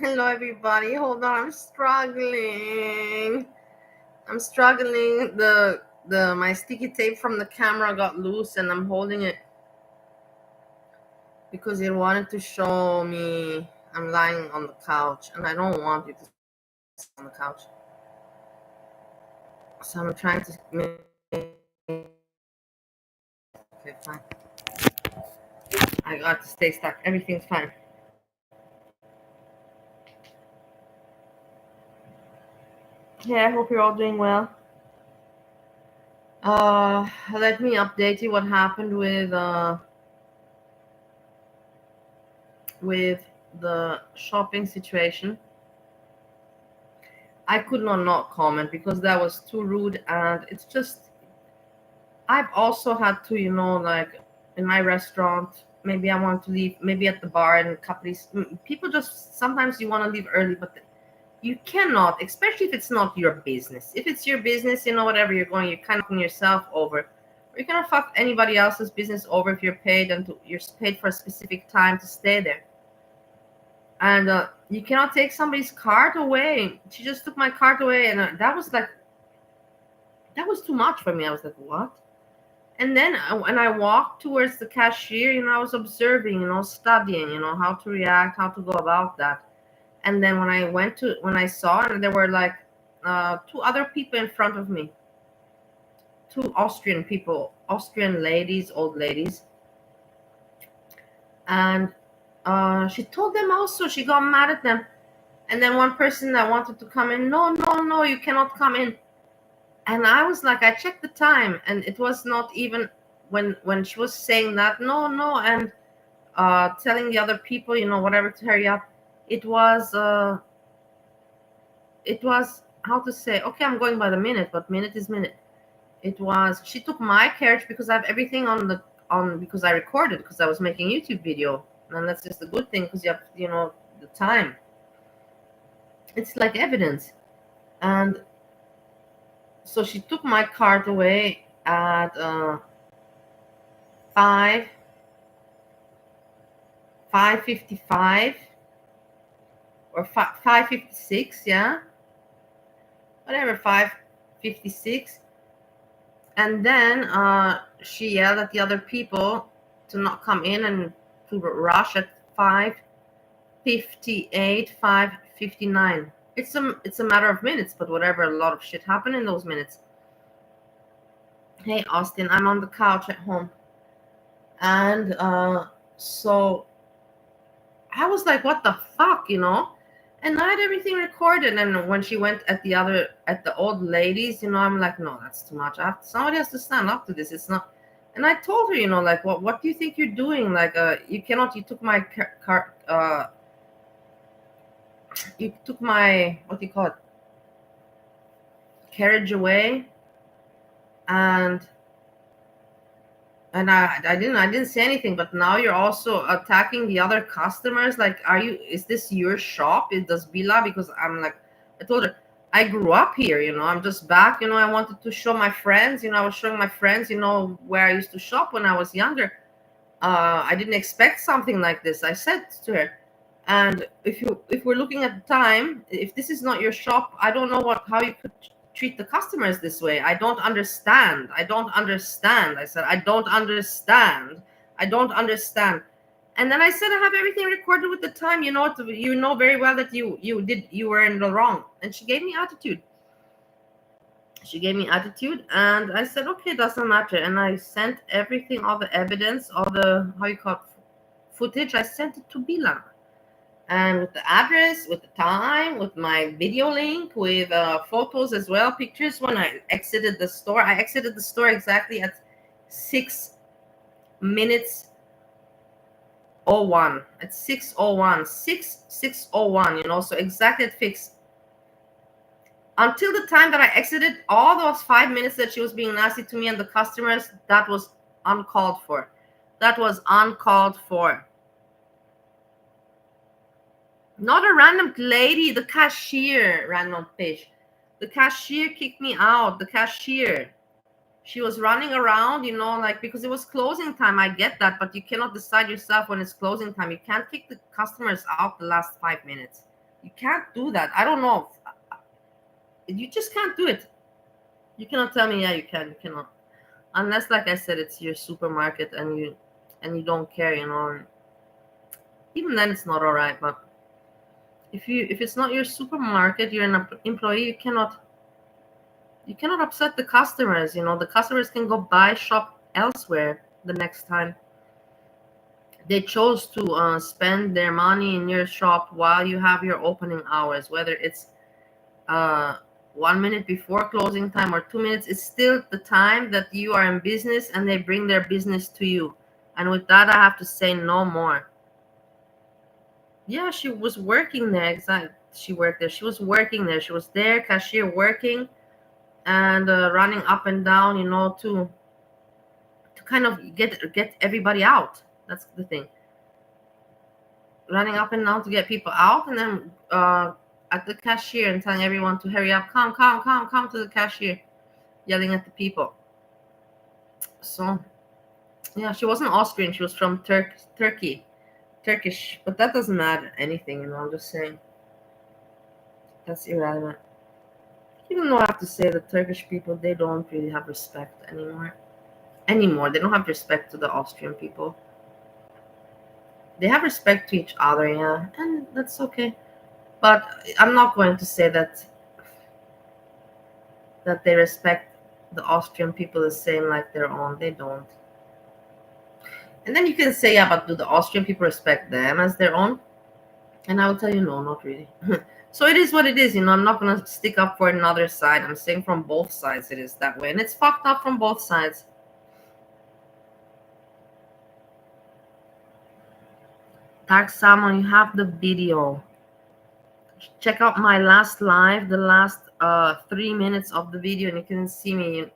Hello, everybody. Hold on, I'm struggling. The my sticky tape from the camera got loose, and I'm holding it because it wanted to show me I'm lying on the couch, and I don't want it to sit on the couch. So I'm trying to make. Okay, fine. I got to stay stuck. Everything's fine. Yeah, I hope you're all doing well. Let me update you what happened with the shopping situation. I could not comment because that was too rude, and it's just I've also had to, like in my restaurant, maybe I want to leave, maybe at the bar and people just sometimes you want to leave early, but you cannot, especially if it's not your business. If it's your business, whatever you're going, you're kind of fucking yourself over. Or you're gonna fuck anybody else's business over if you're paid and you're paid for a specific time to stay there. And you cannot take somebody's card away. She just took my card away, and that was too much for me. I was like, what? And then when I walked towards the cashier, I was observing, studying, how to react, how to go about that. And then when I saw it, there were like two other people in front of me, two Austrian people, Austrian ladies, old ladies. And she told them also, she got mad at them. And then one person that wanted to come in, no, you cannot come in. And I was like, I checked the time, and it was not even when she was saying that, no, and telling the other people, whatever, to hurry up. It was how to say, okay, I'm going by the minute, but minute is minute. It was, she took my carriage because I have everything because I recorded, because I was making YouTube video, and that's just a good thing because you have, the time. It's like evidence. And so she took my card away at 5:55 or 5:56, yeah, whatever, 5:56. And then she yelled at the other people to not come in and to rush at 5:58, 5:59. It's a matter of minutes, but whatever, a lot of shit happened in those minutes. Hey, Austin, I'm on the couch at home. And so I was like, what the fuck, And I had everything recorded. And when she went at the old ladies, I'm like, no, that's too much. Somebody has to stand up to this. It's not. And I told her, like, what do you think you're doing? Like, you took my you took my, what do you call it, carriage away. And I didn't say anything, but now you're also attacking the other customers. Like, is this your shop? It does Bila? Because I'm like, I told her, I grew up here, I'm just back, I wanted to show my friends, I was showing my friends, where I used to shop when I was younger. I didn't expect something like this, I said to her. And if we're looking at the time, if this is not your shop, I don't know how you could treat the customers this way. I don't understand. I said, I don't understand. And then I said, I have everything recorded with the time. You know very well that you were in the wrong. And she gave me attitude. And I said, okay, doesn't matter. And I sent everything, all the evidence, all the, how you call it, footage. I sent it to Bila. And with the address, with the time, with my video link, with photos as well, pictures. When I exited the store, exactly at 6 minutes 01. At 6:01, 6:01. So exactly at fix. Until the time that I exited, all those 5 minutes that she was being nasty to me and the customers, that was uncalled for. Not a random lady, the cashier ran on page. The cashier kicked me out. The cashier. She was running around, like, because it was closing time. I get that, but you cannot decide yourself when it's closing time. You can't kick the customers out the last 5 minutes. You can't do that. I don't know. You just can't do it. You cannot tell me, yeah, you can. You cannot. Unless, like I said, it's your supermarket and you don't care, even then it's not all right. But if it's not your supermarket, you're an employee, you cannot upset the customers. The customers can go buy shop elsewhere the next time. They chose to spend their money in your shop while you have your opening hours, whether it's uh 1 minute before closing time or 2 minutes. It's still the time that you are in business, and they bring their business to you. And with that, I have to say no more. Yeah, she was working there. Exactly. She worked there. She was working there. She was there, cashier, working and running up and down, to kind of get everybody out. That's the thing. Running up and down to get people out, and then at the cashier and telling everyone to hurry up, come to the cashier, yelling at the people. So yeah, she wasn't Austrian. She was from Turkish, but that doesn't matter anything. I'm just saying that's irrelevant. Even though I have to say the Turkish people, they don't really have respect anymore. They don't have respect to the Austrian people. They have respect to each other, yeah, and that's okay. But I'm not going to say that they respect the Austrian people the same like their own. They don't. And then you can say, yeah, but do the Austrian people respect them as their own? And I will tell you, no, not really. So it is what it is. I'm not going to stick up for another side. I'm saying from both sides it is that way. And it's fucked up from both sides. Dark Salmon, you have the video. Check out my last live, the last 3 minutes of the video, and you can see me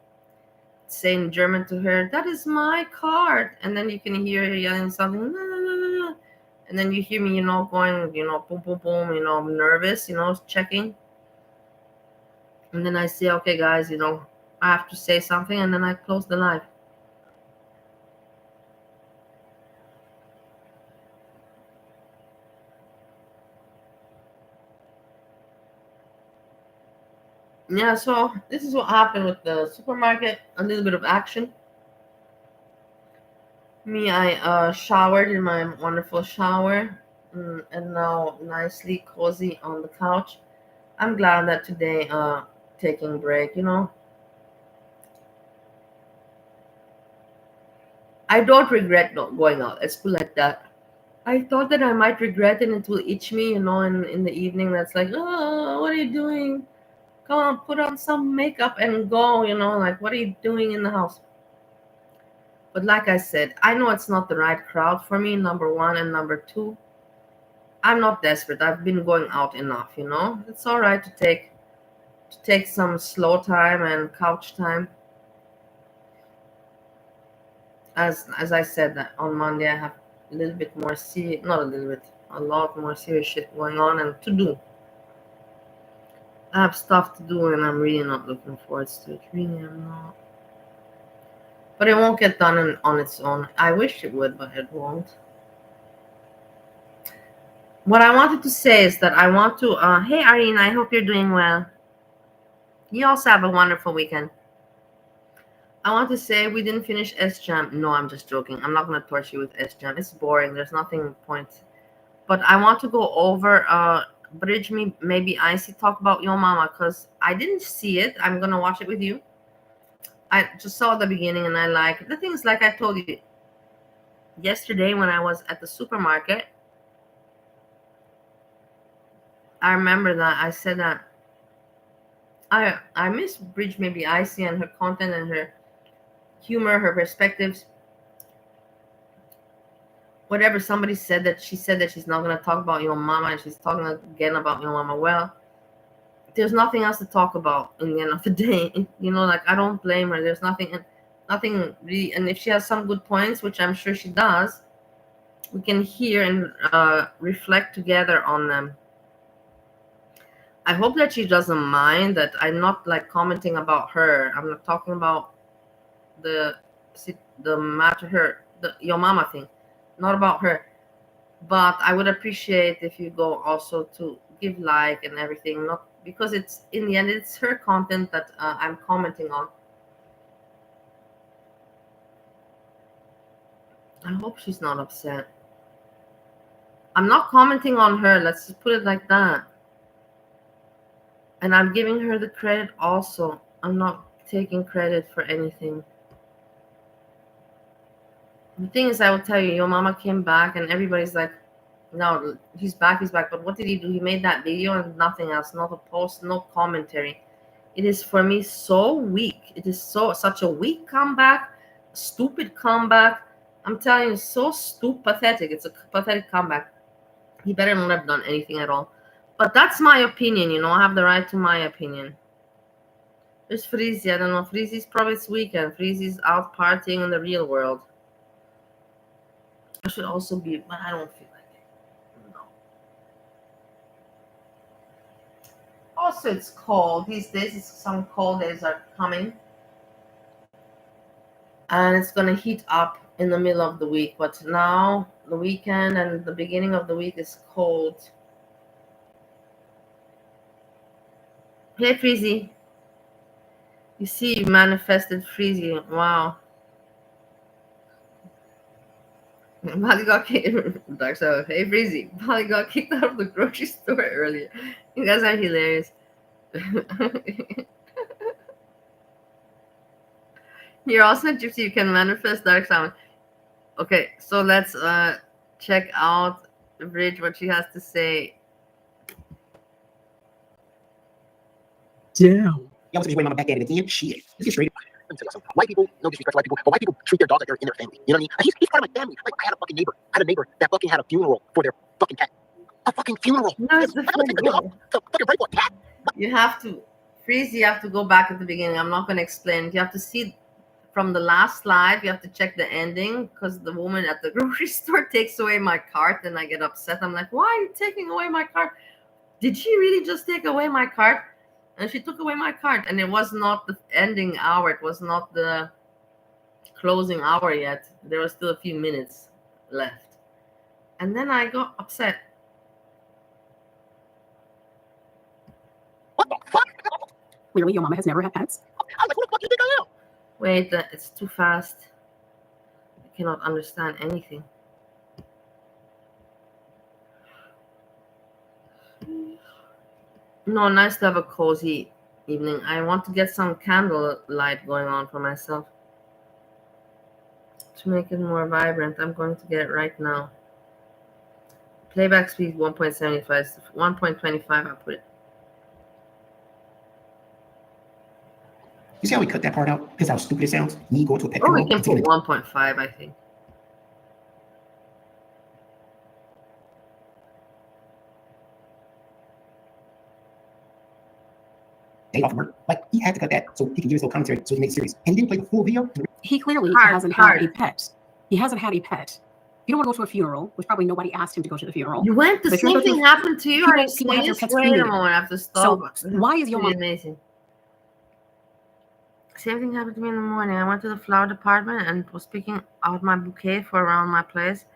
say in German to her, "That is my card." And then you can hear her yelling something, "No, no, no, no, no." And then you hear me, going, boom, boom, boom, nervous, checking. And then I say, "Okay, guys, I have to say something," and then I close the live. Yeah, so this is what happened with the supermarket. A little bit of action. Me, I showered in my wonderful shower, and now nicely cozy on the couch. I'm glad that today, taking break. I don't regret not going out. Let's put it like that. I thought that I might regret it and it will itch me, in the evening. That's like, oh, what are you doing? Come on, put on some makeup and go, like, what are you doing in the house? But like I said, I know it's not the right crowd for me, number one. And number two, I'm not desperate. I've been going out enough. It's all right to take some slow time and couch time. As I said, that on Monday I have a little bit more serious, not a little bit, a lot more serious shit going on and to do. I have stuff to do, and I'm really not looking forward to it. Really, I'm not. But it won't get done on its own. I wish it would, but it won't. What I wanted to say is that I want to. Hey, Arina, I hope you're doing well. You also have a wonderful weekend. I want to say we didn't finish S-Jam. No, I'm just joking. I'm not going to torture you with S-Jam. It's boring. There's nothing point. But I want to go over Bridge Me, Maybe Icy, talk about Your Mama, because I didn't see it. I'm going to watch it with you. I just saw the beginning and I like it. The thing is, like I told you yesterday when I was at the supermarket, I remember that I said that I miss Bridge Maybe Icy and her content and her humor, her perspectives. Whatever somebody said, that she said that she's not going to talk about Your Mama and she's talking again about Your Mama. Well, there's nothing else to talk about in the end of the day. Like, I don't blame her. There's nothing really. And if she has some good points, which I'm sure she does, we can hear and reflect together on them. I hope that she doesn't mind that I'm not like commenting about her. I'm not talking about the matter, the Your Mama thing, not about her. But I would appreciate if you go also to give like and everything, not because it's in the end it's her content that I'm commenting on. I hope she's not upset. I'm not commenting on her, let's just put it like that. And I'm giving her the credit also. I'm not taking credit for anything. The thing is, I will tell you, your mama came back and everybody's like, no, he's back. But what did he do? He made that video and nothing else, not a post, no commentary. It is for me so weak. It is such a weak comeback, stupid comeback. I'm telling you, so pathetic. It's a pathetic comeback. He better not have done anything at all. But that's my opinion, you know. I have the right to my opinion. There's Freezy. I don't know. Freezy's probably this weekend. Freezy's out partying in the real world. I should also be, but I don't feel like it. No. Also, it's cold. These days, some cold days are coming. And it's going to heat up in the middle of the week. But now, the weekend and the beginning of the week is cold. Hey, Freezy. You see, you manifested Freezy. Wow. Molly got kicked. Dark Side. Hey, Freezy. Molly got kicked out of the grocery store earlier. You guys are hilarious. You're also a gypsy. You can manifest Dark Sound. Okay, so let's check out Bridge, what she has to say. Damn. Y'all see my mama back at it again? Shit. This is straight. Let me tell you something. White people, no disrespect to white people, but white people treat their dogs like they're in their family. You know what I mean? He's part of my family. Like, I had a neighbor that fucking had a funeral for their fucking cat. A fucking funeral. No, it's the fucking pray for a cat. You have to, Freeze, you have to go back at the beginning. I'm not going to explain it. You have to see from the last slide. You have to check the ending because the woman at the grocery store takes away my cart and I get upset. I'm like, why are you taking away my cart? Did she really just take away my cart? And she took away my cart, and it was not the ending hour. It was not the closing hour yet. There was still a few minutes left. And then I got upset. What the fuck? Clearly, your mama has never had pets. I'm like, what the fuck do you think I am? Wait, it's too fast. I cannot understand anything. No, nice to have a cozy evening. I want to get some candle light going on for myself to make it more vibrant. I'm going to get it right now. Playback speed 1.75, 1.25. I put it. You see how we cut that part out? Because how stupid it sounds. Me going to a pet. Oh, we can put 1.5, I think. Day off work. Like, he had to cut that so he could give his little commentary so he made it serious. And didn't play the full video. He clearly hasn't had a pet. He hasn't had a pet. You don't want to go to a funeral, which probably nobody asked him to go to the funeral. You went, the same thing happened to you. People have their pets Wait a moment, I have to stop. So why is your mom amazing? Same thing happened to me in the morning. I went to the flower department and was picking out my bouquet for around my place.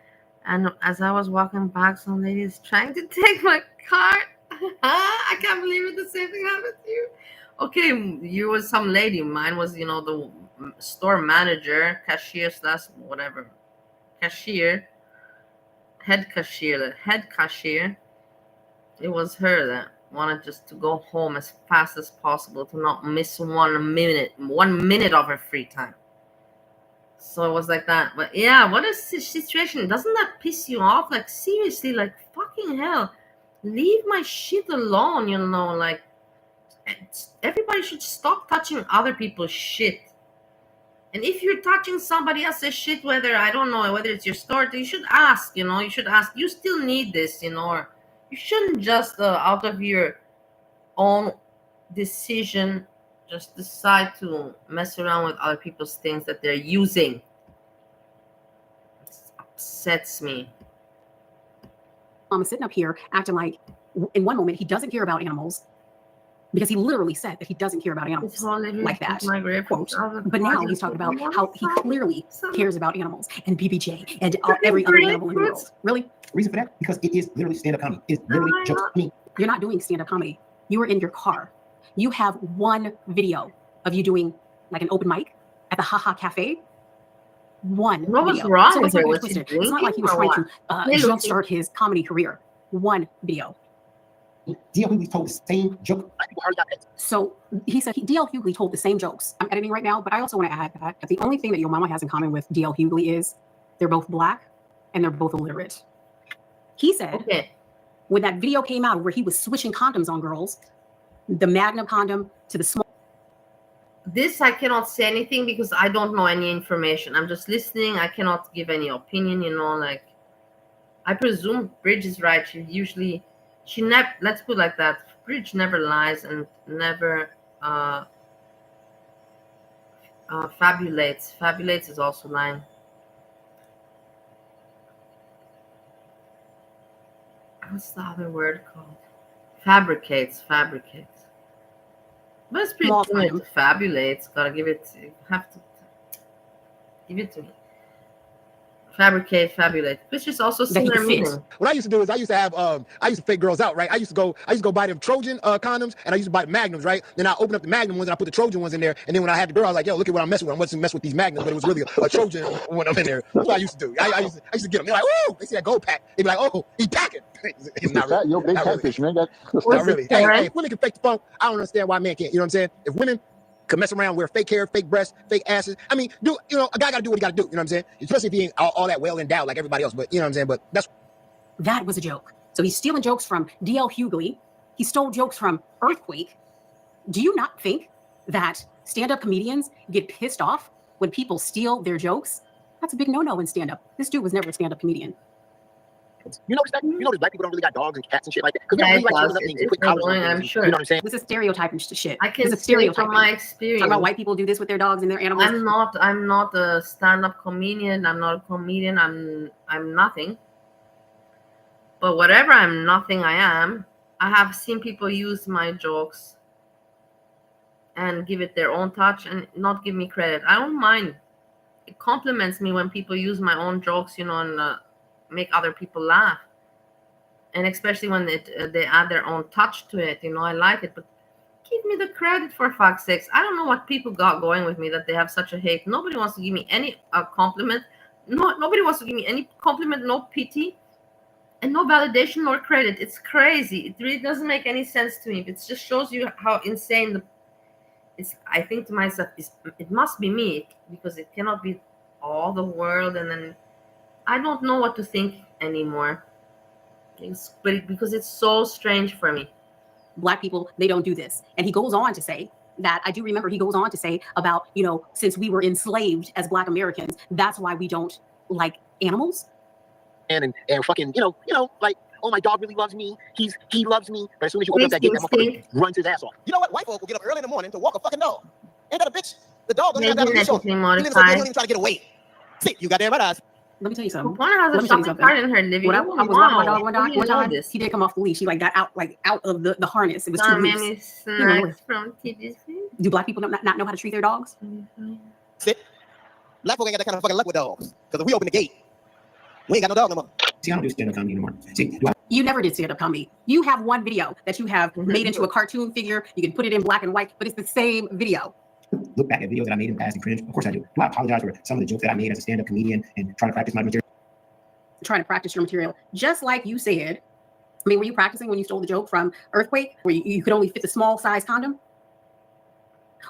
And as I was walking back, some lady is trying to take my cart. I can't believe it. The same thing happened to you. Okay, you was some lady. Mine was, you know, the store manager, cashier / whatever. Cashier. Head cashier. It was her that wanted just to go home as fast as possible to not miss 1 minute of her free time. So it was like that. But yeah, what is this situation? Doesn't that piss you off? Like, seriously, like, fucking hell. Leave my shit alone, you know, like, everybody should stop touching other people's shit. And if you're touching somebody else's shit, whether it's your store, you should ask, you know, you still need this, you know, or you shouldn't just out of your own decision just decide to mess around with other people's things that they're using. It upsets me. Mom is sitting up here acting like in one moment he doesn't care about animals because he literally said that he doesn't care about animals like that, quote. But now he's talking about how he clearly cares about animals and BBJ and every other animal in the world. Really? Reason for that? Because it is literally stand-up comedy. It's literally jokes. I mean, You're not doing stand-up comedy. You were in your car. You have one video of you doing like an open mic at the Haha Cafe. One What was video. wrong So with her? Was twisted. she It's not like he was drinking trying or to what? jumpstart his comedy career. One video. D.L. Hughley told the same joke. People hardly got pissed. So he said D.L. Hughley told the same jokes. I'm editing right now, but I also want to add that the only thing that your mama has in common with D.L. Hughley is they're both black and they're both illiterate. He said when that video came out where he was switching condoms on girls, the Magnum condom to the small. This I cannot say anything because I don't know any information. I'm just listening. I cannot give any opinion, you know, like I presume Bridge is right. She never, let's put it like that. Bridge never lies and never fabulates. Fabulates is also lying. What's the other word called? Fabricates. But it's pretty good. Fabulates. Gotta give it. You have to give it to me. Fabulate, which is also similar meaning. What I used to do is I used to fake girls out, right? I used to go buy them Trojan condoms, and I used to buy the Magnums, right? Then I open up the Magnum ones and I put the Trojan ones in there, and then when I had the girl, I was like, yo, look at what I'm messing with. I'm messing with these Magnums, but it was really a Trojan when I'm in there. That's what I used to do. I used to get them. They're like, ooh, they see that gold pack. They'd be like, oh, he packing. It's not really. Yo, big catfish, man. Not really. Hey, if women can fake the funk, I don't understand why men can't. You know what I'm saying? If women could mess around, wear fake hair, fake breasts, fake asses. I mean, a guy got to do what he got to do. You know what I'm saying? Especially if he ain't all that well endowed like everybody else. But you know what I'm saying? But that was a joke. So he's stealing jokes from D.L. Hughley. He stole jokes from Earthquake. Do you not think that stand-up comedians get pissed off when people steal their jokes? That's a big no-no in stand-up. This dude was never a stand-up comedian. You know that black people don't really got dogs and cats and shit like that. Because I'm sure. You know what I'm saying? This is stereotyping shit. I can say from my experience. Talking about white people do this with their dogs and their animals. I'm not a stand-up comedian. I'm not a comedian. I'm nothing. But whatever I'm nothing, I am. I have seen people use my jokes and give it their own touch and not give me credit. I don't mind. It compliments me when people use my own jokes, you know, and make other people laugh, and especially when they add their own touch to it, you know, I like it. But give me the credit, for fuck's sakes. I don't know what people got going with me that they have such a hate. Nobody wants to give me any compliment. Nobody wants to give me any compliment, no pity, and no validation nor credit. It's crazy. It really doesn't make any sense to me. It just shows you how insane I think to myself, it must be me, because it cannot be all the world. And then I don't know what to think anymore. Because it's so strange for me. Black people, they don't do this. And he goes on to say that, I do remember he goes on to say about, you know, since we were enslaved as Black Americans, that's why we don't like animals. And fucking, you know, like, oh, my dog really loves me. He loves me. But as soon as you open up that gate, that motherfucker runs his ass off. You know what? White folk will get up early in the morning to walk a fucking dog. Ain't that a bitch? The dog don't even have that leash on. He don't even try to get away. See, you got damn right eyes. Let me tell you something. Kupana has a shopping cart in her living room. I was walking my dog one time. He did come off the leash. He like got out of the harness. It was too loose. From TDC. Do Black people not know how to treat their dogs? Sit. Black folk ain't got that kind of fucking luck with dogs. Because if we open the gate, we ain't got no dog no more. See, I don't do stand-up comedy anymore. See, you never did stand-up comedy. You have one video that you have made into a cartoon figure. You can put it in black and white, but it's the same video. Look back at videos that I made in the past and cringe. Of course I do. Do I apologize for some of the jokes that I made as a stand-up comedian and trying to practice my material? Trying to practice your material. Just like you said, I mean, were you practicing when you stole the joke from Earthquake, where you could only fit the small size condom?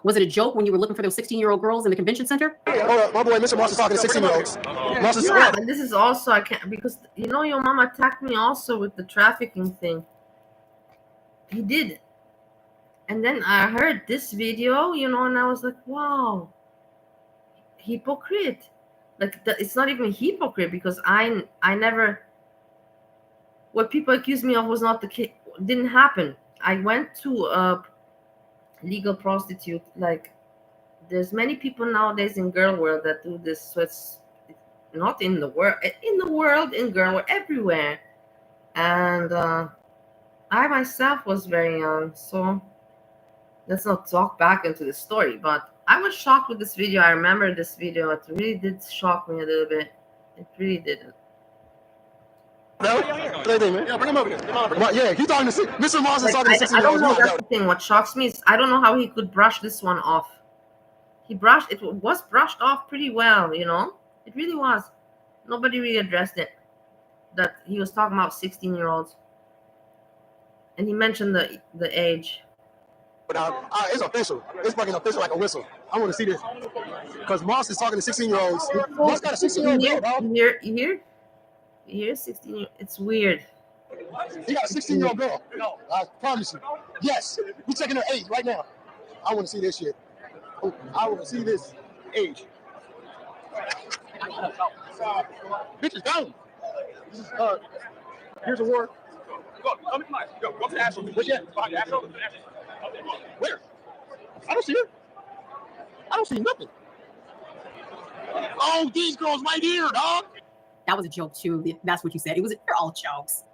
Was it a joke when you were looking for those 16-year-old girls in the convention center? Oh, my boy, Mr. Moss is talking to 16-year-olds. Yeah, and this is also, I can't, because, you know, your mom attacked me also with the trafficking thing. He did. And then I heard this video, you know, and I was like, wow, hypocrite. Like, it's not even hypocrite, because I never, what people accused me of was not the case, didn't happen. I went to a legal prostitute. Like, there's many people nowadays in girl world that do this, so it's not in the world, in girl world, everywhere. And I myself was very young, so let's not talk back into the story, but I was shocked with this video. I remember this video. It really did shock me a little bit. It really did. No? What do you think, man? Yeah, bring him over here. Yeah, he's talking to Mr. Moss is talking to 16 I year don't olds. know. That's the thing. What shocks me is I don't know how he could brush this one off. It was brushed off pretty well, you know. It really was. Nobody really addressed it. That he was talking about 16-year-olds, and he mentioned the age. But it's official. It's fucking official like a whistle. I want to see this because Moss is talking to 16 year olds. Moss got a 16-year-old girl, dog. You hear 16. It's weird. He got a 16-year-old girl. No, I promise you. Yes, he's checking her age right now. I want to see this shit. I want to see this age. Bitch is down. This is here's a war. Go to the Astros. Where's she at? Where? I don't see her. I don't see nothing. Oh, these girls right here, dog. That was a joke too. That's what you said. They're all jokes.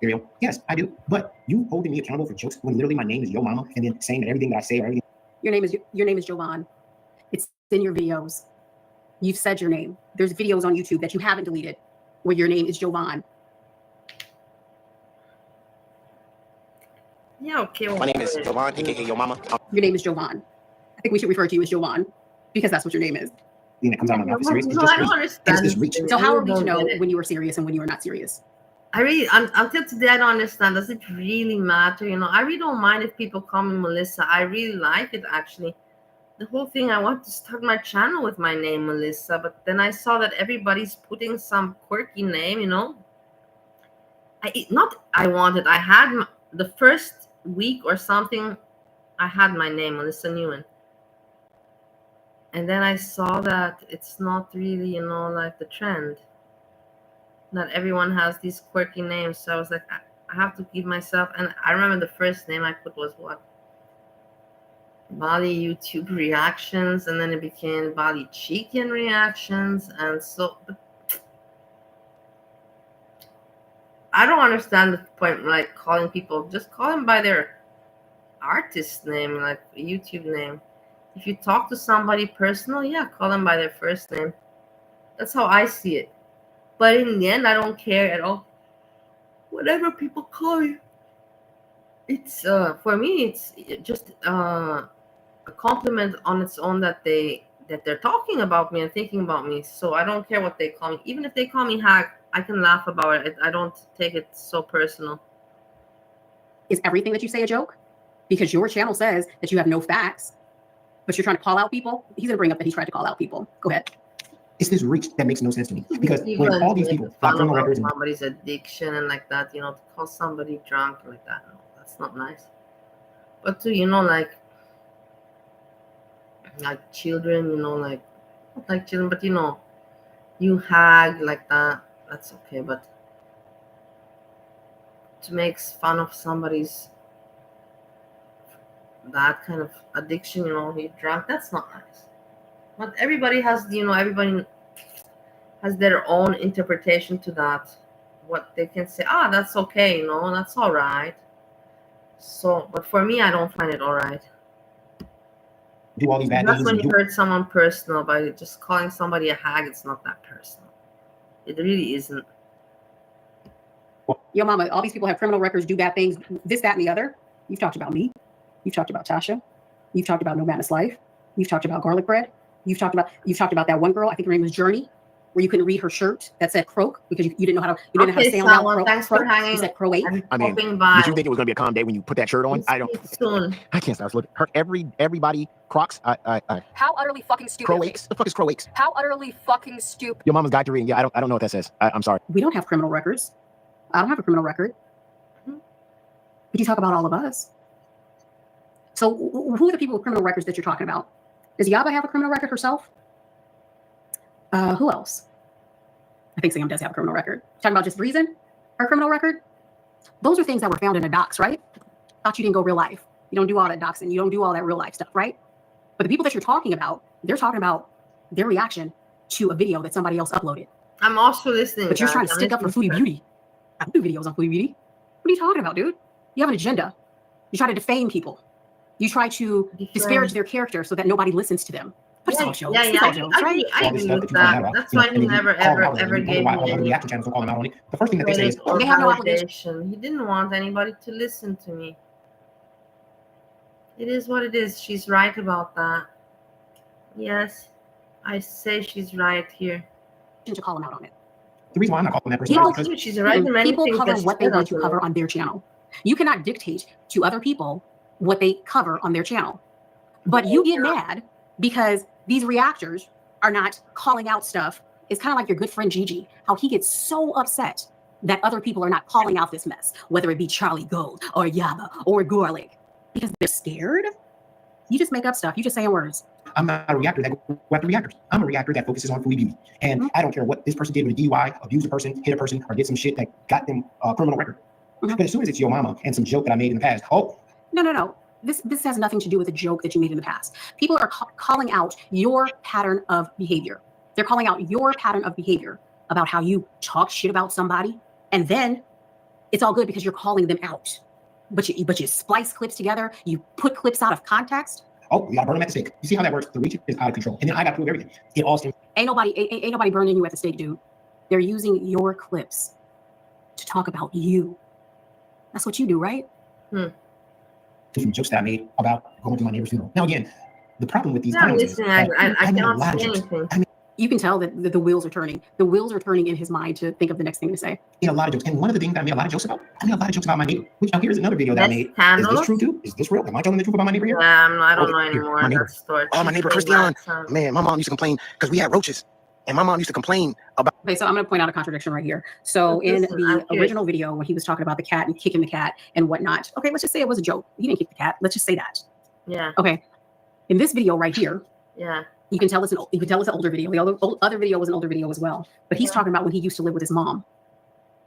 Ariel, yes, I do. But you holding me accountable for jokes when literally my name is Yo Mama, and then saying that everything that I say or everything. Your name is Jovan. It's in your videos. You've said your name. There's videos on YouTube that you haven't deleted where your name is Jovan. Yeah, okay. Well, my name is Jovan, aka Yo Mama. Your name is Jovan. I think we should refer to you as Jovan because that's what your name is. That comes out of my mouth serious. No, I don't understand. It's reach. So how are we to know when you were serious and when you were not serious? Until today, I don't understand. Does it really matter? You know, I really don't mind if people call me Melissa. I really like it, actually. The whole thing, I want to start my channel with my name, Melissa. But then I saw that everybody's putting some quirky name, you know. I had the first week or something, I had my name, Melissa Newen. And then I saw that it's not really, you know, like the trend. Not everyone has these quirky names. So I was like, I have to give myself. And I remember the first name I put was what? Bali YouTube Reactions. And then it became Bali Chicken Reactions. And so I don't understand the point, like calling people, just call them by their artist name, like a YouTube name. If you talk to somebody personal, yeah, call them by their first name. That's how I see it. But in the end, I don't care at all. Whatever people call you, it's for me, it's just a compliment on its own that they're talking about me and thinking about me. So I don't care what they call me. Even if they call me hack, I can laugh about it. I don't take it so personal. Is everything that you say a joke? Because your channel says that you have no facts, but you're trying to call out people. He's gonna bring up that he tried to call out people. Go ahead. It's this reach that makes no sense to me because when all these people like criminal records and somebody's addiction and like that, you know, to call somebody drunk like that, no, that's not nice. But to, you know, like children, you know, like not like children, but you know, you hag like that, that's okay. But to make fun of somebody's that kind of addiction, you know, he drunk, that's not nice. But everybody has, you know, everybody has their own interpretation to that. What they can say, that's okay, you know, that's all right. So, but for me, I don't find it all right. Do all these bad That's things. when you hurt someone personal by just calling somebody a hag. It's not that personal. It really isn't. Yo, mama, all these people have criminal records, do bad things, this, that, and the other. You've talked about me. You've talked about Tasha. You've talked about No Madness Life. You've talked about garlic bread. You've talked about that one girl. I think her name was Journey, where you couldn't read her shirt that said croak because you didn't know how to sound out croak. Thanks for hanging. You said croak. I mean, did you think it was gonna be a calm day when you put that shirt on? I don't. Soon. I can't stop looking. Everybody Crocs. How utterly fucking stupid. Croaks. The fuck is Croaks? How utterly fucking stupid. Your mama's got to read. Yeah, I don't know what that says. I'm sorry. We don't have criminal records. I don't have a criminal record. But you talk about all of us. So who are the people with criminal records that you're talking about? Does Yaba have a criminal record herself? Who else? I think Sam does have a criminal record. Talking about just Reason, her criminal record? Those are things that were found in a docs, right? Thought you didn't go real life. You don't do all that doxing. You don't do all that real life stuff, right? But the people that you're talking about, they're talking about their reaction to a video that somebody else uploaded. I'm also listening. But you're trying to stick up for Foodie Beauty. I don't do videos on Foodie Beauty. What are you talking about, dude? You have an agenda. You try to defame people. You try to disparage their character so that nobody listens to them. But it's all jokes. Yeah, It's all jokes, right? I all this agree stuff with that you find that. out about. That's You know, why he and then you never, call them ever, out, and ever you wonder gave why me all the other any reaction channels don't call them out on it. The first thing that they say is, credit or They have no obligation. validation. He didn't want anybody to listen to me. It is what it is. She's right about that. Yes, I say she's right here. To call them out on it. the reason why I'm not calling that person out is because She's right in many people things cover that she what they said want to on cover here. on their channel. You cannot dictate to other people what they cover on their channel. But you get mad because these reactors are not calling out stuff. It's kind of like your good friend Gigi, how he gets so upset that other people are not calling out this mess, whether it be Charlie Gold or Yaba or Gorlick, because they're scared. You just make up stuff. You just saying words. I'm not a reactor that goes after reactors. I'm a reactor that focuses on foodie beauty. And I don't care what this person did with a DUI, abused a person, hit a person, or did some shit that got them a criminal record. But as soon as it's your mama and some joke that I made in the past, No. This has nothing to do with a joke that you made in the past. People are calling out your pattern of behavior. They're calling out your pattern of behavior about how you talk shit about somebody, and then it's all good because you're calling them out. But you splice clips together. You put clips out of context. oh, we gotta burn them at the stake. You see how that works? The reach is out of control, and then I gotta prove everything. It all stems. Ain't nobody burning you at the stake, dude. They're using your clips to talk about you. That's what you do, right? From jokes that I made about going to my neighbor's funeral. Now again, the problem with these Yeah, clowns is listen, that I made a cannot lot of say jokes. anything. I You can tell that the wheels are turning. The wheels are turning in his mind to think of the next thing to say. made a lot of jokes, and one of the things that I made a lot of jokes about, I made a lot of jokes about my neighbor. Which now here's another video that I made. Is this true too? Is this real? Am I telling the truth about my neighbor here? Yeah, I don't know Okay, here, anymore. my neighbor. That story. Oh, my neighbor Christian. Man, my mom used to complain because we had roaches, and my mom used to complain about. Okay, so I'm going to point out a contradiction right here. So in the original video, when he was talking about the cat and kicking the cat and whatnot, okay, let's just say it was a joke. He didn't kick the cat. Let's just say that. Yeah. Okay. In this video right here, yeah, you can tell it's an older video. The other video was an older video as well. But he's talking about when he used to live with his mom.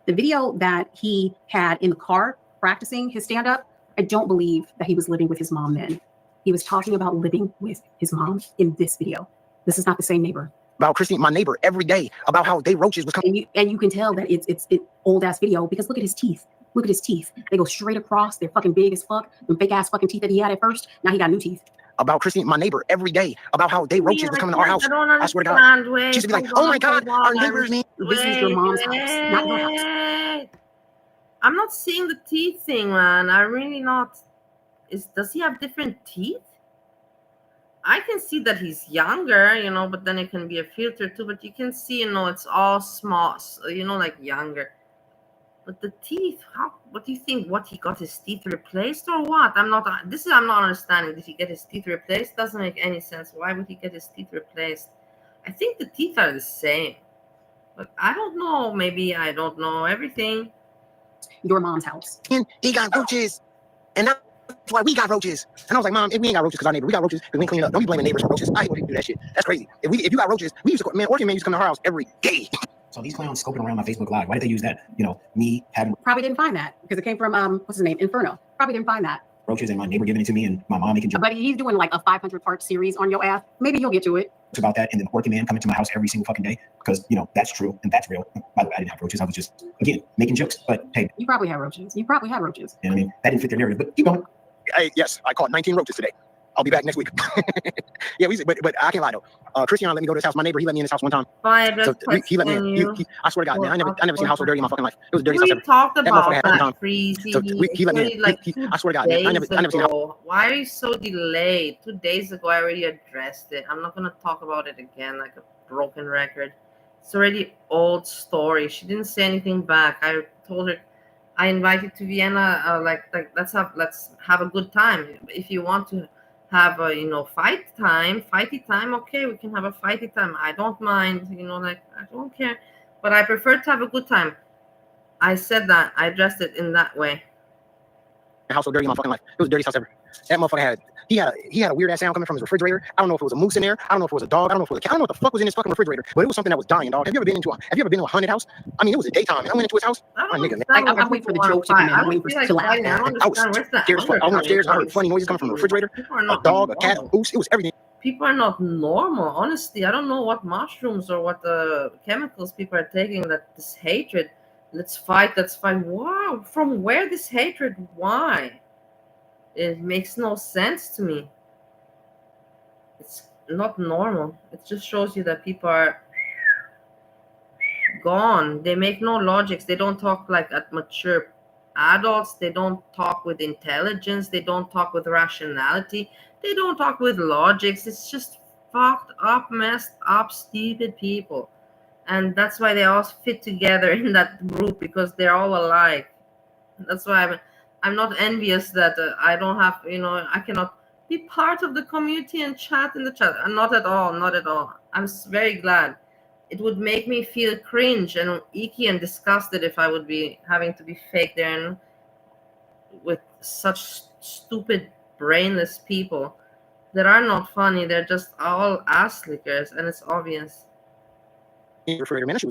The video that he had in the car practicing his stand-up, I don't believe that he was living with his mom then. He was talking about living with his mom in this video. This is not the same neighbor. About Christine, my neighbor, every day about how they roaches was coming. And you can tell that it's old ass video because look at his teeth. Look at his teeth. They go straight across. They're fucking big as fuck. Them fake ass fucking teeth that he had at first. Now he got new teeth. About Christine, my neighbor, every day about how they roaches was coming to our house. I swear to God. She used to be like, "Oh my God, our neighbors need." This is your mom's house, not your house. I'm not seeing the teeth thing, man. I really not. Does he have different teeth? I can see that he's younger, but then it can be a filter too. But you can see, it's all small, like younger. But the teeth, what do you think? What, he got his teeth replaced or what? I'm not understanding. Did he get his teeth replaced? Doesn't make any sense. Why would he get his teeth replaced? I think the teeth are the same. But I don't know. Maybe I don't know everything. Your mom's house. And he got roaches. And that's why we got roaches. And I was like, Mom, if we ain't got roaches because our neighbor, we got roaches because we ain't clean up. Don't be blaming neighbors for roaches. I hate when people do that shit. That's crazy. If you got roaches, we used to, Orchid Man used to come to our house every day. So these clowns scoping around my Facebook Live, why did they use that? Me having Probably didn't find that because it came from what's his name, Inferno. Probably didn't find that. roaches and my neighbor giving it to me and my mom making jokes But he's doing like a 500-part series on your ass. Maybe you'll get to it. about that, and then working man coming to my house every single fucking day because that's true and that's real. By the way, I didn't have roaches. I was just again making jokes. But hey, You probably had roaches. You probably had roaches. and I mean that didn't fit their narrative. But keep going. Yes, I caught 19 roaches today. I'll be back next week. Yeah, but I can't lie though. Christian let me go to his house. My neighbor, he let me in his house one time. So he let me in. I swear to God, man, I never seen a house so dirty in my fucking life. It was the dirtiest house ever. Talked about motherfucker that freezing. So he let me in. I swear to God, man, I never seen a house. Why are you so delayed? 2 days ago, I already addressed it. I'm not gonna talk about it again like a broken record. It's already old story. She didn't say anything back. I told her I invited to Vienna. Let's have a good time. If you want to have a fighty time, okay, we can have a fighty time. I don't mind. I don't care, but I prefer to have a good time. I said that. I addressed it in that way. House so dirty in my fucking life. It was the dirtiest house ever. That motherfucker he had a weird ass sound coming from his refrigerator. I don't know if it was a moose in there. I don't know if it was a dog. I don't know if it was a cat. I don't know what the fuck was in his fucking refrigerator, but it was something that was dying, dog. Have you ever been to a haunted house? I mean, it was the daytime, and I went into his house. I'm waiting for the joke to come in. I'm waiting for it to laugh. I was scared. I went upstairs. I heard funny noises coming from the refrigerator. A dog, a cat, a moose. It was everything. People are not normal. Honestly, I don't know what mushrooms or what the chemicals people are taking. That this hatred. Let's fight. Wow. From where this hatred? Why? It makes no sense to me. It's not normal. It just shows you that people are gone. They make no logics. They don't talk like at mature adults. They don't talk with intelligence. They don't talk with rationality. They don't talk with logics. It's just fucked up, messed up, stupid people. And that's why they all fit together in that group, because they're all alike. That's why I'm not envious that I don't have, I cannot be part of the community and chat in the chat. Not at all, not at all. I'm very glad. It would make me feel cringe and icky and disgusted if I would be having to be fake there and with such stupid, brainless people that are not funny. They're just all ass lickers, and it's obvious. Refrigerator, man, that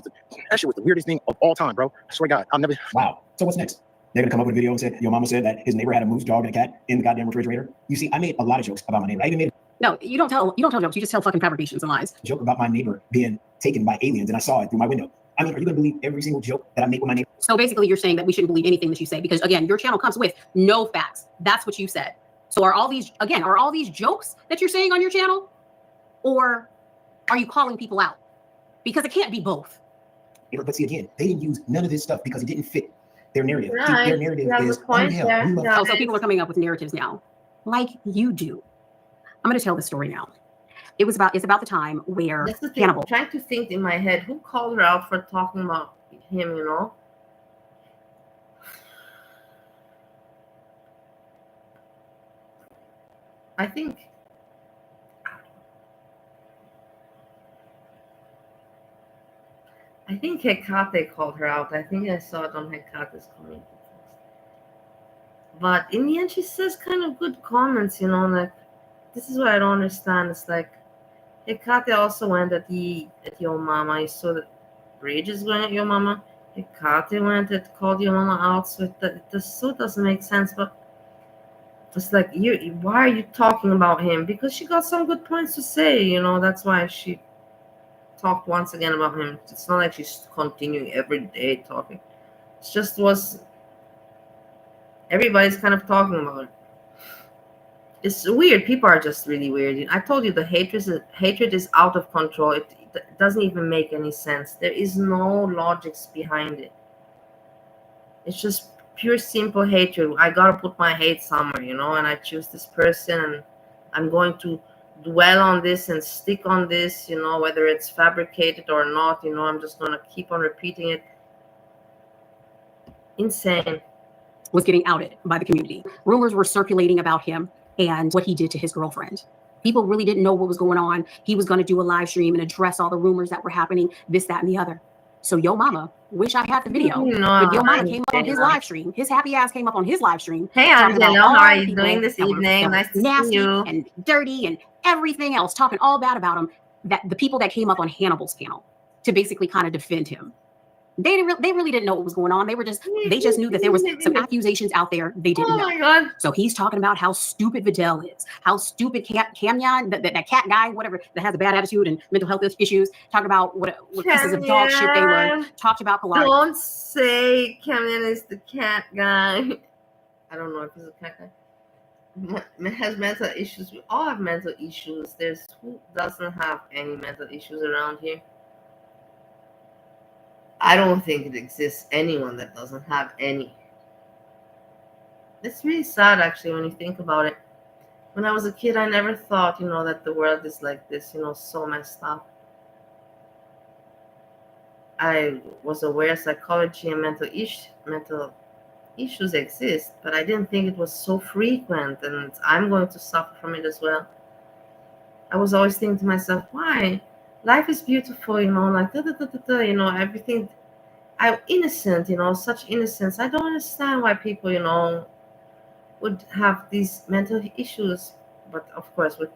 shit was the weirdest thing of all time, bro. I swear to God, I'll never. Wow. So what's next? They're gonna come up with a video and say, your mama said that his neighbor had a moose, dog, and a cat in the goddamn refrigerator. You see, I made a lot of jokes about my neighbor. I even made No, you don't tell jokes. You just tell fucking fabrications and lies. a joke about my neighbor being taken by aliens, and I saw it through my window. I mean, are you gonna believe every single joke that I make with my neighbor? So basically, you're saying that we shouldn't believe anything that you say because, again, your channel comes with no facts. That's what you said. So are all these jokes that you're saying on your channel, or are you calling people out? Because it can't be both. But see, again, they didn't use none of this stuff because it didn't fit their narrative. Right. Their narrative is, point hell, there. we love Oh, so people are coming up with narratives now, like you do. I'm going to tell the story now. It's about the time where That's the thing. Hannibal. I'm trying to think in my head, who called her out for talking about him, I think Hecate called her out. I think I saw it on Hecate's comment. But in the end, she says kind of good comments, like, this is what I don't understand. It's like, Hecate also went at your mama. You saw that Bridge is going at your mama. Hecate went and called your mama out. So it doesn't make sense. But it's like, why are you talking about him? Because she got some good points to say, that's why she talked once again about him. It's not like she's continuing every day talking. It just was, everybody's kind of talking about it. It's weird. People are just really weird. I told you the hatred is out of control. It doesn't even make any sense. There is no logics behind it. It's just pure simple hatred. I gotta put my hate somewhere, and I choose this person, and I'm going to dwell on this and stick on this, whether it's fabricated or not, I'm just gonna keep on repeating it. Insane. Was getting outed by the community. Rumors were circulating about him and what he did to his girlfriend. People really didn't know what was going on. He was going to do a live stream and address all the rumors that were happening, this, that, and the other. So yo mama, wish I had the video. But yo mama came up on his live stream. His happy ass came up on his live stream. Hey Angela, how are you doing this evening? Nice to see you. And dirty and everything else, talking all bad about him. That the people that came up on Hannibal's channel to basically kind of defend him. They really didn't know what was going on. They just knew that there was some accusations out there they didn't know. Oh my God. So he's talking about how stupid Vidal is, how stupid Camyon, that cat guy, whatever, that has a bad attitude and mental health issues, talk about what pieces of dog shit they were, talked about Pilar. Don't say Camyon is the cat guy. I don't know if he's a cat guy. Has mental issues. We all have mental issues. There's who doesn't have any mental issues around here? I don't think it exists anyone that doesn't have any. It's really sad, actually, when you think about it. When I was a kid, I never thought, that the world is like this, so messed up. I was aware psychology and mental issues exist, but I didn't think it was so frequent, and I'm going to suffer from it as well. I was always thinking to myself, why? Life is beautiful, like everything. I'm innocent, such innocence. I don't understand why people, would have these mental issues. But of course, with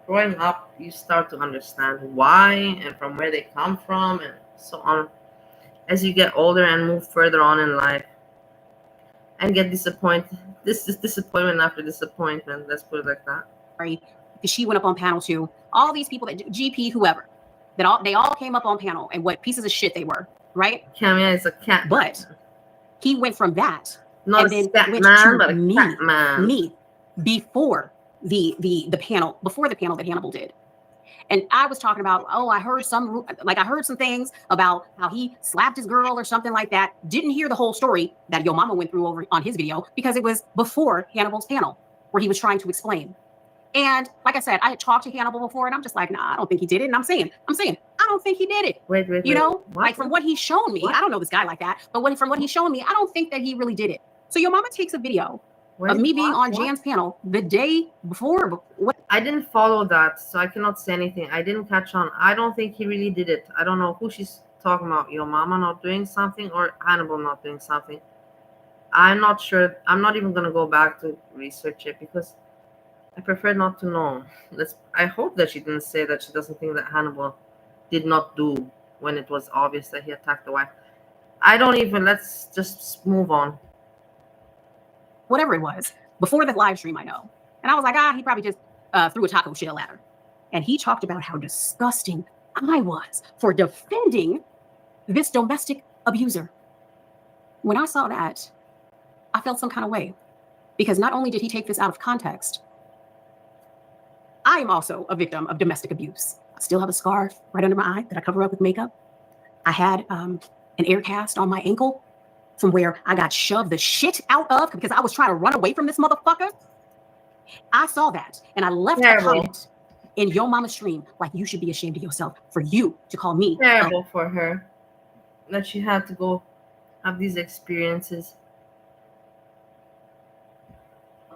growing up, you start to understand why and from where they come from and so on. As you get older and move further on in life and get disappointed. This is disappointment after disappointment. Let's put it like that. Right. Because she went up on panel too. All these people, that GP, whoever, they all came up on panel, and what pieces of shit they were, right? Camilla is a cat. But he went from that, not and a then cat went man, to but a cat man. Me before the panel, before the panel that Hannibal did. And I was talking about, I heard some things about how he slapped his girl or something like that. Didn't hear the whole story that Yo Mama went through over on his video, because it was before Hannibal's panel where he was trying to explain. And like I said, I had talked to Hannibal before, and I'm just like, nah, I don't think he did it. And I'm saying, I don't think he did it. Wait. You know, What? like from what he's shown me, I don't know this guy like that, but from what he's shown me, I don't think that he really did it. So Yo Mama takes a video of me being on Jan's panel the day before. I didn't follow that, so I cannot say anything. I didn't catch on. I don't think he really did it. I don't know who she's talking about. Your mama not doing something or Hannibal not doing something. I'm not sure. I'm not even going to go back to research it because I prefer not to know. I hope that she didn't say that she doesn't think that Hannibal did not do when it was obvious that he attacked the wife. Let's just move on. Whatever it was, before the live stream, I know. And I was like, he probably just threw a taco shell at her. And he talked about how disgusting I was for defending this domestic abuser. When I saw that, I felt some kind of way, because not only did he take this out of context, I am also a victim of domestic abuse. I still have a scar right under my eye that I cover up with makeup. I had an air cast on my ankle from where I got shoved the shit out of because I was trying to run away from this motherfucker. I saw that, and I left a comment in Yo Mama's stream like, you should be ashamed of yourself for you to call me. Terrible for her that she had to go have these experiences.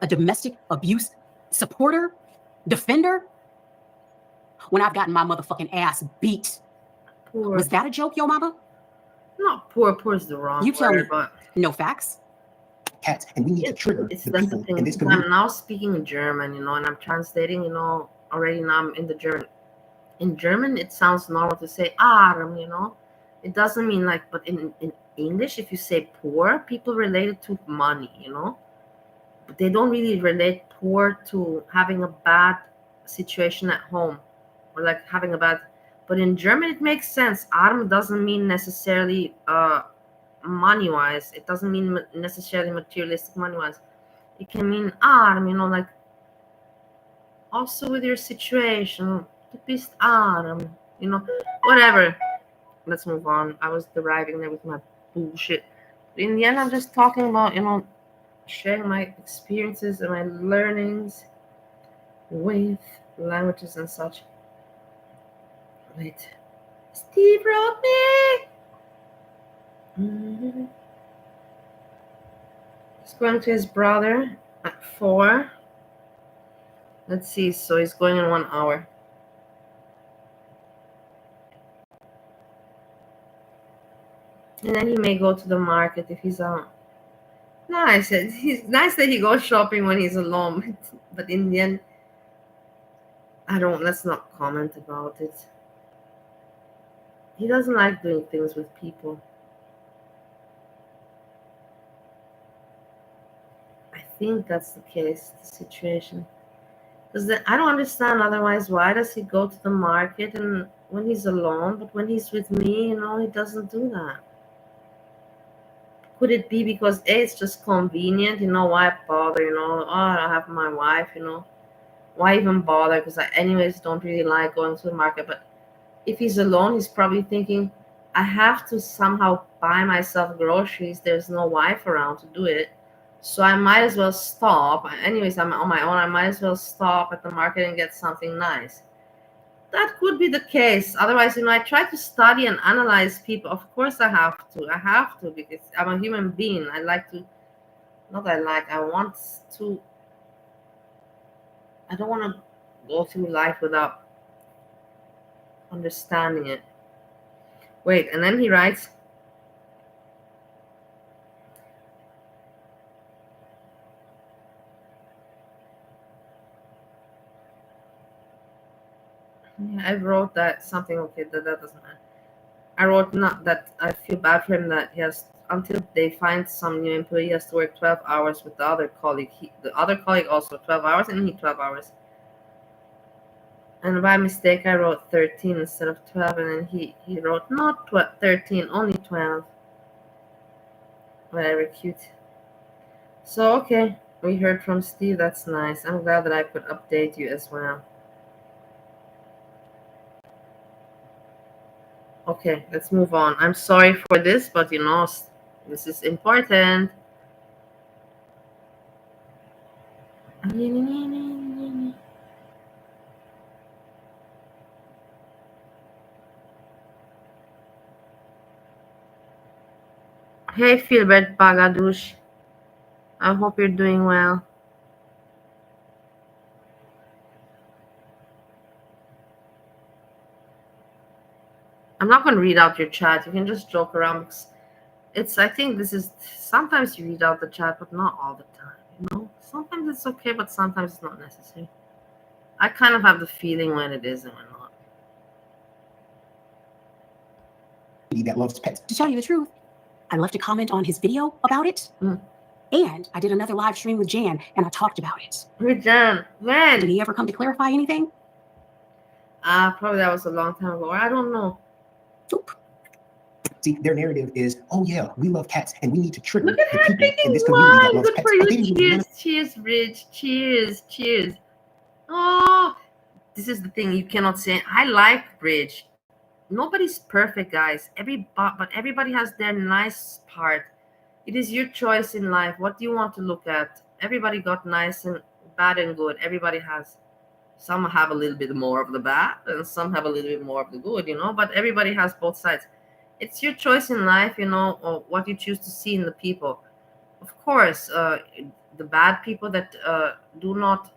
A domestic abuse supporter, defender, when I've gotten my motherfucking ass beat. Poor. Was that a joke, Yo Mama? Not poor. Poor is the wrong you tell word, me. But no facts. Cats, and we need to trigger the people in this community. I'm now speaking in German, and I'm translating, already now I'm in the German. In German, it sounds normal to say arm, It doesn't mean but in English, if you say poor, people relate it to money, But they don't really relate poor to having a bad situation at home or having a bad. But in German, it makes sense. Arm doesn't mean necessarily money-wise. It doesn't mean necessarily materialistic money-wise. It can mean arm, also with your situation. Du bist arm, whatever. Let's move on. I was deriving there with my bullshit. But in the end, I'm just talking about, sharing my experiences and my learnings with languages and such. Wait. Steve wrote me. He's going to his brother at 4. Let's see. So he's going in 1 hour. And then he may go to the market if he's out. Nice. It's nice that he goes shopping when he's alone. But in the end, let's not comment about it. He doesn't like doing things with people. I think that's the case, the situation. Because I don't understand otherwise, why does he go to the market and when he's alone, but when he's with me, he doesn't do that. Could it be because it's just convenient, why bother, I have my wife, why even bother? Because I anyways don't really like going to the market. But if he's alone, he's probably thinking, I have to somehow buy myself groceries. There's no wife around to do it. So I might as well stop. Anyways, I'm on my own. I might as well stop at the market and get something nice. That could be the case. Otherwise, I try to study and analyze people. Of course I have to. I have to because I'm a human being. I don't want to go through life without understanding it. Wait, and then he writes, I wrote that something, okay, that doesn't matter. I wrote not that I feel bad for him that he has, until they find some new employee, he has to work 12 hours with the other colleague. The other colleague also 12 hours and he 12 hours. And by mistake, I wrote 13 instead of 12, and then he wrote not 13, only 12. Whatever, cute. So, okay, We heard from Steve. That's nice. I'm glad that I could update you as well. Okay, let's move on. I'm sorry for this, but you know, this is important. Hey, Philbert Bagadush. I hope you're doing well. I'm not going to read out your chat. You can just joke around. I think this is, sometimes you read out the chat, but not all the time, you know? Sometimes it's okay, but sometimes it's not necessary. I kind of have the feeling when it is and when not. That loves pets. To tell you the truth, I left a comment on his video about it. And I did another live stream with Jan, and I talked about it. With Jan? When? Did he ever come to clarify anything? Probably that was a long time ago. I don't know. Nope. See, their narrative is, oh yeah, we love cats, and we need to trigger Look at the her people drinking in this community that wine. loves Good pets. for you. Cheers, cheers, Rich. Cheers, cheers. Oh, this is the thing you cannot say. I like Bridge. Nobody's perfect, guys. But everybody has their nice part. It is your choice in life. What do you want to look at? Everybody got nice and bad and good. Everybody has. Some have a little bit more of the bad, and some have a little bit more of the good, you know. But everybody has both sides. It's your choice in life, you know, or what you choose to see in the people. Of course, the bad people that do not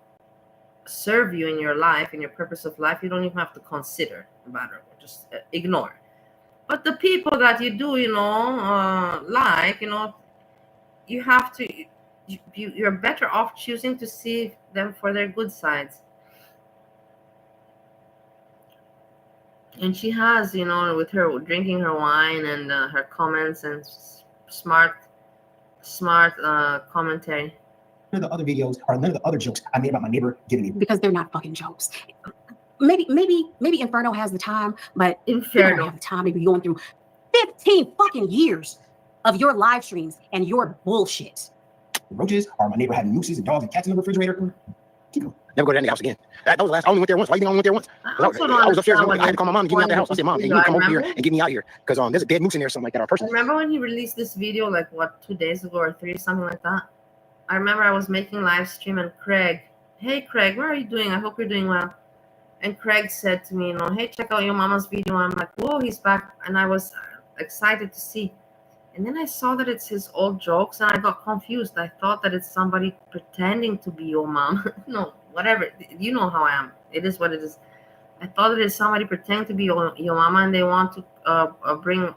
serve you in your life, in your purpose of life, you don't even have to consider about it. Just ignore. But the people that you do, you know, like, you know, you have to, you're better off choosing to see them for their good sides. And she has, you know, with her drinking her wine and her comments and smart commentary. None of the other videos or none of the other jokes I made about my neighbor giving me. Because they're not fucking jokes. Maybe Inferno has the time, but Inferno don't have the time. Maybe going through 15 fucking years of your live streams and your bullshit. Roaches or my neighbor having nooses and dogs and cats in the refrigerator. Never go to that house again. That was the last. I only went there once. Why you think I only went there once? I was upstairs. I had to call my mom to get me out the house. I said, "Mom, you need to come over here and get me out here because there's a dead moose in there or something like that." Or person. Remember when he released this video like what 2 days ago or 3, something like that? I remember I was making live stream and Craig, hey Craig, what are you doing? I hope you're doing well. And Craig said to me, you know, hey, check out your mama's video. I'm like, whoa, he's back, and I was excited to see. And then I saw that it's his old jokes, and I got confused. I thought that it's somebody pretending to be your mom. No, whatever. You know how I am. It is what it is. I thought that it's somebody pretending to be your mama, and they want to bring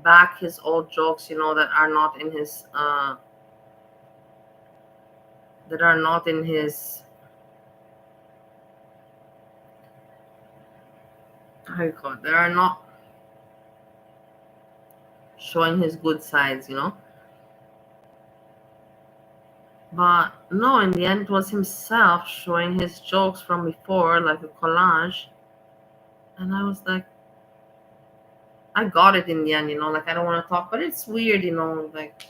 back his old jokes, you know, that are not in his how you call it? They are not showing his good sides, you know. But no, in the end, it was himself showing his jokes from before, like a collage. And I was like, I got it in the end, you know, like I don't want to talk, but it's weird, you know, like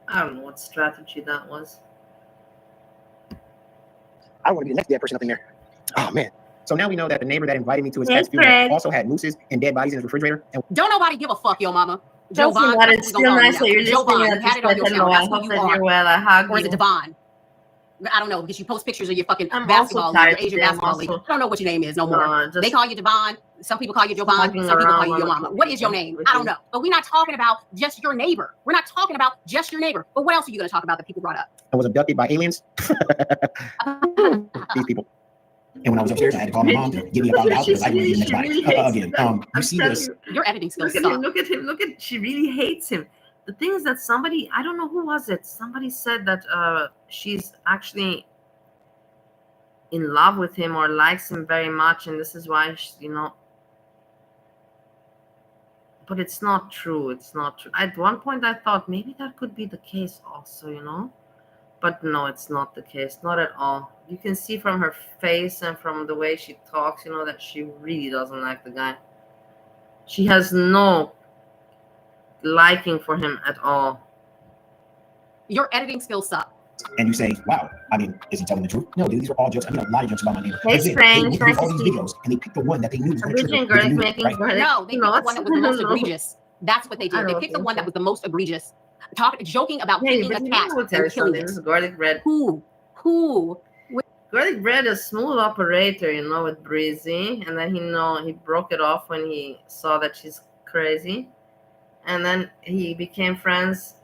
I don't know what strategy that was. I want to be the next dead person up in there. Oh man. So now we know that the neighbor that invited me to his cat's funeral also had nooses and dead bodies in his refrigerator. And don't nobody give a fuck, yo mama. Joe Bond, it's still nice that you're listening. You had it on your channel. I hope that you're well. I hug you. Or is it Devon? I don't know, because you post pictures of your fucking basketball league, your Asian basketball league. I don't know what your name is no more. They call you Devon. Some people call you Jovan. Some people call you your mama. What is your name? I don't know. But we're not talking about just your neighbor. We're not talking about just your neighbor. But what else are you going to talk about that people brought up? I was abducted by aliens. These people. And when I was upstairs, I had to call my mom to get me up out of the house because I didn't want to be in the next body. Again, you see this. Your editing skills suck. Look at him. She really hates him. The thing is that somebody, I don't know who was it. Somebody said that she's actually in love with him or likes him very much. And this is why, you know. But it's not true. It's not true. At one point, I thought maybe that could be the case also, you know. But no, it's not the case. Not at all. You can see from her face and from the way she talks, you know, that she really doesn't like the guy. She has no liking for him at all. Your editing skills suck. And you say, wow, I mean, is he telling the truth? No, dude, these are all jokes. I mean, a lot of jokes about my neighbor. Hey, But then Spring, they it's went through nice all to these see you. videos and they picked the one that they knew was going to trigger Virgin the garlic community, making right? No, they picked the one that was the most egregious. That's what they I did. They don't picked the think one so. that was the most egregious. Joking about Hey, picking but a you know cat I will tell you and killing something. it. This garlic bread. Who? Garlic bread is smooth operator, you know, with Breezy, and then he broke it off when he saw that she's crazy, and then he became friends.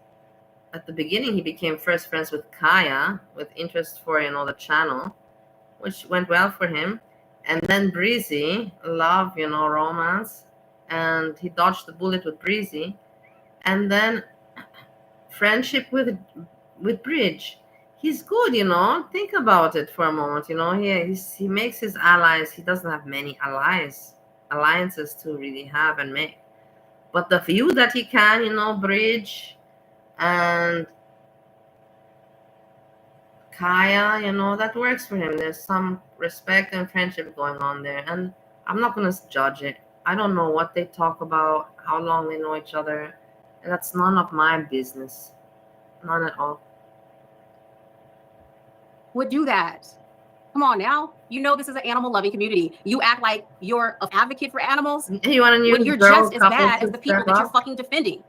At the beginning, he became first friends with Kaya, with interest for the channel, which went well for him, and then Breezy, love, romance, and he dodged the bullet with Breezy, and then friendship with Bridge. He's good, Think about it for a moment, He makes his allies. He doesn't have many alliances to really have and make. But the few that he can, Bridge and Kaya, that works for him. There's some respect and friendship going on there. And I'm not going to judge it. I don't know what they talk about, how long they know each other. And that's none of my business. None at all. Would do that. Come on now. This is an animal-loving community. You act like you're an advocate for animals You want to when you're just as bad as the people that you're fucking defending.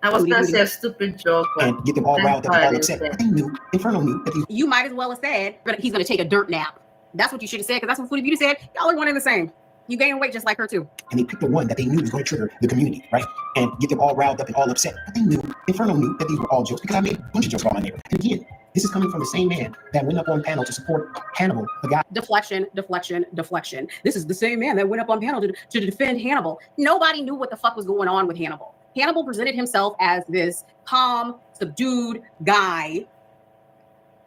I was going to say a stupid joke. And get them all riled up and all upset. But they knew, Inferno knew that these... You might as well have said he's going to take a dirt nap. That's what you should have said, because that's what Foodie Beauty said. Y'all are one and the same. You gaining weight just like her too. And they picked the one that they knew was going to trigger the community, right? And get them all riled up and all upset. But they knew, Inferno knew that these were all jokes, because I made a bunch of jokes about my neighbor. And again, this is coming from the same man that went up on panel to support Hannibal, the guy. Deflection. This is the same man that went up on panel to defend Hannibal. Nobody knew what the fuck was going on with Hannibal. Hannibal presented himself as this calm, subdued guy.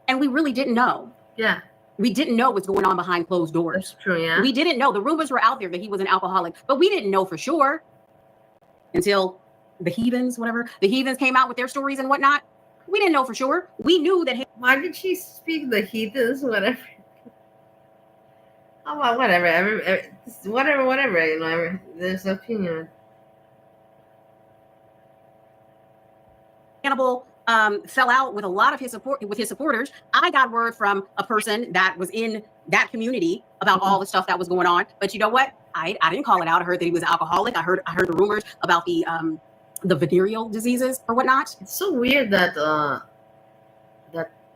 And we really didn't know. Yeah. We didn't know what's going on behind closed doors. That's true, yeah. We didn't know. The rumors were out there that he was an alcoholic, but we didn't know for sure until the heathens came out with their stories and whatnot. We didn't know for sure. We knew that. Why did she speak the heathens? Whatever. Oh, well, whatever. There's an opinion. Hannibal fell out with a lot of his supporters. I got word from a person that was in that community about all the stuff that was going on. But you know what? I didn't call it out. I heard that he was alcoholic. I heard the rumors about the venereal diseases or whatnot. It's so weird that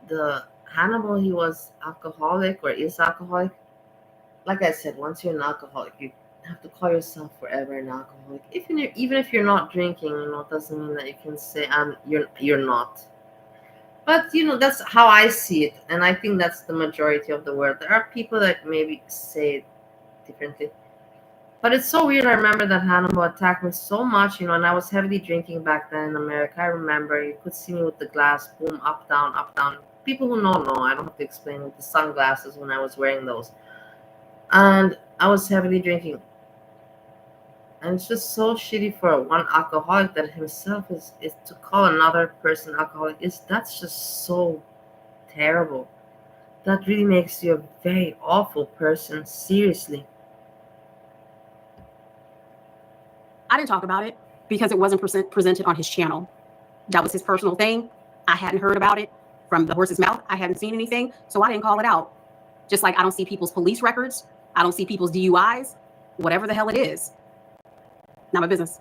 the Hannibal, he was alcoholic or is alcoholic. Like I said, once you're an alcoholic, you have to call yourself forever an alcoholic. Even if you're not drinking, it doesn't mean that you can say you're not. But that's how I see it, and I think that's the majority of the world. There are people that maybe say it differently. But it's so weird. I remember that Hannibal attacked me so much, and I was heavily drinking back then in America. I remember you could see me with the glass, boom, up, down, up, down. People who know, I don't have to explain, with the sunglasses when I was wearing those. And I was heavily drinking. And it's just so shitty for one alcoholic that himself is to call another person alcoholic. That's just so terrible. That really makes you a very awful person, seriously. I didn't talk about it because it wasn't presented on his channel. That was his personal thing. I hadn't heard about it from the horse's mouth. I hadn't seen anything, so I didn't call it out. Just like I don't see people's police records. I don't see people's DUIs, whatever the hell it is. Not my business.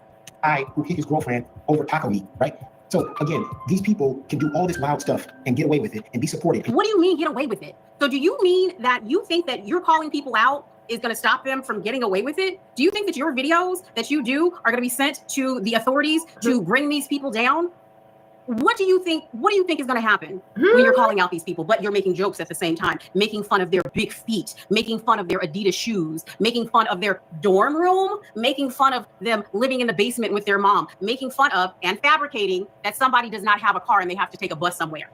Who hit his girlfriend over taco meat, right? So again, these people can do all this wild stuff and get away with it and be supported. What do you mean get away with it? So do you mean that you think that you're calling people out is going to stop them from getting away with it? Do you think that your videos that you do are going to be sent to the authorities to bring these people down? What do you think is going to happen when you're calling out these people, but you're making jokes at the same time, making fun of their big feet, making fun of their Adidas shoes, making fun of their dorm room, making fun of them living in the basement with their mom, making fun of and fabricating that somebody does not have a car and they have to take a bus somewhere?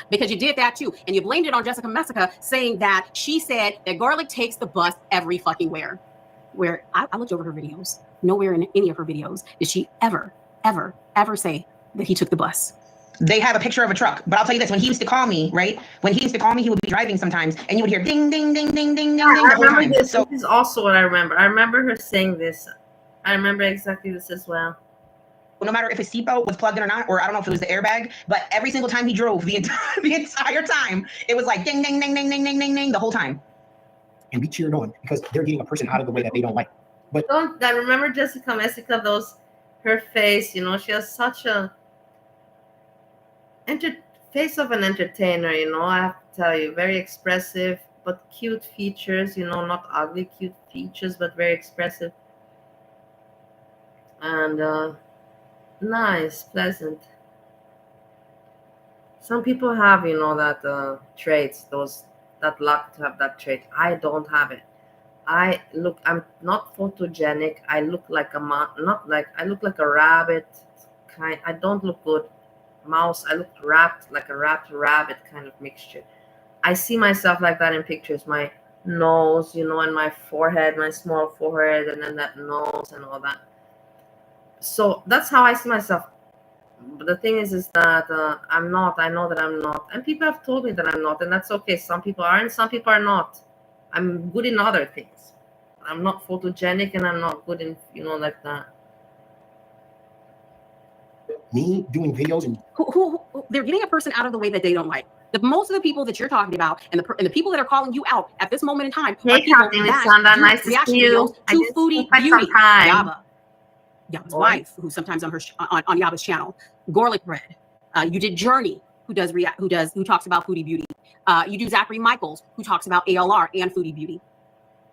Because you did that too. And you blamed it on Jessica Messica, saying that she said that Garlic takes the bus every fucking where. Where I looked over her videos. Nowhere in any of her videos did she ever say that he took the bus. They have a picture of a truck, but I'll tell you this: when he used to call me, right? When he used to call me, he would be driving sometimes, and you would hear ding, ding, ding, ding, ding, ding, ding the whole time. This is also what I remember. I remember her saying this. I remember exactly this as well. no matter if his seatbelt was plugged in or not, or I don't know if it was the airbag, but every single time he drove the entire time, it was like ding, ding, ding, ding, ding, ding, ding, ding the whole time. And be cheered on because they're getting a person out of the way that they don't like. But I remember Jessica, her face, you know, she has such a face of an entertainer, you know, I have to tell you, very expressive, but cute features, you know, not ugly, cute features, but very expressive. And nice, pleasant. Some people have, you know, that traits, that luck to have that trait. I don't have it. I'm not photogenic. I look like I look like a rabbit I don't look good. Mouse, I look like a wrapped rabbit kind of mixture. I see myself like that in pictures. My nose, you know, and my forehead, my small forehead, and then that nose and all that. So that's how I see myself. But the thing is that I'm not. I know that I'm not, and people have told me that I'm not, and that's okay. Some people are, and some people are not. I'm good in other things. I'm not photogenic, and I'm not good in, you know, like that. Me doing videos and who they're getting a person out of the way that they don't like. Most of the people that you're talking about and the people that are calling you out at this moment in time are people that do nice reaction videos to Foodie Beauty. Yaba's wife, who's sometimes on her on Yaba's channel. Garlic Bread. You did Journey, who talks about Foodie Beauty. You do Zachary Michaels, who talks about ALR and Foodie Beauty.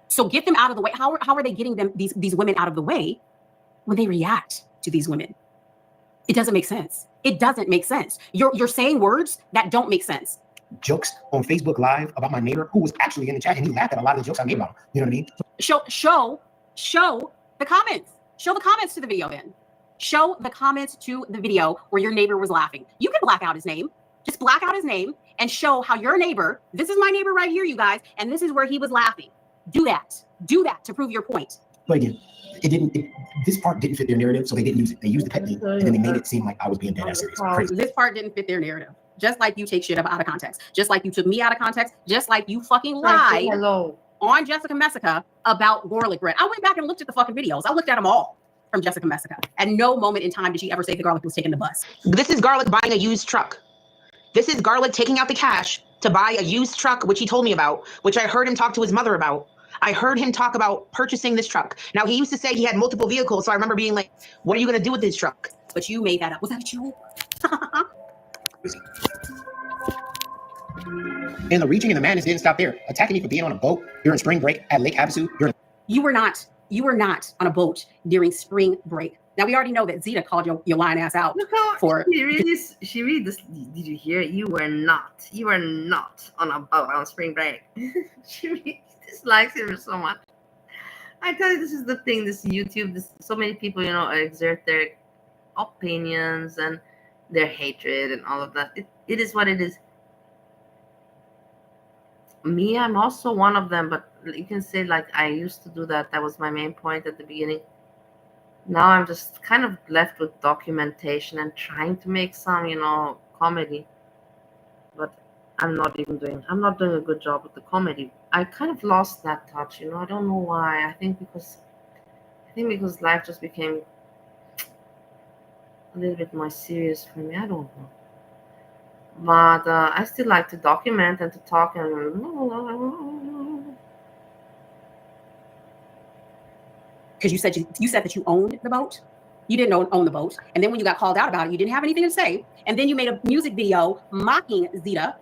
So get them out of the way. How are they getting these women out of the way when they react to these women? It doesn't make sense. It doesn't make sense. You're saying words that don't make sense. Jokes on Facebook Live about my neighbor who was actually in the chat, and he laughed at a lot of the jokes I made about him. You know what I mean? Show the comments. Show the comments to the video then. Show the comments to the video where your neighbor was laughing. You can black out his name. Just black out his name and show how your neighbor, this is my neighbor right here, you guys, and this is where he was laughing. Do that. Do that to prove your point. But again, this part didn't fit their narrative, so they didn't use it. They used the pet name, and then they made it seem like I was being dead ass serious. Crazy. This part didn't fit their narrative. Just like you take shit out of context. Just like you took me out of context. Just like you fucking lied on Jessica Messica about garlic bread. I went back and looked at the fucking videos. I looked at them all from Jessica Messica. At no moment in time did she ever say the garlic was taking the bus. This is Garlic buying a used truck. This is Garlic taking out the cash to buy a used truck, which he told me about, which I heard him talk to his mother about. I heard him talk about purchasing this truck. Now, he used to say he had multiple vehicles, so I remember being like, what are you going to do with this truck? But you made that up. Was that you? And the reaching and the madness didn't stop there. Attacking me for being on a boat during spring break at Lake Havasu. You were not on a boat during spring break. Now, we already know that Zeta called your lying ass out. Look how for she read this. Did you hear it? You were not on a boat on spring break. She dislikes him so much. I tell you, this is the thing. This YouTube. So many people, you know, exert their opinions and their hatred and all of that. It is what it is. Me, I'm also one of them, but you can say like I used to do that. That was my main point at the beginning. Now I'm just kind of left with documentation and trying to make some, you know, comedy. But I'm not doing a good job with the comedy. I kind of lost that touch, you know. I don't know why. I think because life just became a little bit more serious for me. I don't know. But I still like to document and to talk and because you said that you owned the boat. You didn't own the boat, and then when you got called out about it, you didn't have anything to say, and then you made a music video mocking Zeta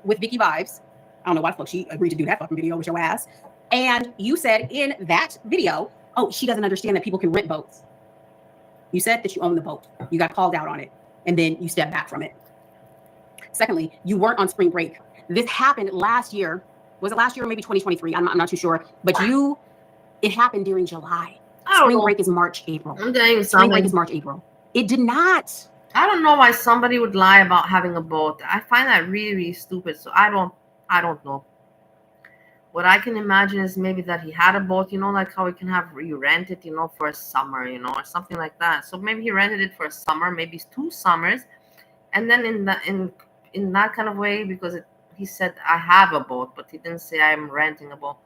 with Vicky Vibes. I don't know why the fuck she agreed to do that fucking video with your ass. And you said in that video, oh, she doesn't understand that people can rent boats. You said that you own the boat. You got called out on it, and then you stepped back from it. Secondly, you weren't on spring break. This happened last year. Was it last year or maybe 2023? I'm not too sure. But it happened during July. Spring break is March, April. Spring break is March, April. It did not. I don't know why somebody would lie about having a boat. I find that really, really stupid. So I don't know. What I can imagine is maybe that he had a boat, you know, like how you rent it, you know, for a summer, you know, or something like that. So maybe he rented it for a summer, maybe 2 summers. And then in that kind of way, because he said, I have a boat, but he didn't say I'm renting a boat.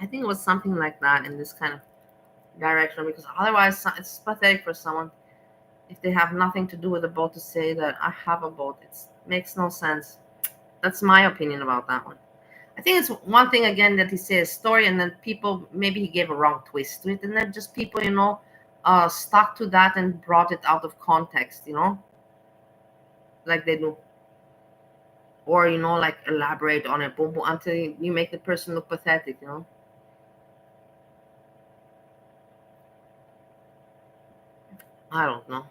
I think it was something like that in this kind of direction, because otherwise it's pathetic for someone if they have nothing to do with the boat, to say that I have a boat. It makes no sense. That's my opinion about that one. I think it's one thing, again, that he says story, and then people, maybe he gave a wrong twist to it, and then just people, stuck to that and brought it out of context, like they do. Or, like elaborate on it, boom, boom, until you make the person look pathetic, I don't know.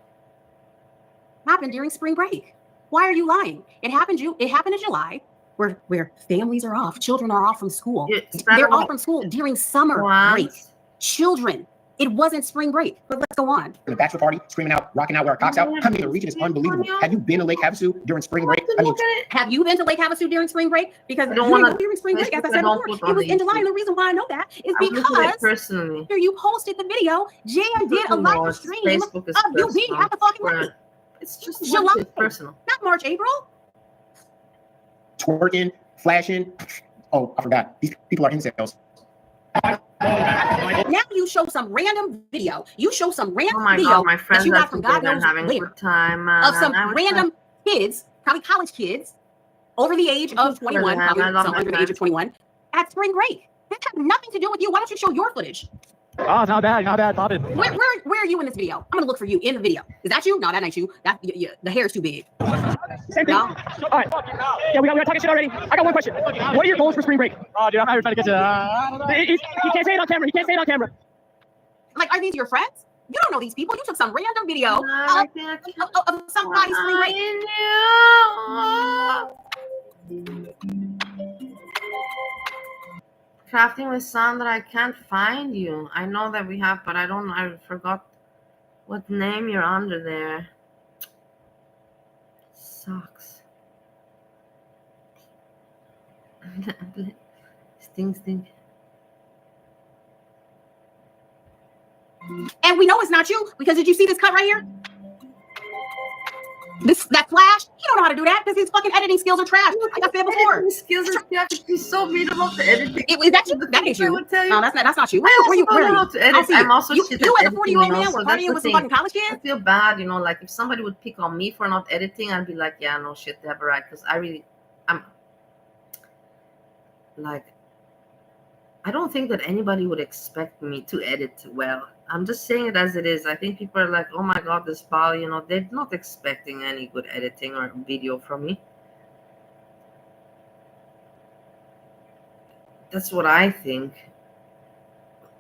Happened during spring break. Why are you lying? It happened in July, where families are off, children are off from school. They're off from school during summer break. Children. It wasn't spring break, but let's go on. In a bachelor party, screaming out, rocking out with our cocks out. I mean, the region is unbelievable. Have you been to Lake Havasu during spring break? I mean, have you been to Lake Havasu during spring break? Because during spring break, as I said before, it was in July. And the reason why I know that is because personally, you posted the video. Jan did a live stream of you being at the fucking lake. It's just July, personal, not March, April. Twerking, flashing. Oh, I forgot. These people are incels. Now you show some random video. You show some random video God, my friends that you got from God knows having where, a good time, of some random kids, probably college kids, over the age of 21, probably some under the age of 21, at spring break. This has nothing to do with you. Why don't you show your footage? Oh, not bad, Bobby. Where are you in this video? I'm gonna look for you in the video. Is that you? No, that ain't you. That the hair's too big. Same thing. No? All right. Yeah, we got talking shit already. I got one question. What are your goals for spring break? Oh, dude, I'm not even trying to get to. He can't say it on camera. He can't say it on camera. Like, are these your friends? You don't know these people. You took some random video of somebody's spring break. Crafting with Sandra, I can't find you. I know that we have, but I forgot what name you're under there. Sucks. Stink. And we know it's not you, because did you see this cut right here? That flash, he don't know how to do that because his fucking editing skills are trash. Like I said before, his skills are trash. He's so mean about the editing. Is that you? That ain't you. No, that's not you. Where are you? I'm also you as a 40-year-old man were partying with some fucking college kids. I feel bad, like if somebody would pick on me for not editing, I'd be like, yeah, no shit, they have a right, because I'm like, I don't think that anybody would expect me to edit well. I'm just saying it as it is. I think people are like, oh my God, this Bal, they're not expecting any good editing or video from me. That's what I think.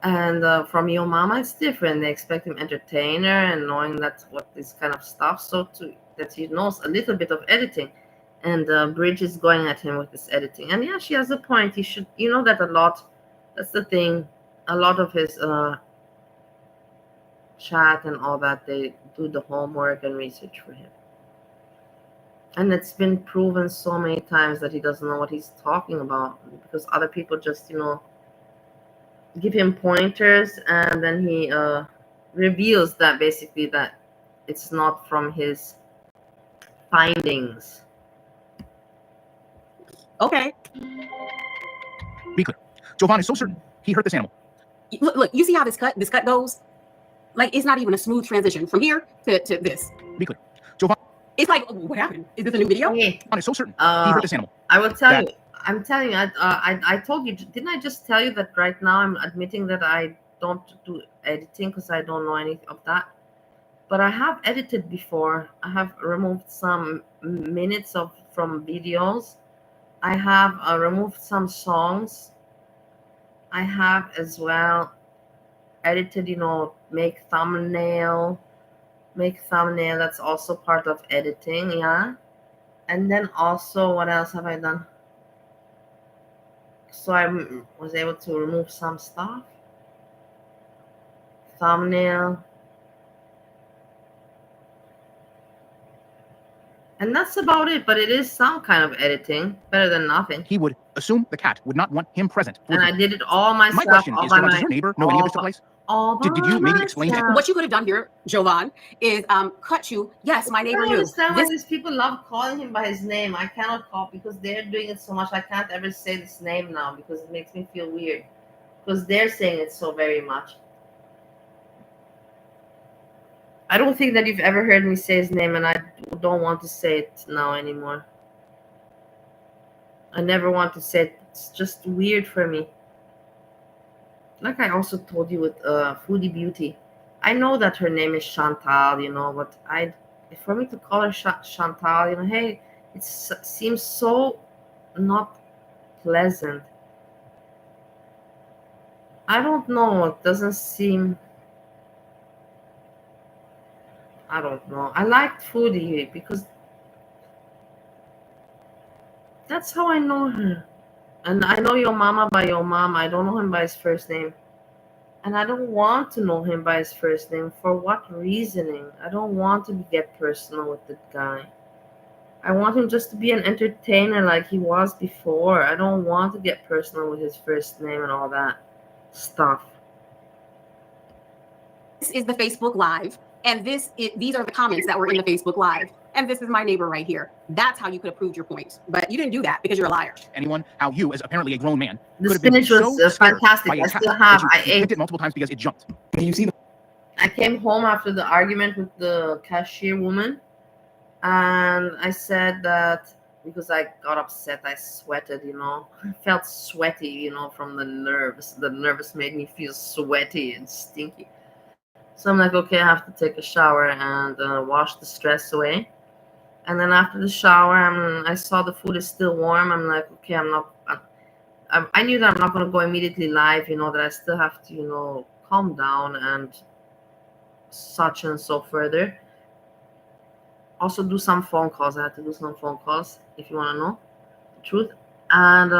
And from Yo Mama, it's different. They expect him entertainer and knowing that's what this kind of stuff. So that he knows a little bit of editing. And Bridge is going at him with this editing. And yeah, she has a point. He should, that a lot. That's the thing. A lot of his chat and all that, they do the homework and research for him. And it's been proven so many times that he doesn't know what he's talking about, because other people just, give him pointers, and then he reveals that basically that it's not from his findings. Okay. Be clear. Jovan is so certain he hurt this animal. Look, you see how this cut goes? Like, it's not even a smooth transition from here to this. Be clear. Jovan. It's like, what happened? Is this a new video? Okay. Jovan is so certain he hurt this animal. I will tell you. I'm telling you. I told you. Didn't I just tell you that right now I'm admitting that I don't do editing because I don't know any of that. But I have edited before. I have removed some minutes from videos. I have removed some songs. I have as well edited, make thumbnail. That's also part of editing, yeah. And then also, what else have I done? So I was able to remove some stuff. Thumbnail. And that's about it, but it is some kind of editing. Better than nothing. He would assume the cat would not want him present. And I did it all myself. My question is, does your neighbor know any of this took place? Did you maybe explain to him? What you could have done here, Jovan, is cut you. Yes, my neighbor knew. I understand why these people love calling him by his name. I cannot call because they're doing it so much. I can't ever say this name now because it makes me feel weird. Because they're saying it so very much. I don't think that you've ever heard me say his name, and I don't want to say it now anymore. I never want to say it. It's just weird for me. Like I also told you with Foodie Beauty. I know that her name is Chantal, but for me to call her Chantal, hey, it seems so not pleasant. I don't know. It doesn't seem. I don't know. I liked Foodie because that's how I know her. And I know your mama by your mom. I don't know him by his first name. And I don't want to know him by his first name. For what reasoning? I don't want to get personal with the guy. I want him just to be an entertainer like he was before. I don't want to get personal with his first name and all that stuff. This is the Facebook Live, and these are the comments that were in the Facebook Live. And this is my neighbor right here. That's how you could have proved your point. But you didn't do that because you're a liar. Anyone, how you, as apparently a grown man, The could have been spinach was so scared fantastic. by a I cat still have. that I you ate kicked it multiple times because it jumped. Can you see? I came home after the argument with the cashier woman, and I said that because I got upset, I sweated, I felt sweaty, from the nerves. The nerves made me feel sweaty and stinky. So I'm like, okay, I have to take a shower and wash the stress away. And then after the shower, I saw the food is still warm. I'm like, okay, I knew that I'm not going to go immediately live, that I still have to, calm down and such and so further. Also do some phone calls. I had to do some phone calls if you want to know the truth. And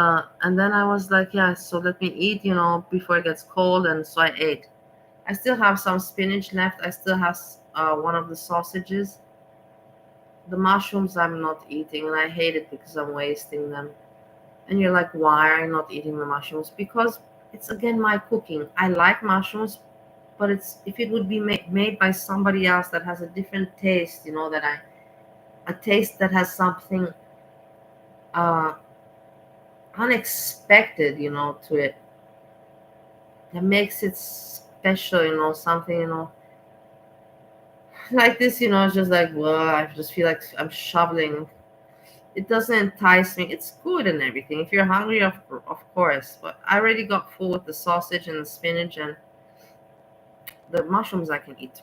then I was like, yeah, so let me eat, before it gets cold. And so I ate. I still have some spinach left. I still have one of the sausages. The mushrooms I'm not eating, and I hate it because I'm wasting them. And you're like, why are you not eating the mushrooms? Because it's again my cooking. I like mushrooms, but if it would be made by somebody else that has a different taste, a taste that has something uh, unexpected, to it, that makes it special, something, like this, it's just like, well, I just feel like I'm shoveling. It doesn't entice me. It's good and everything. If you're hungry, of course. But I already got full with the sausage and the spinach, and the mushrooms I can eat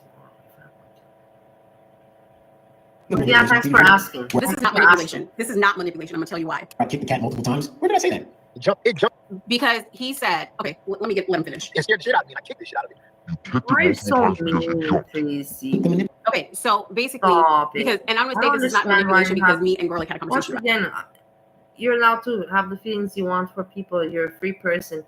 tomorrow. Yeah, thanks for asking. This is not manipulation. This is not manipulation. I'm going to tell you why. I kicked the cat multiple times. Where did I say that? It jumped. Because he said, okay, let him finish. It scared the shit out of me. I kicked the shit out of it. Why are you so mean, please? Okay, so basically, because, and I'm going to say this is not manipulation because me and Gorlick had a conversation. Once again, you're allowed to have the feelings you want for people. You're a free person.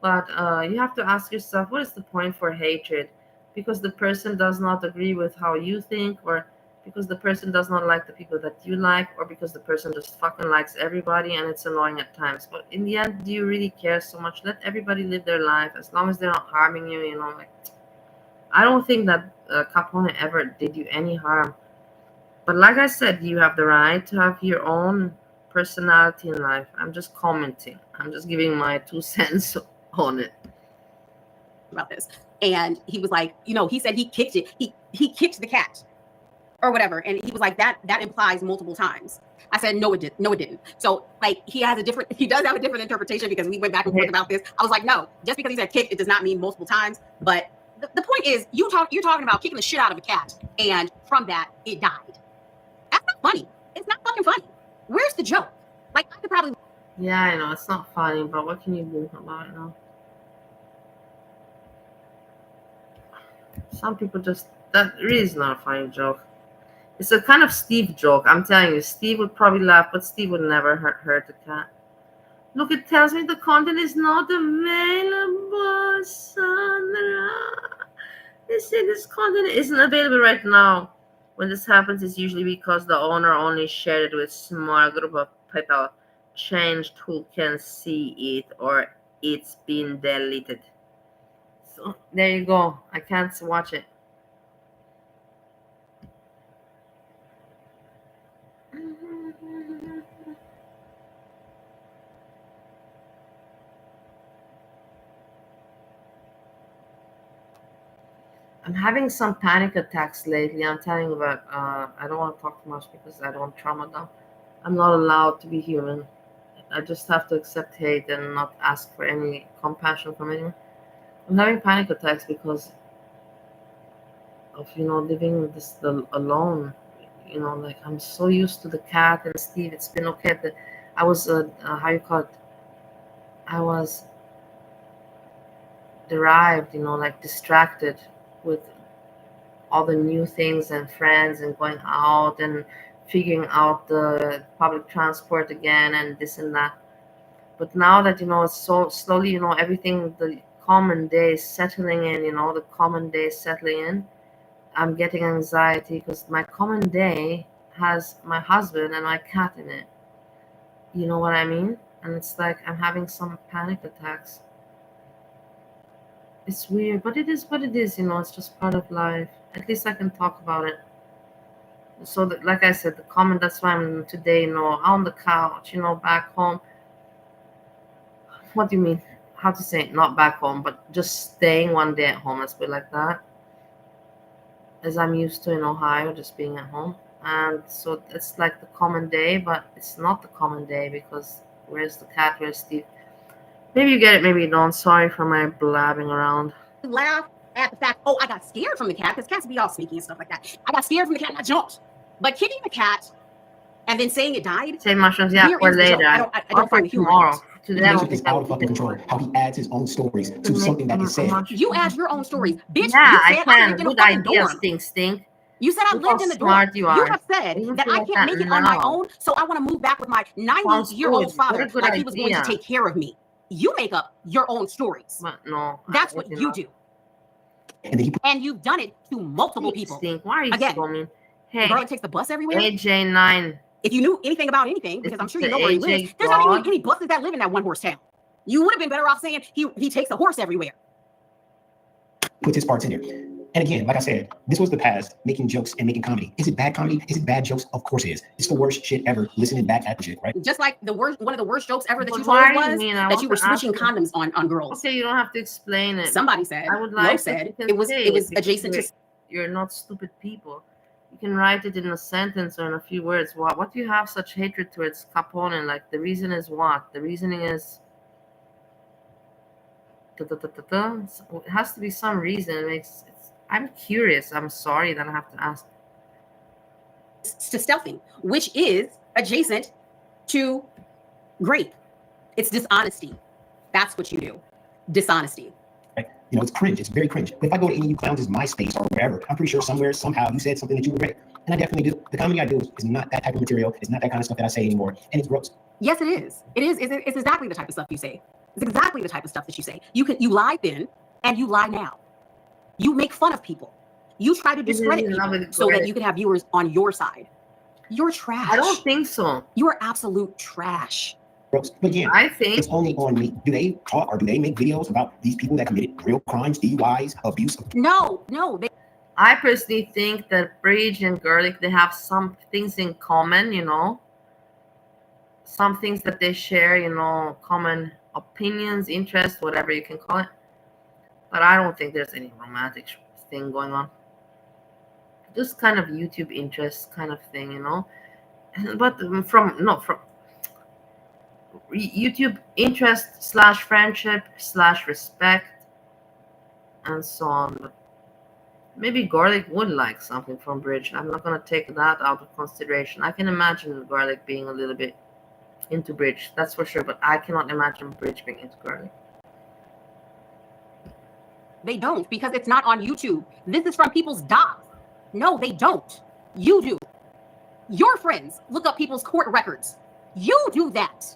But you have to ask yourself, what is the point for hatred? Because the person does not agree with how you think, or because the person does not like the people that you like, or because the person just fucking likes everybody and it's annoying at times. But in the end, do you really care so much? Let everybody live their life as long as they're not harming you, like, I don't think that Capone ever did you any harm. But like I said, you have the right to have your own personality in life. I'm just commenting. I'm just giving my 2 cents on it. About this. And he was like, he said he kicked it. He kicked the cat or whatever. And he was like, that implies multiple times. I said, no, it didn't. So like he does have a different interpretation because we went back and forth about this. I was like, no, just because he said kicked, it does not mean multiple times. But the point is, you're talking about kicking the shit out of a cat, and from that, it died. That's not funny. It's not fucking funny. Where's the joke? Like, I could probably... Yeah, I know, it's not funny, but what can you do about it now? Some people that really is not a funny joke. It's a kind of Steve joke. I'm telling you, Steve would probably laugh, but Steve would never hurt a cat. Look, it tells me the content is not available, Sandra. They say this content isn't available right now. When this happens, it's usually because the owner only shared it with a small group of people changed who can see it, or it's been deleted. So there you go. I can't watch it. I'm having some panic attacks lately. I'm telling you, but I don't want to talk too much because I don't want trauma down. I'm not allowed to be human. I just have to accept hate and not ask for any compassion from anyone. I'm having panic attacks because of living this alone. Like I'm so used to the cat and Steve. It's been okay. I was how you call it? I was derived, like distracted with all the new things and friends and going out and figuring out the public transport again and this and that. But now that it's so slowly, everything, the common day is settling in. The common day is settling in. I'm getting anxiety because my common day has my husband and my cat in it. You know what I mean? And it's like I'm having some panic attacks. It's weird, but it is what it is. It's just part of life. At least I can talk about it. So, like I said, the comment. That's why I'm today, on the couch, back home. What do you mean? How to say it? Not back home, but just staying one day at home. Let's put it like that. As I'm used to in Ohio, just being at home. And so it's like the common day, but it's not the common day because where's the cat? Where's Steve? Maybe you get it, maybe you don't. Sorry for my blabbing around. Laugh at the fact, I got scared from the cat, because cats be all sneaky and stuff like that. I got scared from the cat and I jumped. But kicking the cat and then saying it died. Say mushrooms, yeah, for later. I don't find the humor. Tomorrow. Today, I don't It's think out of fucking control. How he adds his own stories to something that is said. You add your own stories, bitch. Yeah, you I said can. lived in a Good fucking idea, dorm. stink. You said I Look lived how in the smart dorm. you are. have said You that I feel can't that make it on my now. own, so I want to move back with my Sounds 90-year-old good. father, What a good like he was going to idea. take care of me. You make up your own stories. But no, That's what you do. And you've done it to multiple people. Stink. Why are you Again, so mean? Hey, Garlic takes the bus everywhere. AJ9. If you knew anything about anything, because I'm sure you know where he lives, AJ there's not God. even any buses that live in that one horse town. You would have been better off saying he takes a horse everywhere. Puts his parts in there. And again, like I said, this was the past, making jokes and making comedy. Is it bad comedy? Is it bad jokes? Of course it is. It's the worst shit ever, listening back at the shit, right? Just like one of the worst jokes ever that But you told us why was do you mean? that you were switching condoms on girls. Okay, you don't have to explain it. Somebody said, I would like Lo said, if you it can was say adjacent to. You're not stupid people. You can write it in a sentence or in a few words. What do you have such hatred towards Capone? Like, the reason is what? The reasoning is it has to be some reason. I'm curious. I'm sorry that I have to ask. To stealthing, which is adjacent to grape. It's dishonesty. That's what you do. Dishonesty. Right? It's cringe. It's very cringe. But if I go to any of you clowns' MySpace or wherever, I'm pretty sure somewhere, somehow, you said something that you regret. And I definitely do. The comedy I do is not that type of material. It's not that kind of stuff that I say anymore. And it's gross. Yes, it is. It is. It's exactly the type of stuff you say. It's exactly the type of stuff that you say. You lied then and you lie now. You make fun of people. You try to discredit people so that you can have viewers on your side. You're trash. I don't think so. You are absolute trash. Gross. But again, I think it's only on me. Do they talk or do they make videos about these people that committed real crimes, DUIs, abuse? No. I personally think that Bridge and Garlic, they have some things in common, some things that they share, common opinions, interests, whatever you can call it. But I don't think there's any romantic thing going on. Just kind of YouTube interest kind of thing, But from YouTube interest / friendship / respect and so on. But maybe Garlic would like something from Bridge. I'm not going to take that out of consideration. I can imagine Garlic being a little bit into Bridge, that's for sure. But I cannot imagine Bridge being into Garlic. They don't, because it's not on YouTube. This is from people's docs. No, they don't. You do. Your friends look up people's court records. You do that.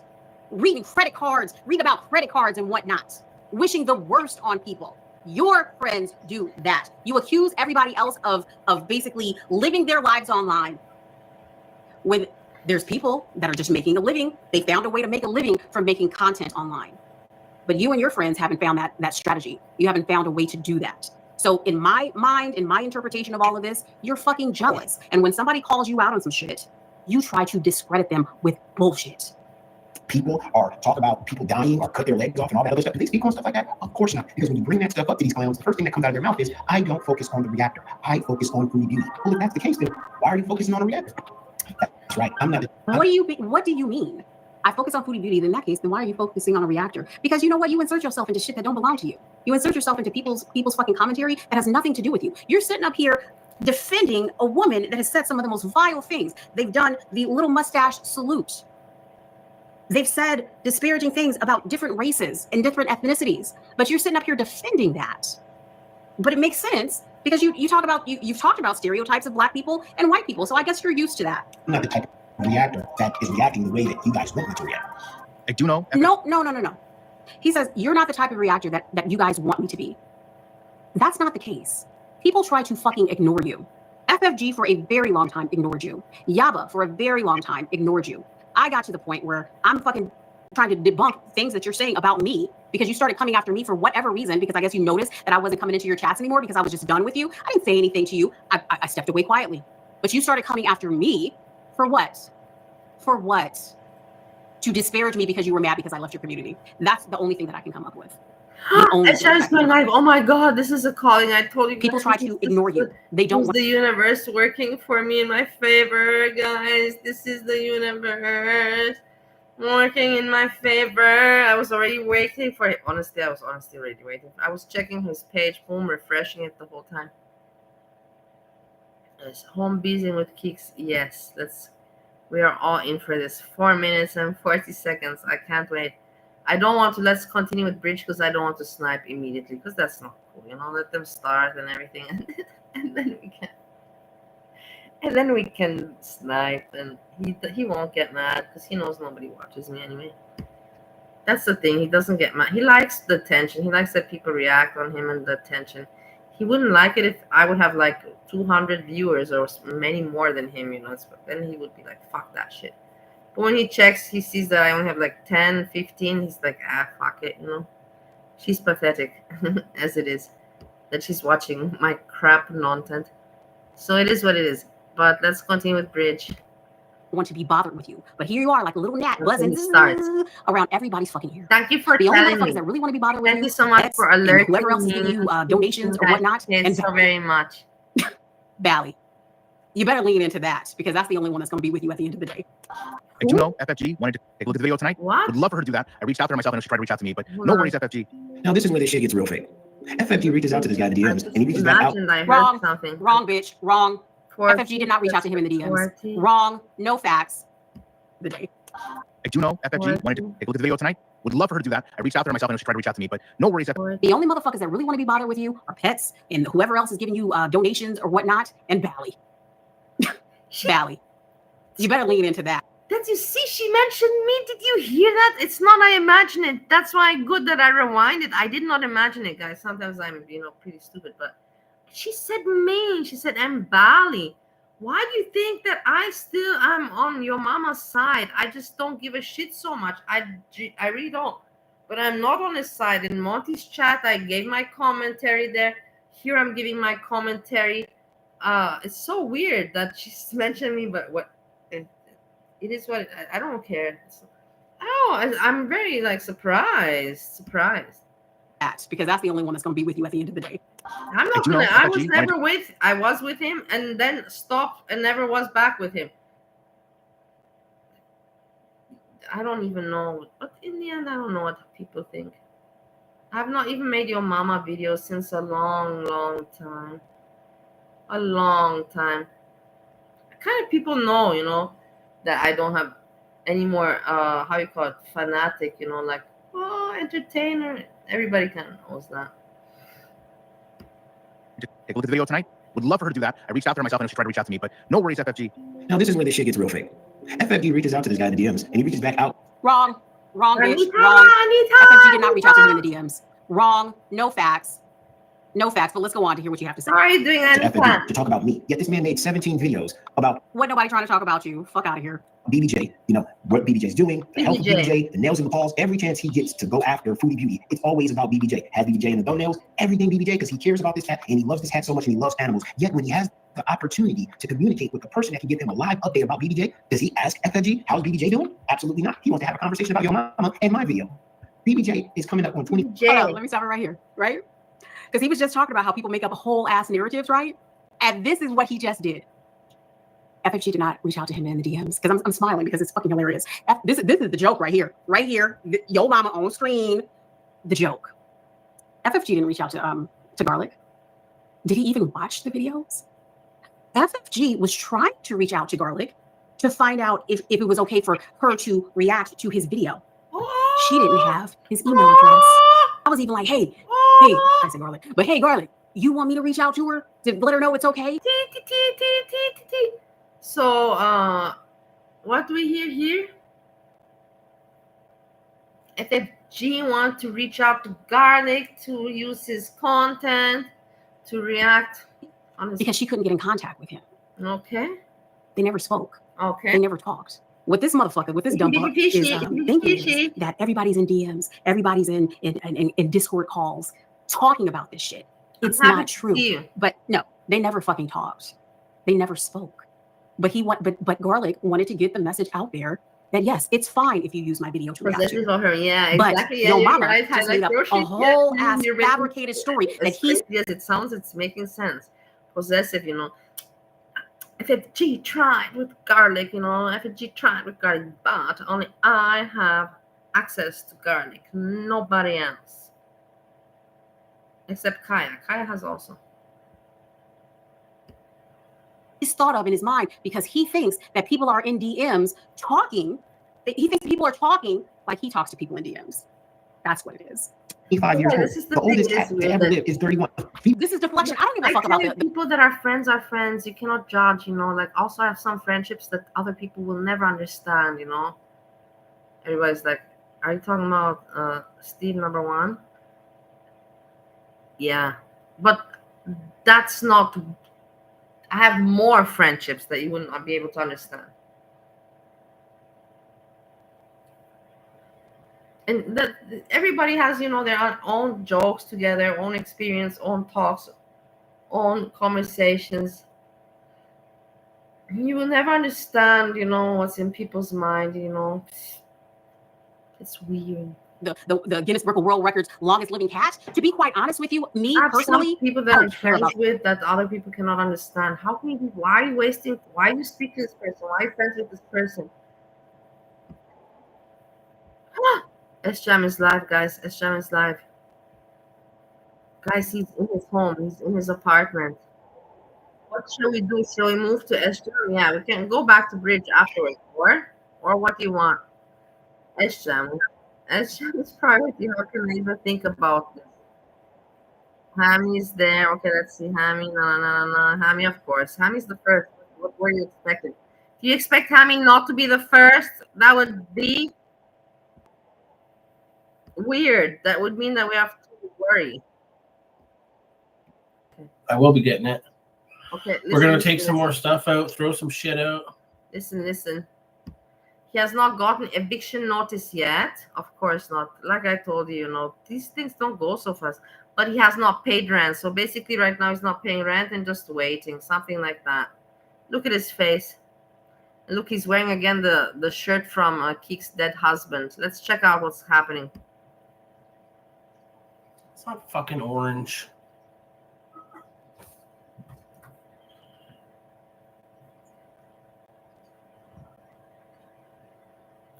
Reading credit cards, read about credit cards and whatnot. Wishing the worst on people. Your friends do that. You accuse everybody else of basically living their lives online. When there's people that are just making a living. They found a way to make a living from making content online. But you and your friends haven't found that strategy. You haven't found a way to do that. So in my mind, in my interpretation of all of this, you're fucking jealous. And when somebody calls you out on some shit, you try to discredit them with bullshit. people or talk about people dying or cut their legs off and all that other stuff? Do they speak on stuff like that? Of course not. Because when you bring that stuff up to these clowns, the first thing that comes out of their mouth is, I don't focus on the reactor. I focus on Foodie Beauty. Well, if that's the case, then why are you focusing on a reactor? That's right. I'm not. What do you mean? I focus on Foodie Beauty. In that case, then why are you focusing on a reactor? Because you know what? You insert yourself into shit that don't belong to you. You insert yourself into people's fucking commentary that has nothing to do with you. You're sitting up here defending a woman that has said some of the most vile things. They've done the little mustache salute. They've said disparaging things about different races and different ethnicities, but you're sitting up here defending that. But it makes sense because you've talked about stereotypes of Black people and white people. So I guess you're used to that. I'm not the type of reactor that is reacting the way that you guys want me to react. I do know. No. He says, you're not the type of reactor that you guys want me to be. That's not the case. People try to fucking ignore you. FFG for a very long time ignored you. Yaba for a very long time ignored you. I got to the point where I'm fucking trying to debunk things that you're saying about me because you started coming after me for whatever reason, because I guess you noticed that I wasn't coming into your chats anymore because I was just done with you. I didn't say anything to you. I stepped away quietly. But you started coming after me for what? For what? To disparage me because you were mad because I left your community. That's the only thing that I can come up with. It's just been like, oh my God, this is a calling. I told you. People try to ignore you. They don't want the universe working for me in my favor, guys. This is the universe working in my favor. I was already waiting for it. Honestly, I was already waiting. I was checking his page, boom, refreshing it the whole time. Yes, home busy with kicks. Yes, we are all in for this. 4 minutes and 40 seconds. I can't wait. I don't want to. Let's continue with bridge because I don't want to snipe immediately because that's not cool. Let them start and everything, and then we can snipe, and he won't get mad because he knows nobody watches me anyway. That's the thing. He doesn't get mad. He likes the attention. He likes that people react on him and the attention. He wouldn't like it if I would have like 200 viewers or many more than him, but then he would be like, fuck that shit. But when he checks, he sees that I only have like 10, 15. He's like, fuck it, She's pathetic, as it is, that she's watching my crap content. So it is what it is. But let's continue with bridge. Want to be bothered with you, but here you are like a little gnat buzzing around everybody's fucking ear. Thank you for the only telling me. That really want to be bothered with Thank you so much for alerting whoever else is giving you donations or whatnot. Thank you so very much. Bally, you better lean into that because that's the only one that's going to be with you at the end of the day. I do know FFG wanted to take a look at the video tonight. What? Would love for her to do that. I reached out to her myself. I know she tried to reach out to me, but no worries, FFG. Now this is where this shit gets real fake. FFG reaches out to this guy in the DMs and he reaches back out. Wrong, bitch, wrong. FFG did not reach out to him in the DMs. Wrong, no facts. The day. I do know FFG wanted to take a look at the video tonight. Would love for her to do that. I reached out to her myself. I know she tried to reach out to me, but no worries. The only motherfuckers that really want to be bothered with you are pets and whoever else is giving you donations or whatnot, and Bally. Bally. You better lean into that. You see, she mentioned me. Did you hear that? It's not I imagine it. That's why good that I rewind it. I did not imagine it, guys. Sometimes I'm, pretty stupid, but she said me. She said, I'm Bali. Why do you think that I still am on your mama's side? I just don't give a shit so much. I really don't. But I'm not on his side. In Monty's chat, I gave my commentary there. Here I'm giving my commentary. It's so weird that she's mentioned me, but what it is what I don't care. I'm very surprised. Because that's the only one that's going to be with you at the end of the day. I'm not gonna. I was never with. I was with him and then stopped and never was back with him. I don't even know. But in the end, I don't know what people think. I have not even made your mama video since a long, long time. A long time. Kind of people know, that I don't have any more, how you call it, fanatic, entertainer. Everybody kind of knows that. Take a look at the video tonight. Would love for her to do that. I reached out to her myself. I know she tried to reach out to me, but no worries, FFG. Now this is where this shit gets real fake. FFG reaches out to this guy in the DMs and he reaches back out. Wrong, bitch, wrong. FFG did not reach out to him in the DMs. Wrong, no facts. No facts, but let's go on to hear what you have to say. How are you doing, FFG to talk about me. Yet this man made 17 videos about what nobody trying to talk about you. Fuck out of here. BBJ, what BBJ's doing, the health of BBJ, the nails in the paws, every chance he gets to go after Foodie Beauty, it's always about BBJ. Has BBJ in the thumbnails, everything BBJ, because he cares about this hat and he loves this hat so much and he loves animals. Yet when he has the opportunity to communicate with the person that can give him a live update about BBJ, does he ask FFG, how's BBJ doing? Absolutely not. He wants to have a conversation about your mama and my video. BBJ is coming up on 20. Hold on, let me stop it right here, right? Because he was just talking about how people make up whole ass narratives, right? And this is what he just did. FFG did not reach out to him in the DMs because I'm smiling because it's fucking hilarious. This is the joke right here. Right here. Yo mama on screen. The joke. FFG didn't reach out to Garlic. Did he even watch the videos? FFG was trying to reach out to Garlic to find out if it was okay for her to react to his video. She didn't have his email address. I was even like, hey, I said Garlic, but hey, Garlic, you want me to reach out to her to let her know it's okay? So, what do we hear here? FFG want to reach out to Garlic to use his content to react on his... Because she couldn't get in contact with him. Okay. They never spoke. Okay. They never talked. What this motherfucker, what this dumb fuck is thinking is that everybody's in DMs, everybody's in Discord calls talking about this shit. It's not true. But no, they never fucking talked. They never spoke. But Garlic wanted to get the message out there that yes, it's fine if you use my video to react to. Her. Yeah, exactly. But your mama just made up a whole ass fabricated story that he's... Yes, it's making sense. Possessive, FFG tried with Garlic, FFG tried with Garlic, but only I have access to Garlic. Nobody else. Except Kaya. Kaya has also. He's thought of in his mind because he thinks that people are in DMs talking. He thinks people are talking like he talks to people in DMs. That's what it is. 25 years old. The oldest cat to ever live is 31. This is deflection. I don't give a fuck about that. People that are friends. You cannot judge, also I have some friendships that other people will never understand, Everybody's like, are you talking about Steve number 1? Yeah. But that's not... I have more friendships that you would not be able to understand. And that everybody has, their own jokes together, own experience, own talks, own conversations. You will never understand, what's in people's mind, It's weird. The Guinness Book of World Records longest living cat. To be quite honest with you, me personally, people that are friends with that other people cannot understand. How can you be? Why are you wasting? Why do you speak to this person? Why are you friends with this person? S-Jam is live, guys. S-Jam is live. Guys, he's in his home. He's in his apartment. What shall we do? Shall we move to S-Jam? Yeah, we can go back to Bridge afterwards. Or what do you want? S-Jam. S-Jam is priority. How can I even think about this? Hammy is there. Okay, let's see. Hammy, no. Hammy, of course. Hammy's the first. What were you expecting? Do you expect Hammy not to be the first? That would be weird. That would mean that we have to worry. Okay. I will be getting it. Okay. We're going to take some more stuff out, throw some shit out. Listen. He has not gotten eviction notice yet. Of course not. Like I told you, these things don't go so fast. But he has not paid rent. So basically right now he's not paying rent and just waiting. Something like that. Look at his face. And look, he's wearing again the shirt from Keek's dead husband. Let's check out what's happening. It's not fucking orange.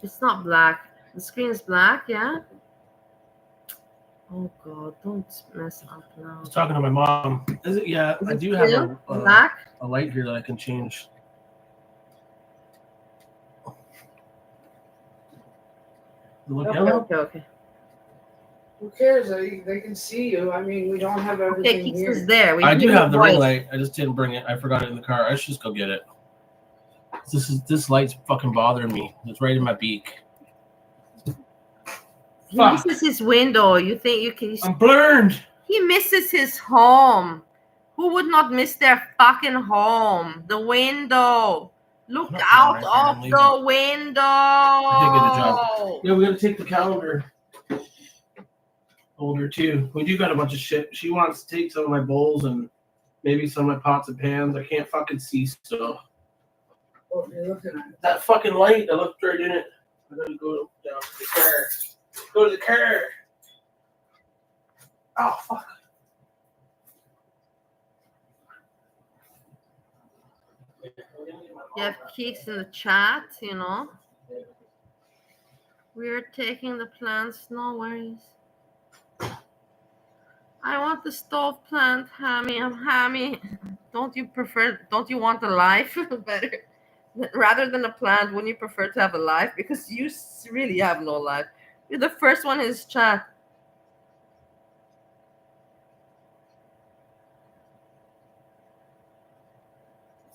It's not black. The screen is black, yeah? Oh, God. Don't mess up now. I was talking to my mom. Is it? Yeah, I do have a light here that I can change. Okay. Who cares? They can see you. I mean, we don't have everything Keeks here. is there. I do have the ring light. I just didn't bring it. I forgot it in the car. I should just go get it. This light's fucking bothering me. It's right in my beak. He misses his window. You think you can? I'm burned. He misses his home. Who would not miss their fucking home? The window. Look Not out far, I'm of leaving. the window. I did get a job. Yeah, we gotta take the calendar holder too. We do got a bunch of shit. She wants to take some of my bowls and maybe some of my pots and pans. I can't fucking see still. What are you looking at? That fucking light, I looked right in it. I gotta go down to the car. Go to the car. Oh, fuck. You have Keeks in the chat, you know. We're taking the plants, no worries. I want the stove plant, Hammy. I'm Hammy. Don't you want a life better? Rather than a plant, wouldn't you prefer to have a life? Because you really have no life. You're the first one in his chat.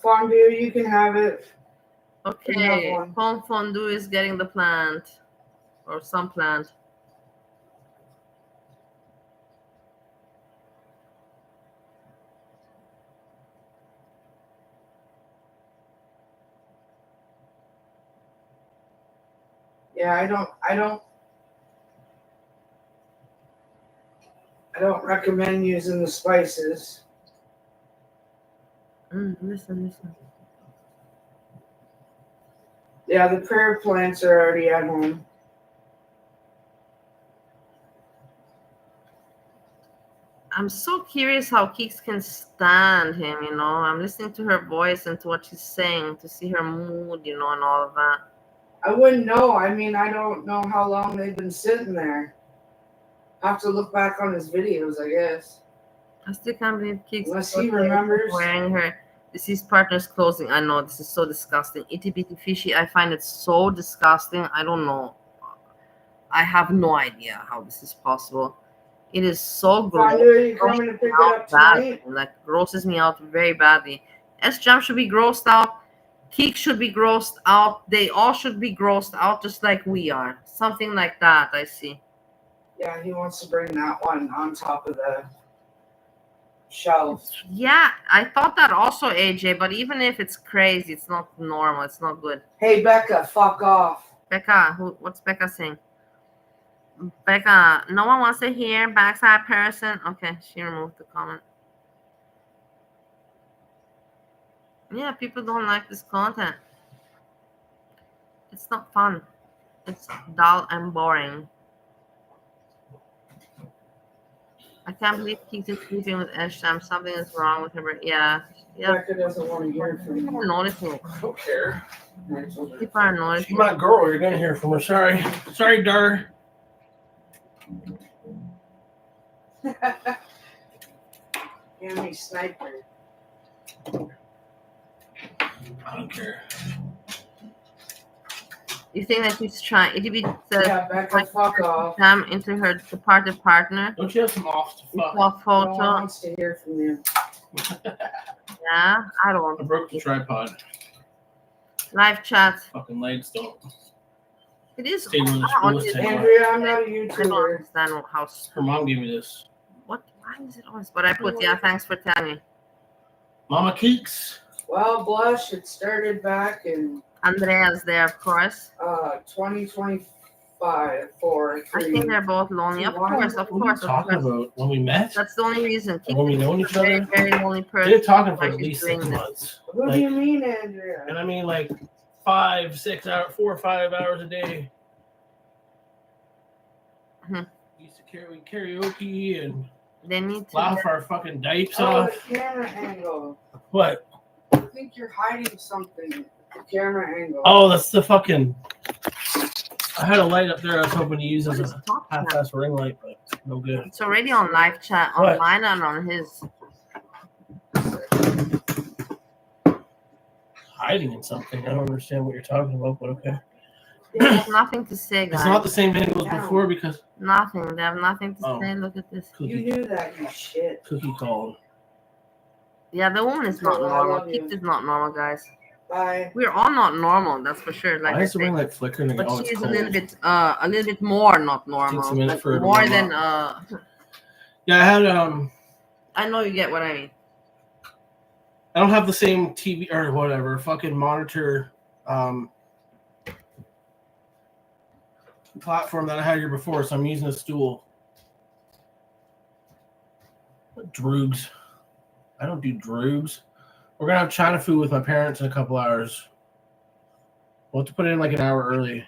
Fondue, you can have it. Okay, Fondue is getting the plant. Or some plant. Yeah, I don't recommend using the spices. Listen. Yeah, the prayer plants are already at home. I'm so curious how Keeks can stand him, you know. I'm listening to her voice and to what she's saying, to see her mood, you know, and all of that. I wouldn't know. I mean, I don't know how long they've been sitting there. I have to look back on his videos, I guess. I still can't believe Keeks Unless he remembers. Wearing her deceased partner's clothing. I know, this is so disgusting. Itty bitty fishy, I find it so disgusting. I don't know. I have no idea how this is possible. It is so gross. Are you coming to pick it up tonight? Like, grosses me out very badly. S-Jam should be grossed out. Keek should be grossed out. They all should be grossed out just like we are. Something like that, I see. Yeah, he wants to bring that one on top of the shelf. Yeah, I thought that also, AJ, but even if it's crazy, it's not normal. It's not good. Hey, Becca, fuck off. Becca, what's Becca saying? Becca, no one wants to hear backside person. Okay, she removed the comment. Yeah, people don't like this content. It's not fun. It's dull and boring. I can't believe Keeks is sleeping with S-Jam. Something is wrong with her. Yeah. Becca doesn't want to hear from you. I'm noticing it. I don't care. People are noticing. She's my girl. You're gonna hear from her. Sorry, Dar. Hammy sniper. I don't care. You think that she's trying? It'd be Yeah, Becca, fuck off. Jam into her departed partner. Don't you have some off to fuck? Photo. No one wants to hear from you. Yeah, I don't. I broke the tripod. Live chat. Fucking lights don't. It is. Andrea, I'm not a I don't YouTuber. understand how. Her mom gave me this. What? Why is it always? But I put, yeah, thanks for telling me. Mama Keeks. Well, Blush, it started back in Andrea's there, of course. 2025 I think they're both lonely. Of course. What are you talking about? When we met? That's the only reason. When we know each other? Very lonely person. They've been talking for at least 6 months. What do you mean, Andrea? And I mean, like 5, 6 hours, 4 or 5 hours a day. We used to karaoke and they need to laugh our fucking dipes Oh, off. the camera angle. What? I think you're hiding something. The camera angle. Oh, that's the fucking. I had a light up there I was hoping to use as a half-ass ring light, but no good. It's already on live chat on What? mine and on his. Hiding in something. I don't understand what you're talking about, but okay. There's nothing to say, guys. It's not the same angle as before because. Nothing. They have nothing to Oh. say. Look at this. You knew that, you shit. Cookie called. Yeah, the woman is not Oh, I normal. love you. Keeks is not normal, guys. Bye. We're all not normal, that's for sure. Like Why I is the say. ring light flickering? And But oh, it's she's cold. a little bit more not normal. Takes a minute Like, for her to more warm than Yeah, I had I know you get what I mean. I don't have the same TV or whatever fucking monitor platform that I had here before, so I'm using a stool. Droogs. I don't do droogs. We're gonna have China food with my parents in a couple hours. We'll have to put it in like an hour early.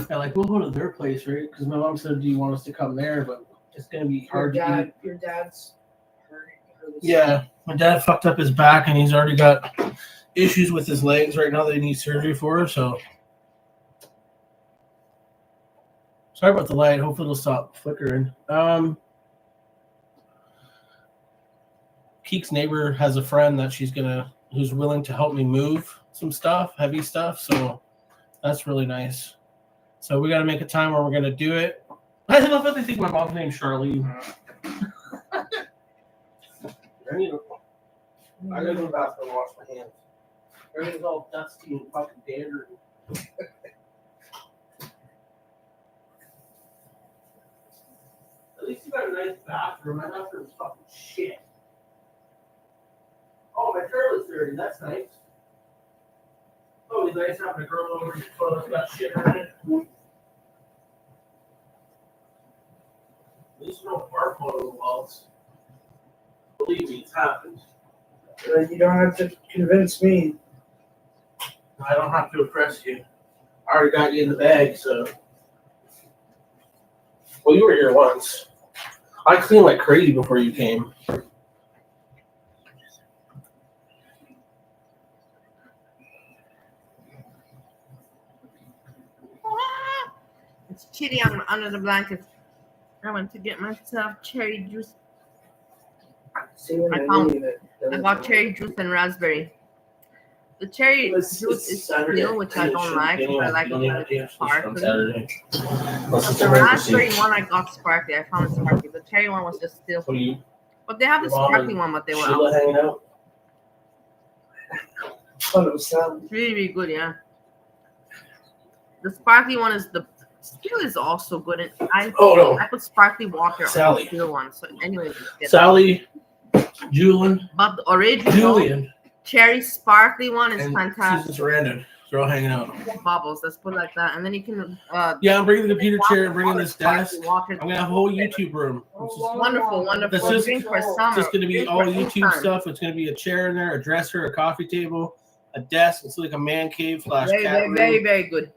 Yeah, like we'll go to their place, right? Because my mom said, "Do you want us to come there?" But it's gonna be hard to eat. Your dad's hurting. Yeah, my dad fucked up his back, and he's already got issues with his legs right now that he needs surgery for. So sorry about the light. Hopefully it'll stop flickering. Keek's neighbor has a friend that who's willing to help me move some stuff, heavy stuff. So that's really nice. So we got to make a time where we're gonna do it. I love that they think my mom's name's Charlene. I gotta go to the bathroom and wash my hands. Everything's all dusty and fucking dandered. At least you got a nice bathroom. My bathroom's fucking shit. Oh, my trailer's dirty. That's nice. Oh, it's nice having a girl over your toilet's got shit on it. At least you don't barf on the walls. Believe me, it's happened. You don't have to convince me. I don't have to impress you. I already got you in the bag, so. Well, you were here once. I cleaned like crazy before you came. It's chilly under the blankets. I went to get myself cherry juice. I got cherry juice and raspberry. The cherry juice is still, which I don't like. I like it with sparkly. The raspberry one I got sparkly. I found it sparkly. The cherry one was just still. But they have the sparkly one, but they were out. Hanging out. It's really, really good, yeah. The sparkly one is the still is also good. And I put sparkly water on the still one. So anyway, Sally, Julian, but the original cherry sparkly one is fantastic. Susan Sarandon. They're all hanging out. Bubbles, let's put it like that. And then you can I'm bringing the computer chair and bringing this desk. I'm gonna have a whole YouTube room. Wonderful. This is just gonna be all YouTube stuff. It's gonna be a chair in there, a dresser, a coffee table, a desk. It's like a man cave / cat room. Very, very good.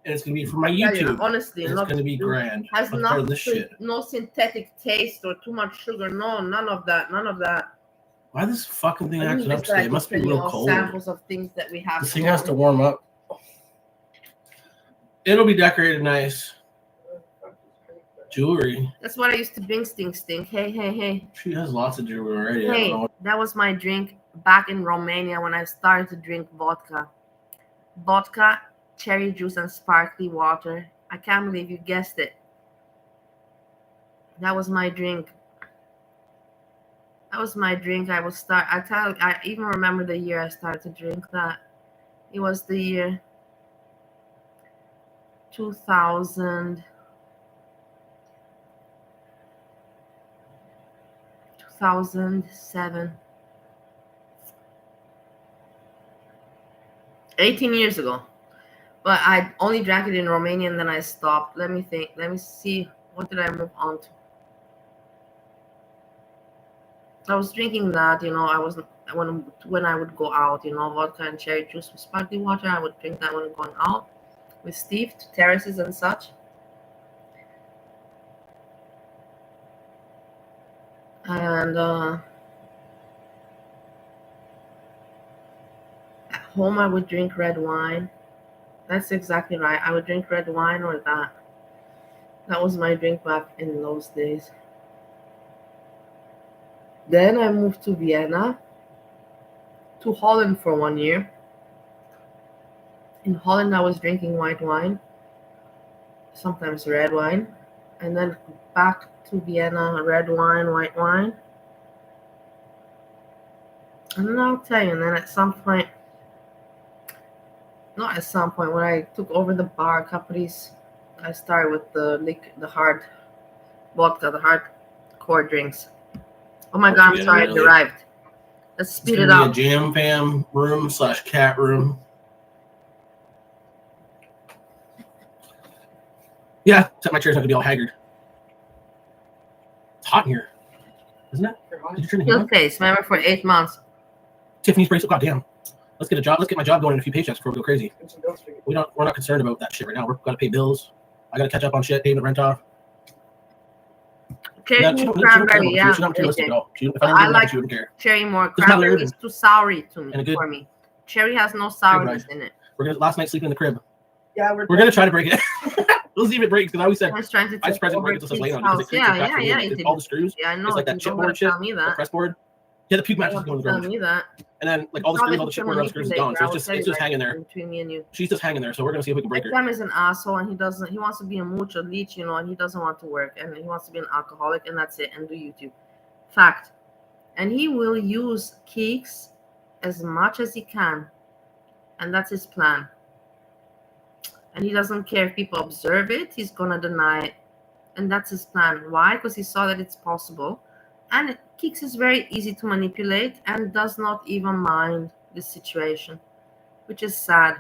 And it's gonna be for my YouTube. Honestly, it's gonna be grand. Has no synthetic taste or too much sugar. No, none of that. None of that. Why this fucking thing acting up today? It must be real cold. Samples of things that we have. This thing has to warm up. It'll be decorated nice. Jewelry. That's what I used to bring. Stink. Hey. She has lots of jewelry already. Hey, that was my drink back in Romania when I started to drink vodka. Vodka, cherry juice, and sparkly water. I can't believe you guessed it. That was my drink. I even remember the year I started to drink that. It was the year 2000. 2007. 18 years ago. But I only drank it in Romania and then I stopped. Let me think. Let me see. What did I move on to? I was drinking that, I was when I would go out, vodka and cherry juice with sparkling water. I would drink that when going out with Steve to terraces and such. And at home, I would drink red wine. That's exactly right. I would drink red wine or that. That was my drink back in those days. Then I moved to Vienna, to Holland for 1 year. In Holland, I was drinking white wine, sometimes red wine, and then back to Vienna, red wine, white wine. And I'll tell you, and then at some point, not at some point, when I took over the bar companies, I started with the hard vodka, the hardcore drinks. Oh my god, I'm sorry, it arrived. Let's speed it up. A jam fam room / cat room. Yeah, except my chair's not gonna be all haggard. It's hot in here, isn't it? Did you turn the heat on? Okay, remember for 8 months. Tiffany's bracelet. Goddamn. Let's get a job. Let's get my job going in a few paychecks before we go crazy. We're not concerned about that shit right now. We've got to pay bills. I got to catch up on shit, paying the rent off. Cherry more cranberry, yeah. I like cherry more. Cranberry is too soury for me. Cherry has no sourness in it. We're gonna last night sleeping in the crib. Yeah, we're gonna try to break it. We'll see if it breaks because I always said I was surprised it break it till late on because it all the screws. Yeah, I know. It's like that chipboard shit, the press board. Yeah, the puke mattress is going to the ground. And then like all the screws, all the chipboard, all the screws is gone. So it's just hanging there. Between me and you. She's just hanging there. So we're gonna see if we can break her. Sam is an asshole and he wants to be a mucho leech, you know, and he doesn't want to work and he wants to be an alcoholic and that's it and do YouTube. Fact. And he will use Keeks as much as he can. And that's his plan. And he doesn't care if people observe it, he's gonna deny it. And that's his plan. Why? Because he saw that it's possible. And Keeks is very easy to manipulate and does not even mind this situation, which is sad.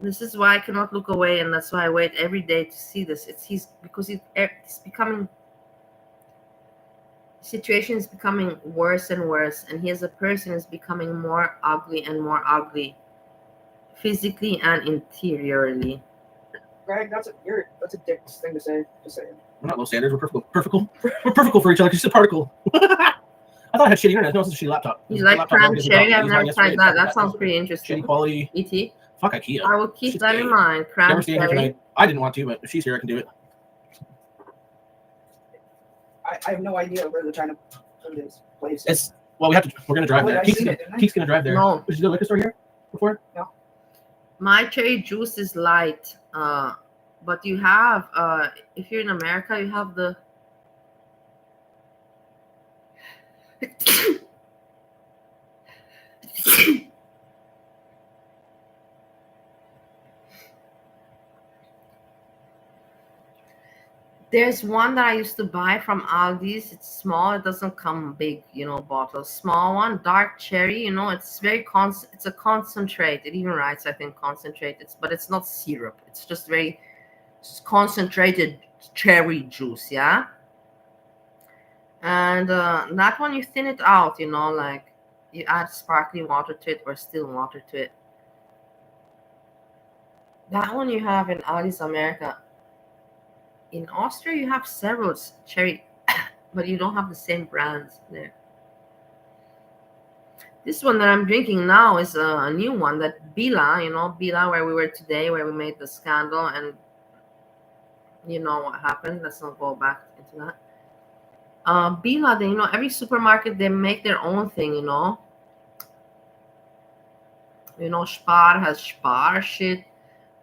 This is why I cannot look away, and that's why I wait every day to see this. Because he's becoming, the situation is becoming worse and worse, and he as a person is becoming more ugly and more ugly, physically and interiorly. Greg, that's a dick thing to say. Just saying. We're not low standards. We're perfect for each other. She's a particle. I thought I had shitty internet. No, it's a shitty laptop. You like cram cherry? I've never tried that. That sounds pretty interesting. Shitty quality. ET? Fuck IKEA. I will keep that in mind. Cram cherry. I didn't want to, but if she's here, I can do it. I have no idea where they're trying to put this place. We're gonna drive there. Keith's gonna drive there. No. Did you go to the liquor store here before? No. My cherry juice is light. But you have, if you're in America, you have the there's one that I used to buy from Aldi's. It's small. It doesn't come big, bottles. Small one, dark cherry. It's very it's a concentrate. It even writes, I think, concentrate. But it's not syrup. It's just very concentrated cherry juice, yeah. And that one you thin it out, like you add sparkling water to it or still water to it. That one you have in Aldi's America. In Austria you have several cherry, but you don't have the same brands there. This one that I'm drinking now is a new one, that Bila, Bila, where we were today, where we made the scandal, and you know what happened. Let's not go back into that. Bila, they, every supermarket, they make their own thing, Spar has Spar shit.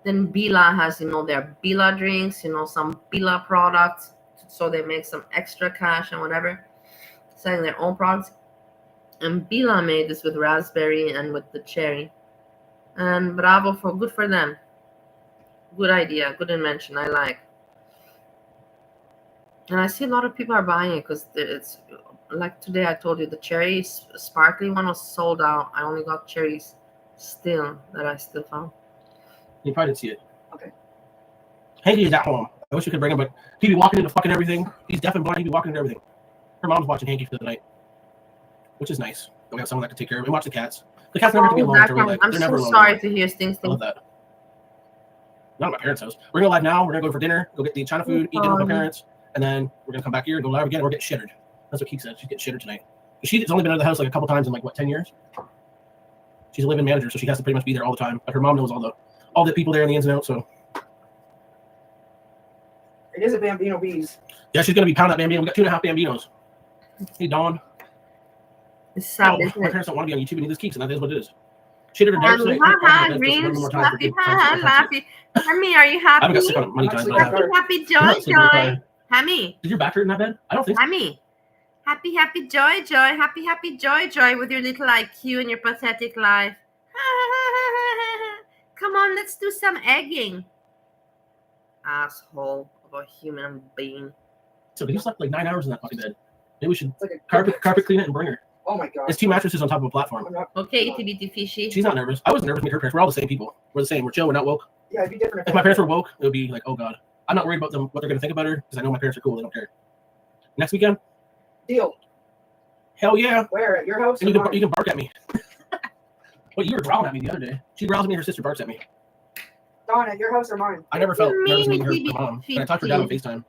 Then Bila has, their Bila drinks, some Bila products. So they make some extra cash and whatever, selling their own products. And Bila made this with raspberry and with the cherry. And bravo, good for them. Good idea, good invention, I like. And I see a lot of people are buying it because it's like today I told you the cherry sparkling one was sold out. I only got cherries still that I still found. You probably didn't see it. Okay. Hanky is at home. I wish we could bring him, but he'd be walking into fucking everything. He's deaf and blind. He'd be walking into everything. Her mom's watching Hanky for the night, which is nice. We have someone that can take care of him. We watch the cats. The cats never have to be alone. I'm so sorry to hear things. I love that. Not at my parents' house. We're gonna go live now. We're gonna go for dinner. Go get the China food. Eat dinner with my parents. And then we're going to come back here and go live again. We're getting shittered. That's what Keek said. She's getting shittered tonight. She's only been out of the house like a couple times in 10 years? She's a living manager, so she has to pretty much be there all the time. But her mom knows all the people there in the ins and outs. So it is a Bambino Bees. Yeah, she's going to be pounding that Bambino. We got 2.5 Bambinos. Hey, Dawn. It's sad, my parents don't want to be on YouTube and eat this Keeks, and that is what it is. Shitted her down tonight. Happy. Hammy, are you happy? I haven't got sick on it many times. Happy, joy. Hammy. Did your back hurt in that bed? I don't think so. Happy, happy, joy, joy. Happy, happy, joy, joy with your little IQ and your pathetic life. Come on, let's do some egging. Asshole of a human being. So you slept like 9 hours in that fucking bed. Maybe we should carpet clean it and bring her. Oh my god. It's 2 mattresses on top of a platform. Okay, itty bitty fishy. She's not nervous. I wasn't nervous. Meet her parents. We're all the same people. We're the same. We're chill. We're not woke. Yeah, it'd be different if my parents were woke, it would be like, oh god. I'm not worried about them, what they're gonna think about her, because I know my parents are cool. They don't care. Next weekend. Deal. Hell yeah. Where? At your house? And you can bark at me. Well, you were growling at me the other day. She growls at me. Her sister barks at me. Dawn, at your house or mine? I never felt nervous meeting her mom. And I talked to her dad on FaceTime.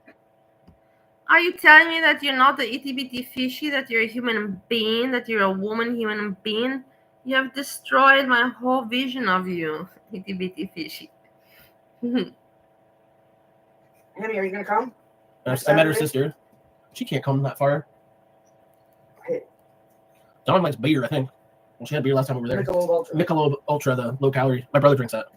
Are you telling me that you're not the itty bitty fishy, that you're a human being, that you're a woman human being? You have destroyed my whole vision of you, itty bitty fishy. Hammy, are you gonna come? I met her sister. She can't come that far. Hey. Dawn likes beer, I think. Well, she had beer last time we were there. Michelob Ultra. Michelob Ultra, the low calorie. My brother drinks that.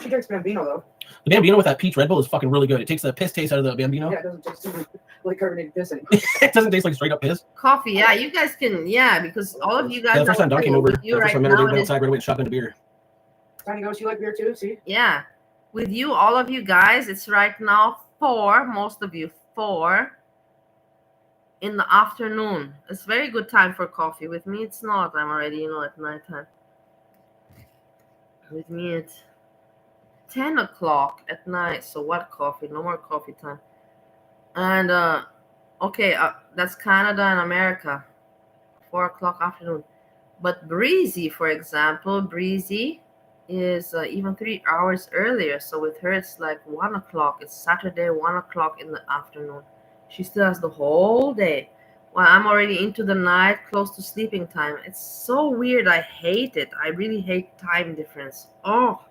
She drinks Bambino though. The Bambino with that peach Red Bull is fucking really good. It takes the piss taste out of the Bambino. Yeah, it doesn't taste like carbonated piss anymore. It doesn't taste like straight up piss. Coffee, yeah, you guys can, yeah, because all of you guys. Yeah, the first time Dawn came over, you the first time I met her, they went outside right away and shotgunned a beer. Tiny Ghost, you like beer too? See? Yeah, with you, all of you guys, it's right now 4, most of you 4 in the afternoon. It's very good time for coffee. With me, it's not. I'm already, at nighttime. With me, it's 10 o'clock at night. So what coffee? No more coffee time. And okay, that's Canada and America. 4 o'clock afternoon. But Breezy, for example, Breezy is even 3 hours earlier. So with her, it's like 1 o'clock. It's Saturday, 1 o'clock in the afternoon. She still has the whole day. While I'm already into the night, close to sleeping time. It's so weird. I hate it. I really hate time difference. Oh,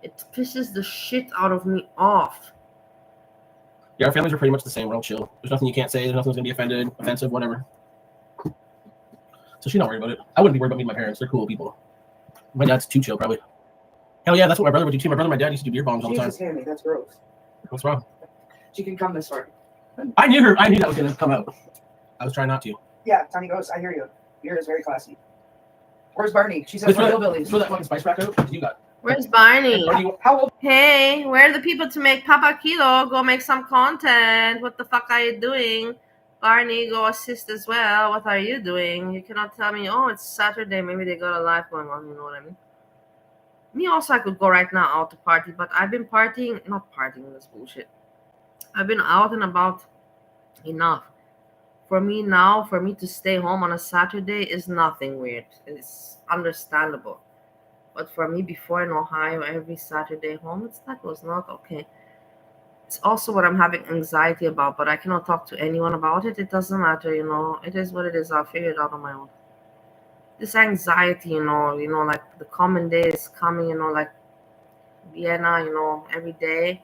it pisses the shit out of me off. Yeah, our families are pretty much the same. We're all chill. There's nothing you can't say. There's nothing that's going to be offensive, whatever. So she's not worried about it. I wouldn't be worried about meeting my parents. They're cool people. My dad's too chill, probably. Hell yeah, that's what my brother would do too. My brother and my dad used to do beer bombs all the time. Jesus, Hammy, that's gross. What's wrong? She can come this far. I knew that was going to come out. I was trying not to. Yeah, Tiny Ghost, I hear you. Beer is very classy. Where's Barney? She said Throw hillbillies. that fucking spice rack out. You got. Where's Barney? How old? Hey, where are the people to make Papa Kilo? Go make some content. What the fuck are you doing? Barney, go assist as well. What are you doing? You cannot tell me, oh, it's Saturday. Maybe they got a life going on. You know what I mean? Me also, I could go right now out to party, but I've been partying. Not partying, this bullshit. I've been out and about enough. For me to stay home on a Saturday is nothing weird. It's understandable. But for me, before in Ohio, every Saturday home, that was not okay. It's also what I'm having anxiety about, but I cannot talk to anyone about it. It doesn't matter, It is what it is. I'll figure it out on my own. This anxiety, like the common day is coming, like Vienna, every day.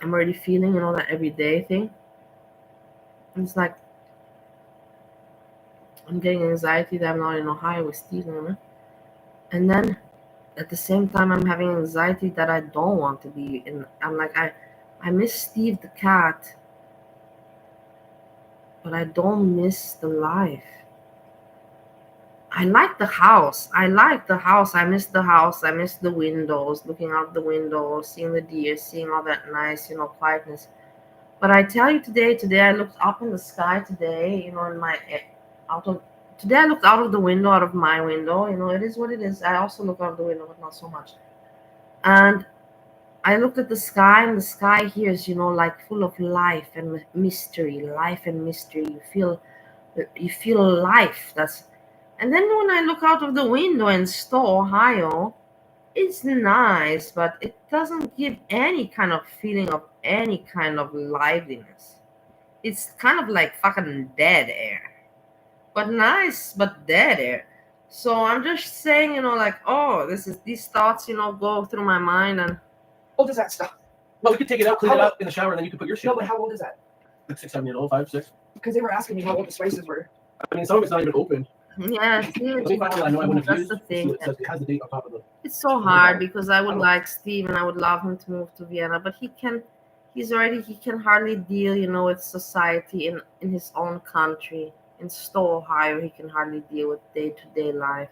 I'm already feeling, that everyday thing. It's like I'm getting anxiety that I'm not in Ohio with Steven. And then at the same time, I'm having anxiety that I don't want to be in. I'm like, I miss Steve the cat, but I don't miss the life. I like the house. I miss the house. I miss the windows, looking out the window, seeing the deer, seeing all that nice, quietness. But I tell you today I looked up in the sky today, today I looked out of the window, out of my window, it is what it is. I also look out of the window, but not so much. And I looked at the sky, and the sky here is, like full of life and mystery. You feel life. And then when I look out of the window in Stowe, Ohio, it's nice, but it doesn't give any kind of feeling of any kind of liveliness. It's kind of like fucking dead air. But nice, but dead air. So I'm just saying, like, oh, these thoughts, go through my mind. And how old is that stuff? Well, we could take it out, clean it up in the shower, and then you could put your shit. No, but how old is that? Like 6, 7 years old, 5, 6. Because they were asking me how old the spices were. I mean, some of it's not even open. Yeah, that's the thing. It has the date on top of it. It's so hard because I would like Steve and I would love him to move to Vienna, but he he can hardly deal, with society in his own country. In Stowe, Ohio, he can hardly deal with day-to-day life.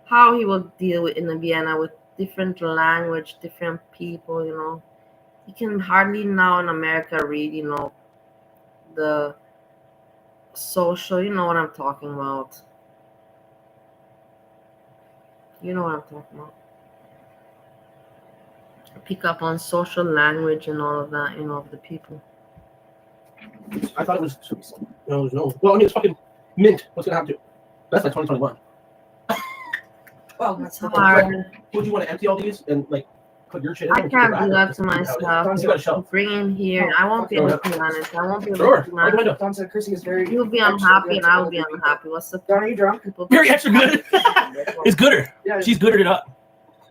How he will deal with in Vienna with different language, different people. He can hardly now in America read, the social, you know what I'm talking about. You know what I'm talking about. Pick up on social language and all of that, of the people. I thought it was no. Well, I mean, it's fucking mint. What's gonna happen to it? That's like 2021. Well, that's hard. Would you want to empty all these and like put your shit in? I can't do that to myself. Bring in here. I won't be able to manage. I won't be able to manage. Don said Chrissy is very. You'll be unhappy and I'll be unhappy. What's the Don, are you drunk? Very extra good. It's gooder. Yeah, she's goodered it up.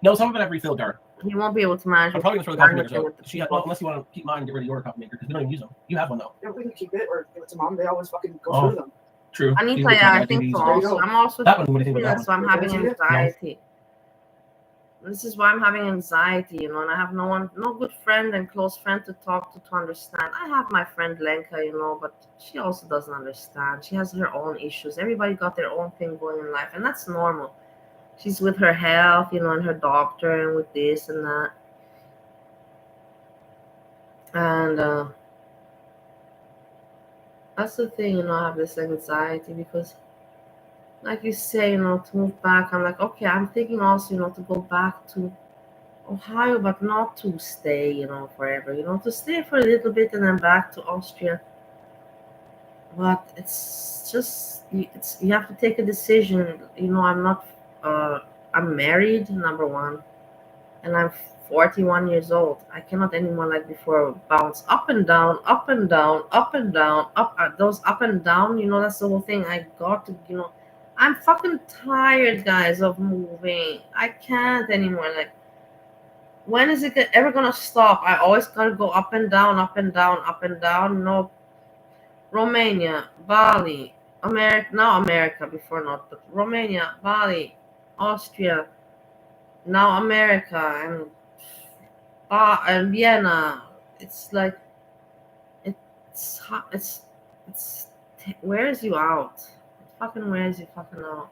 No, some of it I've refilled her. You won't be able to manage. I'm probably gonna throw the coffee makers out. Unless you want to keep mine and get rid of your coffee maker because we don't even use them. You have one though. Yeah, we can keep it or give it to mom. They always fucking go through them. True. Anita, I think so. Also, I'm also. That one. What do you think about that one? So I'm having anxiety. This is why I'm having anxiety, and I have no good friend and close friend to talk to understand. I have my friend Lenka, but she also doesn't understand. She has her own issues. Everybody got their own thing going in life, and that's normal. She's with her health, and her doctor, and with this and that. And that's the thing, I have this anxiety because, like you say, to move back, I'm like, okay, I'm thinking also, to go back to Ohio, but not to stay, forever, to stay for a little bit and then back to Austria. But it's just, you have to take a decision. I'm married, number one, and I'm 41 years old. I cannot anymore like before bounce up and down, up and down, up and down, those up and down, that's the whole thing. I got to, I'm fucking tired, guys, of moving. I can't anymore. Like, when is it ever gonna stop? I always gotta go up and down, up and down, up and down. No, Romania, Bali, America before not, but Romania, Bali, Austria, now America, and Vienna. It's like, it's wears you out. It fucking wears you fucking out.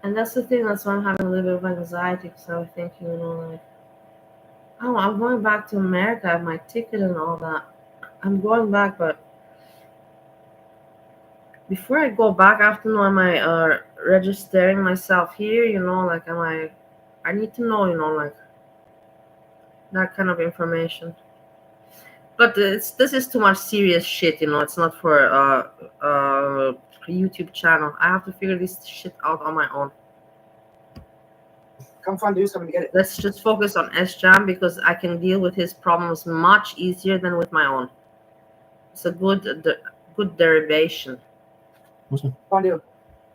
And that's the thing. That's why I'm having a little bit of anxiety, because I was thinking, like, oh, I'm going back to America. I have my ticket and all that. I'm going back, but before I go back, I have to know, am I registering myself here? Like, I need to know, like, that kind of information. But this is too much serious shit, it's not for a YouTube channel. I have to figure this shit out on my own. Come Fondue's coming to get it. Let's just focus on S-Jam because I can deal with his problems much easier than with my own. It's a good derivation. Fondue.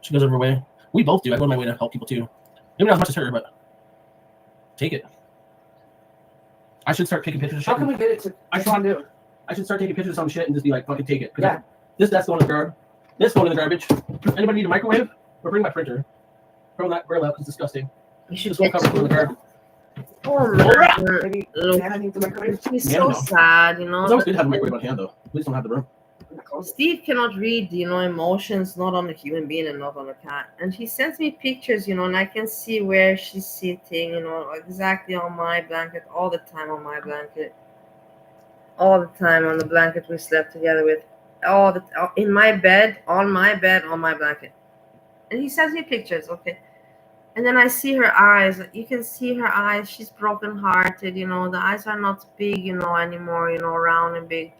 She goes over her way. We both do. I go on my way to help people too. Maybe not as much as her, but take it. I should start taking pictures of shit. How can we get it to Fondue? I should start taking pictures of some shit and just be like, fucking take it. Yeah. That's going in the garbage. This going in the garbage. Anybody need a microwave? Or bring my printer. Throw that grill out. It's disgusting. You should just cover in the garbage. Oh man. He's so sad, It's always good to have a microwave on hand though. We just don't have the room. Steve cannot read, emotions, not on a human being and not on a cat. And he sends me pictures, and I can see where she's sitting, exactly on my blanket, all the time on my blanket. All the time on the blanket we slept together with. In my bed, on my bed, on my blanket. And he sends me pictures, okay. And then I see her eyes. You can see her eyes. She's broken-hearted, the eyes are not big, anymore, round and big.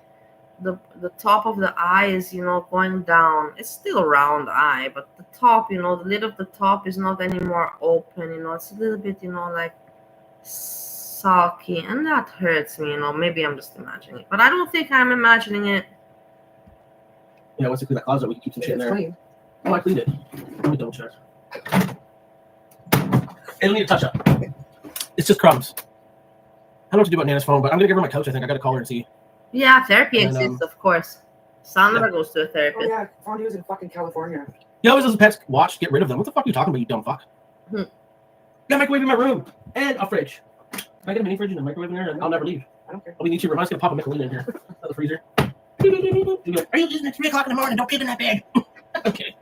The top of the eye is, going down. It's still a round eye, but the top, the lid of the top is not anymore open, it's a little bit, like sulky, and that hurts me, maybe I'm just imagining it, but I don't think I'm imagining it. Yeah, once you clean that closet, we can keep some shit in there. Clean. Oh, I cleaned it. Let me double check. It'll need a touch up. It's just crumbs. I don't know what to do about Nana's phone, but I'm gonna give her my couch. I think I gotta call her and see. Yeah, therapy exists, of course. Son never goes to a therapist. Oh yeah, Fondue's in fucking California. He always does pets watch, get rid of them. What the fuck are you talking about, you dumb fuck? Got a microwave in my room and a fridge. Can I get a mini fridge and a microwave in there? And I'll never leave. I don't care. Oh, we need to. I'm just gonna pop a Michelin in here. Out the freezer. Are you listening at 3 o'clock in the morning? Don't keep in that bed. Okay.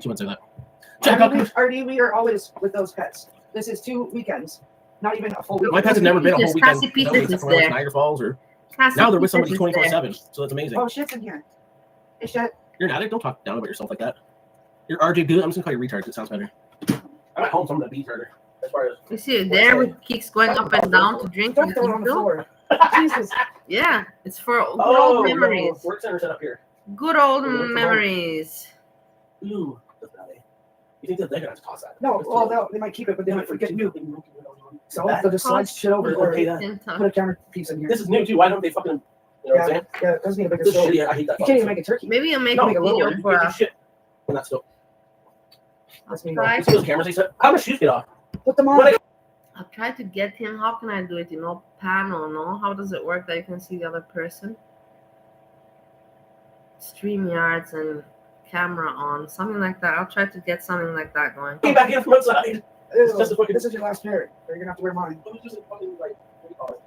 She wouldn't say that. We are always with those pets. This is 2 weekends. Not even a full weekend. My pets have never been a whole weekend. Cassie Peters is there. Niagara Falls or Cassie now they're with Peters somebody is there. 24/7. So that's amazing. Oh, shit's in here. Hey, shit. You're an addict. Don't talk down about yourself like that. You're RJ Good. I'm just gonna call you retard because it sounds better. I'm at home, so I'm gonna be harder. As far as You see it there with keeps going up and down to drink. Don't throw it on the floor. Jesus. Yeah, it's for good old memories. No. Work center set up here. Good old memories. Ooh, that's not it. You think that they're gonna have to toss that? No, well, no, they might keep it, but they might forget you. So That- they'll just slide shit over or Okay, put a counter piece in here. This is new too. Why don't they fucking? You know what I'm saying? Yeah, it does need a bigger This is stove. shitty. I hate that. You can't even make a turkey. Maybe you'll make No, a video you for can't do us. shit. And that's still. That's me. Try You see those cameras they set? How much shoes get off? Put them What on. I'll try to get him. How can I do it? Panel, no? How does it work that you can see the other person? StreamYards and camera on. Something like that. I'll try to get something like that going. Came back in from outside. Ew, just a fucking- this is your last pair. Or you're gonna have to wear mine. It was just a fucking like. What do you call it?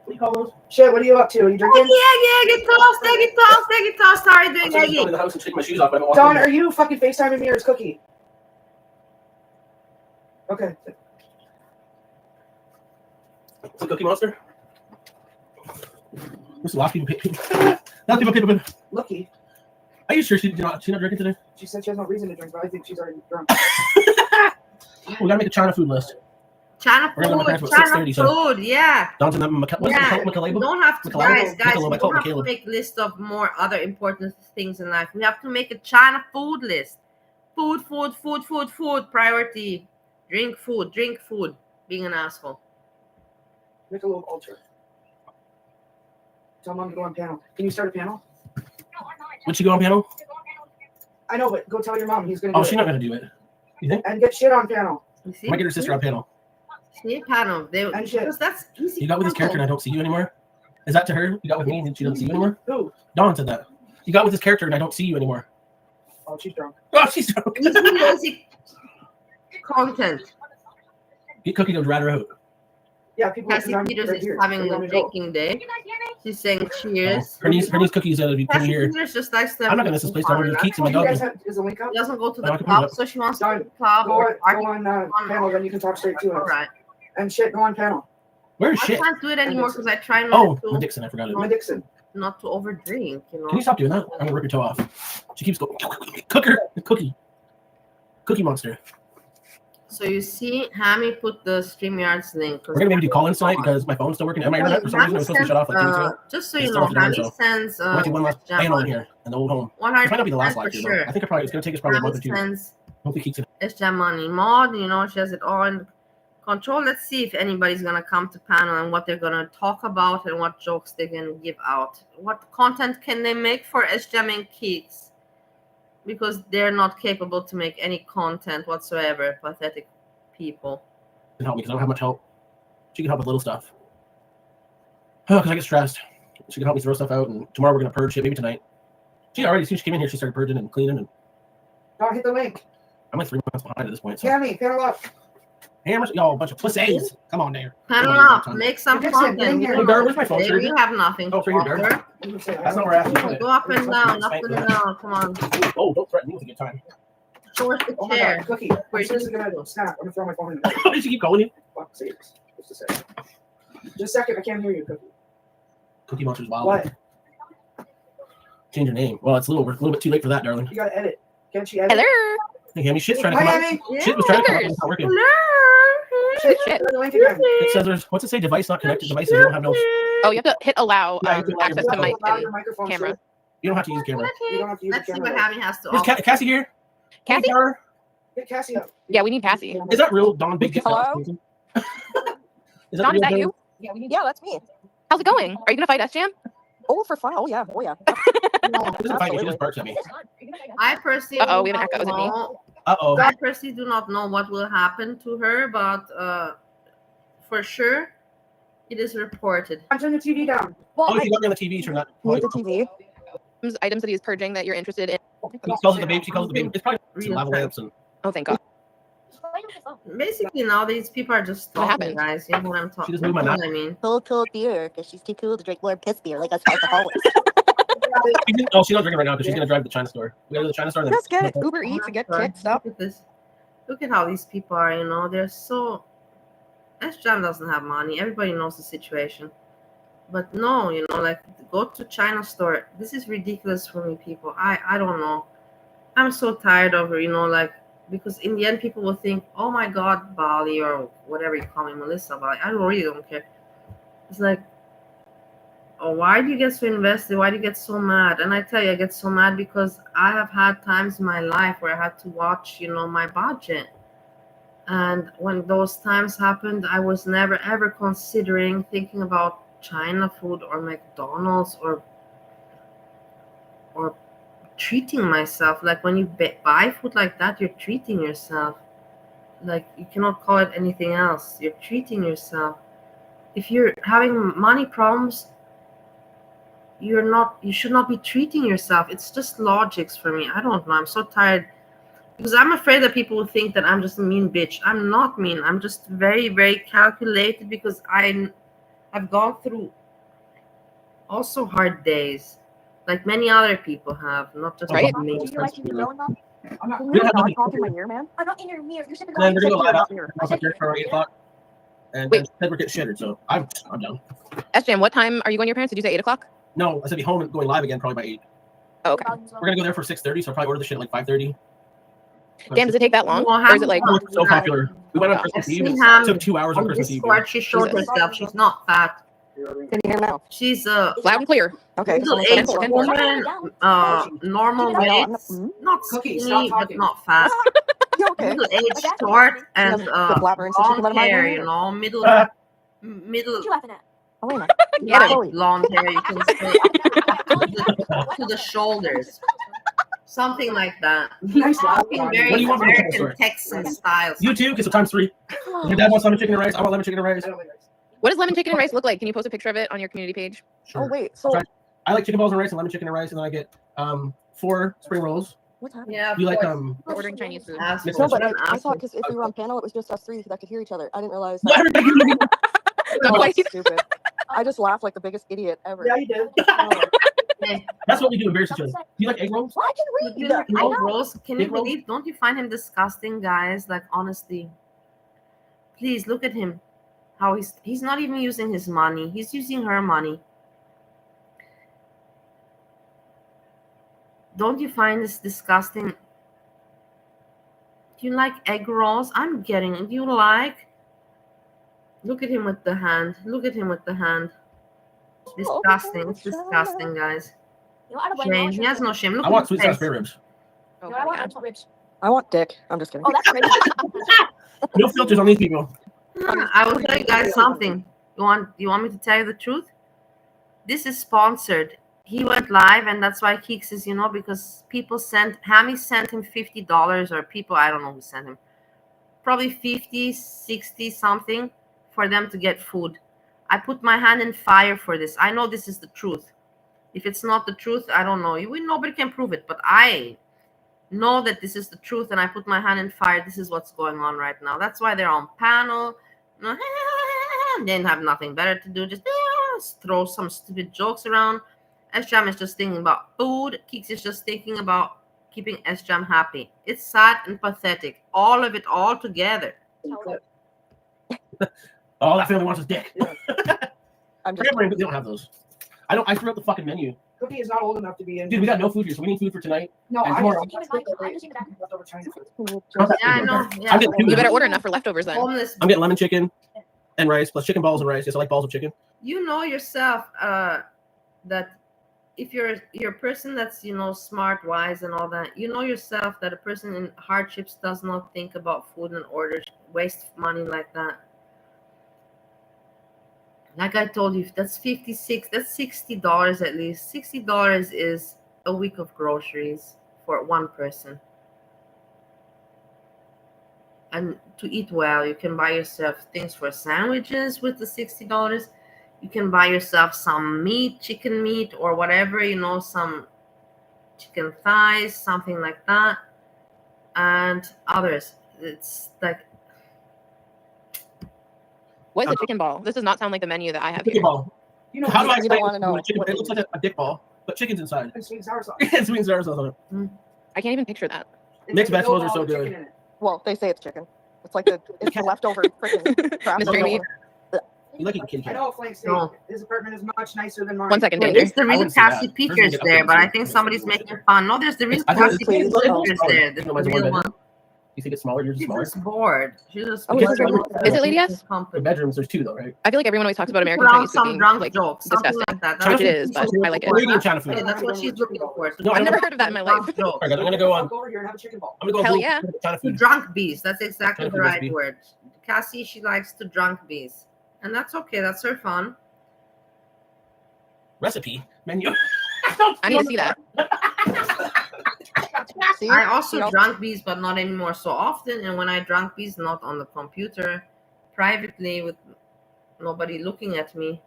What do you call those? Shit, what are you up to? Are you drinking? Eggy toast. Sorry, doing I'm supposed to go eggy. in the house and take my shoes off. But I don't Don, want are you fucking FaceTiming me or is Cookie? Okay. It's a Cookie Monster. There's a lot of people. Not people. Lucky. Are you sure she's not drinking today? She said she has no reason to drink, but I think she's already drunk. We gotta make a China food list. China We're gonna food, look at China 6:30, so- food, yeah. Don's in the what is Yeah, it? you don't have to, guys, you don't have to Caleb. make list of more other important things in life. We have to make a China food list. Food, priority. Drink food. Being an asshole. Make a little altar. Tell mom to go on panel. Can you start a panel? Would she go on panel? I know, but go tell your mom he's gonna do Oh, it. she's not gonna do it. You think? And get shit on panel. You see? I might get her sister on panel. See, panel. And shit. Because that's easy. You got with this character and I don't see you anymore? Is that to her? You got with me and she doesn't see you anymore? Who? Dawn said that. You got with this character and I don't see you anymore. Oh, she's drunk. Oh, she's drunk. Easy content. Get Cookie to rat her out. Yeah, people. Cassie Peters is having a drinking day. She's saying cheers. Her niece Cookie's gonna be coming Cassie here. Peters just likes to. I'm not gonna miss this place. I'm gonna keep my You dog. guys have, is the link up? She doesn't go to No, I the can put it club, up. so she wants to Done. go to the club. Go or on panel, then you can talk straight to All us. right. And shit, go on panel. Where's I shit? can't do it anymore because I try Oh, not my to, Dixon. I forgot it. My Dixon. not to overdrink. Can you stop doing that? I'm gonna rip your toe off. She keeps going. Cookie Monster. So you see, Hammy put the StreamYards link. We're gonna maybe do call-ins tonight because my phone's still working. And my internet for some reason it was supposed to shut off like 2 weeks ago. Just so It's you still know, off today, Hammy so sends I might do one last panel in here in the old home. It might not be the last 100% live for here though. sure. I think it's gonna take us probably a month or two. Sends Hopefully keeps it. SJ Money Mod, she has it all in control. Let's see if anybody's gonna come to panel and what they're gonna talk about and what jokes they can give out. What content can they make for SJ and Keeks? Because they're not capable to make any content whatsoever. Pathetic people. Can help me because I don't have much help. She can help with little stuff. Oh, because I get stressed. She can help me throw stuff out, and tomorrow we're gonna purge shit. Maybe tonight. She already, since she came in here, she started purging and cleaning, and Don't hit the link. I'm like 3 months behind at this point. So Cammy, panel up. hammers, y'all, a bunch of pussies. Come on there. Panel Come on, up, time. make some Dixon, content. in here. Hey, Gar, where's my phone? There you have nothing Oh, to for your Gar. offer. That's not where I asked you to put it. Go up and down, come on. Oh, don't threaten me with a good time. Show us the Oh my chair. god, Cookie. Where This is gonna snap. I'm gonna throw my phone in. Why did she keep calling you? Fuck, serious. Just a second. Just a second, I can't hear you, Cookie. Cookie Monster's wild. What? Change your name. Well, it's a little bit too late for that, darling. You gotta edit. Can't she edit? Hello. Hey, Hammy, shit's trying to Hi, come Hammy. up. Shit was trying to come up, and it's not working. Shit, Shit. the link again. It says there's, what's it say? Device not connected. Devices don't have no. Oh, you have to hit allow Yeah, you can allow access your to mic Allow your and microphone, camera. sir. You don't have to use camera. You don't have to use Let's the see camera. what Hammy has to Is offer. Cassie here? Cassie? Gar? Get Cassie up. Yeah, we need Cassie. Is that real? Don Big Dick? Hello? Is Don, is that you? Yeah, that's me. How's it going? Are you gonna fight SJam? Oh, for fun. Oh yeah. Oh yeah. She doesn't fight me. She just barks at me. I personally Uh-oh, we do have an not echo, is it me? know- Uh-oh. I personally do not know what will happen to her, but for sure, it is reported. I'm turning the TV down. Well, Oh, if you got me on the TV, turn that. mute the TV. Items that he's purging that you're interested in. She calls it the baby. She calls it the baby. It's probably some lava lamps and. Oh, thank God. Basically, now these people are just What talking, happened? guys. You know what I'm She talking just about? moved my You know mouth. what I mean? Cold beer, because she's too cool to drink more piss beer like us alcoholics. Oh, she's not drinking right now because she's gonna drive to the China store. We gotta go to the China store. And Just then get Uber Eats and get Sorry. kicked up. Look at this. Look at how these people are. You know, they're so. SJAM doesn't have money. Everybody knows the situation. But no, you know, like go to China store. This is ridiculous for me, people. I don't know. I'm so tired of it, you know, like because in the end people will think, oh my God, Bali or whatever you call me, Melissa Bali. I really don't care. It's like, oh, why do you get so invested? Why do you get so mad? And I tell you, I get so mad because I have had times in my life where I had to watch, you know, my budget. And when those times happened, I was never ever considering thinking about China food or McDonald's or treating myself. Like when you buy food like that, you're treating yourself. Like you cannot call it anything else. You're treating yourself. If you're having money problems, you should not be treating yourself. It's just logics for me. I don't know. I'm so tired because I'm afraid that people will think that I'm just a mean bitch. I'm not mean. I'm just very, very calculated because I've gone through also hard days, like many other people have, not just Right. me. Do you like to be growing up? I'm not. Can We you don't have not nothing. talk in my ear, man? I'm not in your mirror. You should be Then we're gonna go live out. here. I'll up here for 8 o'clock. And Wait. then we're getting shittered, so I'm done. SJM, what time are you going to your parents? Did you say 8 o'clock? No, I said be home and going live again probably by 8. Oh, okay. We're gonna go there for 6:30, so I'll probably order the shit at like 5:30. Damn, does it take that long? Well, Or is it like, Oh, it's so popular. We went on Oh, Christmas I've Eve. seen It Ham took 2 hours on on Christmas Eve. Discord. She showed Jesus. herself. She's not fat. Can you hear now? She's loud and clear? Okay. middle-aged Okay. woman, normal I know, weight, not Cookie, skinny stop but talking. not fat. You okay? Middle-aged, short, and The blabber and says you can let blonde him hair. have You your know, middle you laughing at? Oh, wait a minute. Get him. Chloe. blonde hair. You can say to the shoulders, something like that. Nice laugh, Something Bonnie. very What do you want from the chicken American store? Texan style. You too, because sometimes 3. If your dad wants lemon chicken and rice, I want lemon chicken and rice. What does lemon chicken and rice look like? Can you post a picture of it on your community page? Sure. Oh, wait. So, I like chicken balls and rice and lemon chicken and rice, and then I get 4 spring rolls. what's happening? Yeah, You like We're ordering Chinese food. Ask Mixed No, for but it. like, I Ask thought for because if we were on panel, it was just us three that could hear each other. I didn't realize Not that. everybody can hear me. Not Oh, quite. that's stupid. I just laughed like the biggest idiot ever. Yeah, you did. Oh. Hey, That's what we do, embarrass each other. Do you like egg rolls? Well, I can you read. like I no know. rolls? Can you Big rolls? believe? Don't you find him disgusting, guys? Like honestly, please look at him. How he's not even using his money. He's using her money. Don't you find this disgusting? Do you like egg rolls? I'm getting it. Do you like? Look at him with the hand. Look at him with the hand. Disgusting. It's disgusting, guys. Shame. He has no shame. Look I at want his sweet sauce face. spare ribs. Oh, No, I my God. want ribs. I want dick. I'm just kidding. Oh, that's crazy. No filters on these people. I will tell you guys something. You want me to tell you the truth? This is sponsored. He went live, and that's why Keeks is, you know, because people Hammy sent him $50, or people, I don't know who sent him, probably 50, 60 something for them to get food. I put my hand in fire for this. I know this is the truth. If it's not the truth, I don't know. Nobody can prove it, but I know that this is the truth, and I put my hand in fire. This is what's going on right now. That's why they're on panel. They didn't have nothing better to do. Just throw some stupid jokes around. SJAM is just thinking about food. Keeks is just thinking about keeping SJAM happy. It's sad and pathetic. All of it all together. All that family wants is dick. I'm just They don't have those. I threw out the fucking menu. Cookie is not old enough to be in. Dude, we got no food here, so we need food for tonight. No, and I tomorrow. just leftover Chinese food. Yeah, I know. Yeah. I'm getting two You better now. order enough for leftovers then. Homeless. I'm getting lemon chicken and rice plus chicken balls and rice. Yes, I like balls of chicken. You know yourself that if you're a person that's, you know, smart, wise, and all that, you know yourself that a person in hardships does not think about food and waste money like that. Like I told you, that's $56, that's $60 at least. $60 is a week of groceries for one person. And to eat well, you can buy yourself things for sandwiches with the $60. You can buy yourself some meat, chicken meat, or whatever, you know, some chicken thighs, something like that, and others. it's like. What is a chicken ball? This does not sound like the menu that I have Chicken here. ball. You know, How do I you explain don't want to know. it? It looks like a dick ball, but chicken's inside. And sweet and sour sauce. It's sweet and sour sauce on it. I can't even picture that. Mixed vegetables are so good. Well, they say it's chicken. It's like it's the leftover freaking crap. Mystery meat. You like Kit I Kat. know Flame said his apartment is much nicer than mine. One second, Wait, Danger. is the real Cassie Peters there? But I think somebody's making fun. No, there's the real Cassie Peters there. The real one. You think it's smaller? Yours is She's smaller. just bored. She's just. Oh, is it Lady S? The bedrooms, there's two though, right? I feel like everyone always talks about American Put out Chinese food some being drunk like jokes, something disgusting, like that. which it is, but I like it. Canadian China food. Okay, that's what she's looking for. No, I've never heard of that in my life. Alright, guys, I'm gonna go on. Go over here and have a chicken ball. I'm gonna go Hell on yeah. China To food. drunk bees. That's exactly China the food right recipe. word. Cassie, she likes to drunk bees, and that's okay. That's her fun. Recipe menu. I need to see that. See? I also drunk bees, but not anymore so often. And when I drunk bees, not on the computer, privately with nobody looking at me.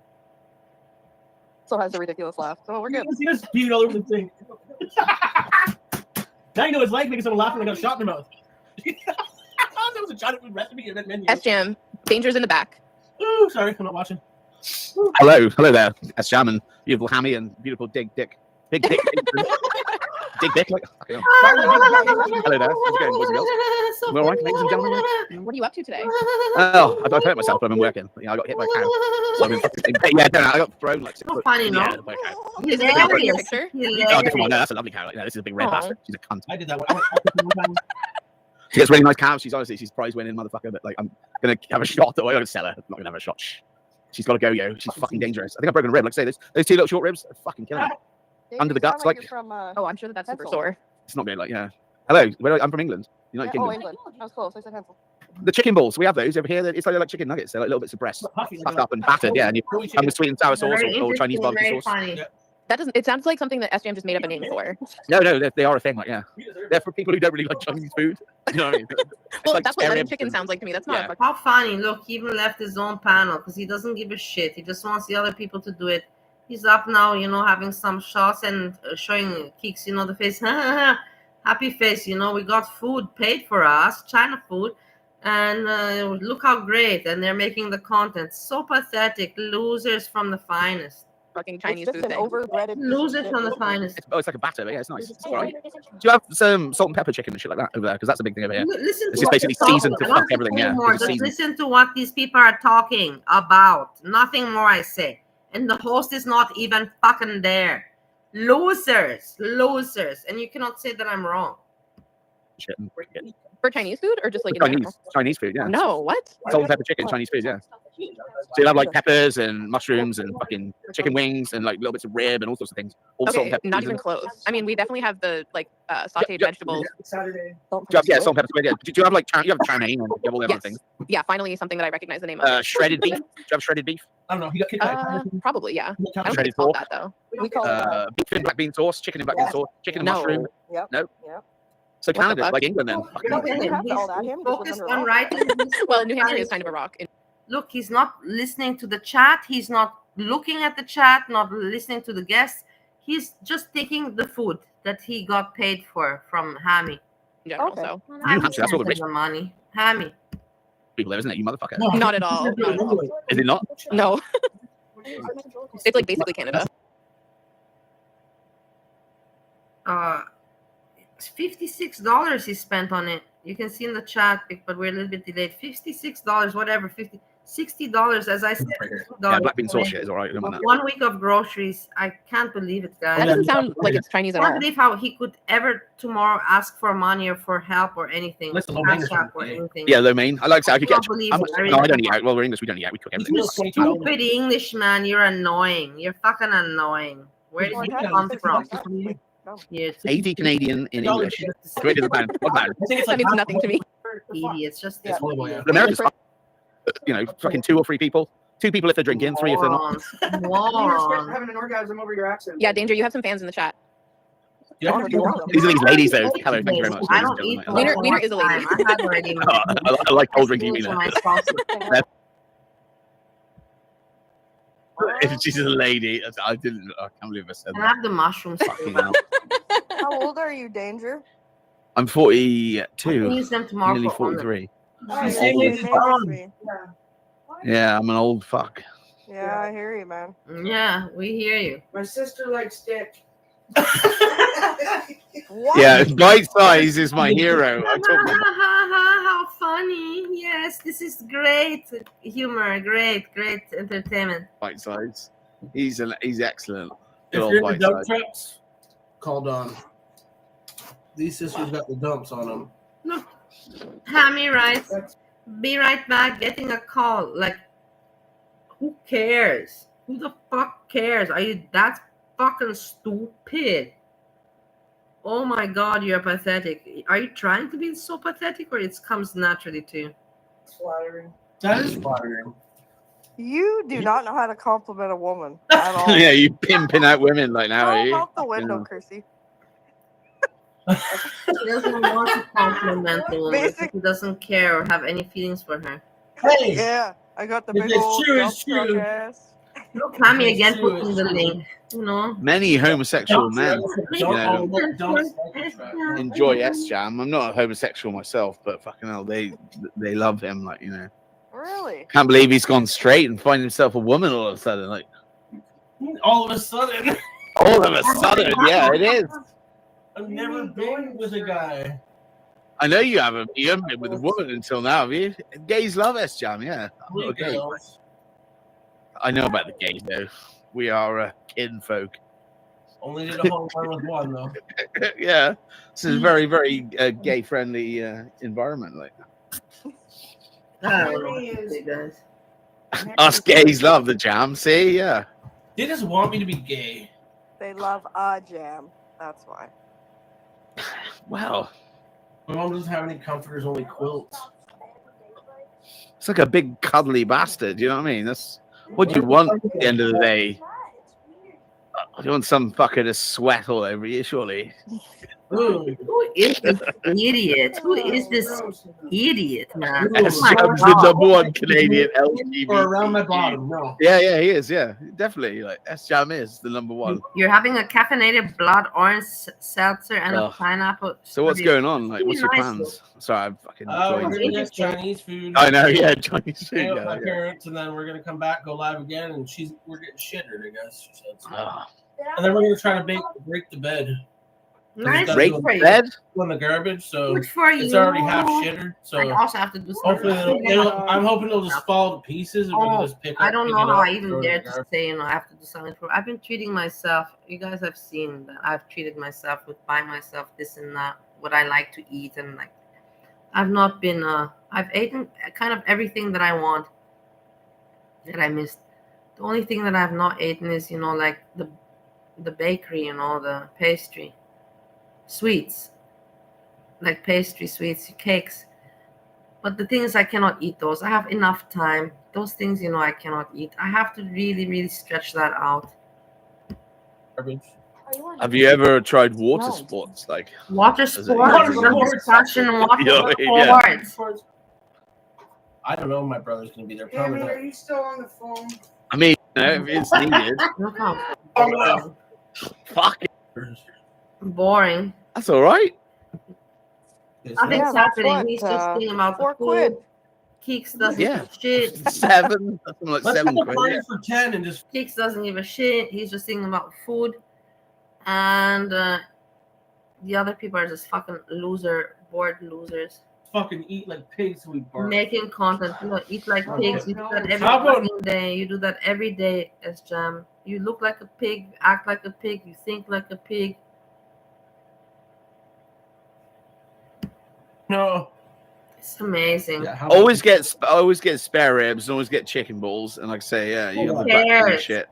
So has a ridiculous laugh. So we're good. See this spewing all over the thing. Now you know it's like making someone laugh when they got a shot in their mouth. That was a China food recipe and then menu. SJM, Danger's in the back. Ooh, sorry, I'm not watching. Hello there, S Jam and beautiful Hammy and beautiful Big Dick. Dig Dick. Dig Dick. Like, hello there. How's it going, boys and girls? Well, all right, ladies and gentlemen. What are you up to today? Oh, I've hurt myself, but I've been working. You know, I got hit by a cow. So I've been, yeah, I got thrown like 6 So foot. funny, no? Yeah, by a cow. Is it a your picture? Oh, different one. No, that's a lovely cow. No, this is a big red Aw. bastard. She's a cunt. I did that one. She gets really nice cows. She's honestly, she's prize winning motherfucker. But like, I'm gonna have a shot. I'm gonna sell her. I'm not gonna have a shot. Shh. She's got to go, yo. She's fucking dangerous. I think I've broken a rib. Like I say, those 2 little short ribs are fucking killing me. Under the guts, like. From, Oh, I'm sure that's super sore. It's not really like, yeah. Hello, I'm from England, United oh, Kingdom. England. I was close. I said Hansel. The chicken balls, we have those over here. It's like chicken nuggets. They're like little bits of breast, stuffed up and battered, yeah. And you have with sweet and sour sauce Very or Chinese interesting, barbecue very sauce. funny. That doesn't. It sounds like something that SJM just made up a name for. No, they are a thing. Like, yeah, they're for people who don't really like Chinese food. You know what I mean? Well, like that's what spare lemon ribs chicken and- sounds like to me. That's not. Yeah. A How funny. Look, he even left his own panel because he doesn't give a shit. He just wants the other people to do it. He's up now, having some shots and showing kicks, the face. Happy face, we got food paid for us, China food. And look how great. And they're making the content. So pathetic. Losers from the finest. fucking Chinese It's food just an thing. overbreaded. Losers from the finest. It's like a batter, but yeah, it's nice. It's all right. Do you have some salt and pepper chicken and shit like that over there? Because that's a big thing over here. Listen It's to just what basically they're talking seasoned to about. I fuck don't everything, say yeah. more. It's Just seasoned. listen to what these people are talking about. Nothing more I say. And the host is not even fucking there. Losers. And you cannot say that I'm wrong. Shit. For Chinese food or just like in general? Chinese food, yeah. No, what? Salt and pepper chicken, Chinese food, yeah. So you have like peppers and mushrooms and fucking chicken wings and like little bits of rib and all sorts of things. All salt and Okay, pepper not seasoned. even close. I mean, we definitely have the like sauteed vegetables. Saturday. Do you have, yeah, salt and pepper. Yeah. Do you have like you have chow mein and you have all the other Yes. things? Yeah, finally something that I recognize the name of. Shredded beef. Do you have shredded beef? I don't know. He got kicked out. Probably, yeah. I don't think Shredded it's called pork. that though. We call it. Beef in black bean sauce, chicken in black bean sauce, chicken and No. mushroom. Yep. No. Yep. So the Canada, fuck? like England, then. Fucking No, we Okay, didn't have all that. he's Him just was focused under on rock. writing. Well, New Hampshire is kind of a rock. Look, he's not listening to the chat. He's not looking at the chat, not listening to the guests. He's just taking the food that he got paid for from Hammy. In general, Okay. so New Hampshire, that's all the rich The money. Hammy. people there, isn't it? You motherfucker. not at all. Not at all. Is it not? No. It's like basically Canada. $56 he spent on it. You can see in the chat, but we're a little bit delayed. $56, whatever, $60, as I said. Yeah, black bean sauce shit is alright. 1 week of groceries. I can't believe it, guys. That doesn't sound like it's Chinese I at can't all. believe how he could ever tomorrow ask for money or for help or anything. Let's low Cash minus app or something. anything. Yeah, lo mein. I like to say I could I get. can't believe How it. much? I really No, I don't don't. eat out. Well, we're English. We don't eat out. We cook everything. Stupid English man, you're annoying. You're fucking annoying. Where did you come from? Yes. 80 Canadian in English. Great as a pound. What pound? That means nothing to me. Idiots. Just Yeah. But America's, fucking 2 or 3 people. 2 people if they're drinking, 3 if they're not. Morons. Having an orgasm over your accent. Yeah, Danger, you have some fans in the chat. These are these ladies, though. Hello, thank you very much. I ladies don't and eat gentlemen. Wiener is a lady. I had already. I like cold drinking These are Wiener. my sauces. If she's a lady, I can't believe I said And I that. have the mushrooms. Fucking hell. How old are you, Danger? I'm 42. I can use them tomorrow Nearly for Honor. 43. Me. Yeah, I'm an old fuck. Yeah, I hear you, man. Yeah, we hear you. My sister likes dick. What? Yeah, Bite Size is my hero. I told him. How funny. Yes, this is great humor. Great entertainment. Bite Size. He's excellent. If Good you're old in the Bite dump Size. trucks, called on. These sisters got the dumps on them. Look, Tammy writes, be right back, getting a call. Like, who cares? Who the fuck cares? Are you that fucking stupid? Oh my god, you're pathetic. Are you trying to be so pathetic, or it comes naturally to you? It's flattering. That is flattering. You do not know how to compliment a woman at all. Yeah, you pimping out women like now, are Go you? out the window, Chrissy. He doesn't want to compliment the woman because he doesn't care or have any feelings for her. Hey! Yeah, I got the If big it's old true, dump it's truck true. ass. Tammy again It's true, putting it's the true. link. You know, Many homosexual men, Don't enjoy S-Jam. I'm not a homosexual myself, but fucking hell, they love him. Like, you know, Really? can't believe he's gone straight and find himself a woman all of a sudden. Like, all of a sudden. all of a sudden, yeah, it is. I've never been with a guy. I know you haven't. You haven't been with a woman until now, have you? Gays love S-Jam, yeah. I'm not a gay. I know about the gays, though. We are kinfolk. Only did a whole run with one, though. Yeah, this is a very, very gay-friendly environment. Like, I don't know what to say, guys. us gays love the jam. See, yeah. They just want me to be gay. They love a jam. That's why. Wow. My mom doesn't have any comforters, only quilts. It's like a big cuddly bastard. You know what I mean? That's what you want at the end of the day. You want some fucker to sweat all over you, surely. Who is this idiot? Who is this idiot, man? S-Jam's the number one Canadian LGBT. Or around my bottom, no. Yeah, he is. Yeah, definitely. Like S-Jam is the number one. You're having a caffeinated blood orange seltzer and a Ugh. pineapple. So what's going on? Like, what's your Nice, plans? Sorry, I'm fucking. We're joined. gonna get Chinese food. I know, yeah, Chinese food. Stay with Yeah, my yeah. parents, and then we're gonna come back, go live again, and we're getting shittered, I guess. She said. Ah. And then we're gonna try to break the bed. Nice. Break for the you. bed? In the garbage, so Good for it's you. already half shittered. So I also have to do something. hopefully, I'm hoping it'll just fall to pieces, and we can just pick up. I don't pick know it how up, I even throw it in dare the to garbage. say, I have to do something for. I've been treating myself. You guys have seen that I've treated myself with buying myself this and that, what I like to eat, and like I've not been. I've eaten kind of everything that I want that I missed. The only thing that I've not eaten is like the bakery, the pastry, sweets, like pastry, sweets, cakes. But the thing is, I cannot eat those. I have enough time. Those things, I cannot eat. I have to really, really stretch that out. Have you ever tried water sports? Like Water as a- sports, fashion water Yeah. sports. I don't know. My brother's gonna be there. Probably Tammy, not. are you still on the phone? I mean, if it's needed. Look how Fuck it. boring. That's all right. Nothing's Yeah, that's happening. what, He's just thinking about the $4 food. Keeks doesn't Yeah. give a shit. Something like Let's $7 have a quid. party Yeah. for 10 and just Keeks doesn't give a shit. He's just thinking about food. And the other people are just fucking bored losers. fucking eat like pigs. So we burn. Making content. Eat like pigs. You do that every How about- fucking day. You do that every day, S-Jam. You look like a pig, act like a pig, you think like a pig. No. It's amazing. Yeah, how Always get spare ribs, and always get chicken balls, and like I say, yeah, you got the back and cares? shit.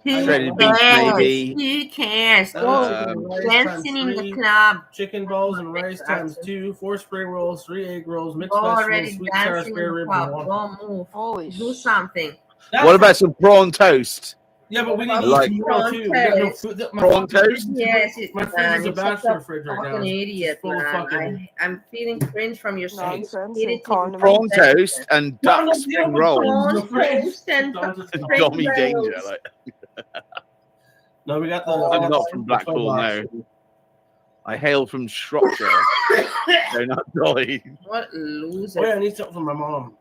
Who Shredded beef, cares? maybe. Who cares? Go rice dancing in times the 3, club. Chicken balls and rice times 2, 4 spring rolls, 3 egg rolls, mixed Go vegetables, already sweet sour dancing in spare the ribs, and club. one. Go move. Holy Do something. What about some prawn toast? Yeah, but we need Like- to eat tomorrow too. We got no food. Prawn toast? Yes, My fridge is a bachelor fridge right now. Fucking It's idiot, full of man. fucking- I'm feeling cringe from your Nonsense and stupidity. Prawn toast and duck spring rolls. Prawn toast and Dommy danger. Like, No, we got the. I'm not from Blackpool now. I hail from Shropshire. No, not Dolly. What loser. Oh, yeah, I need something from my mom.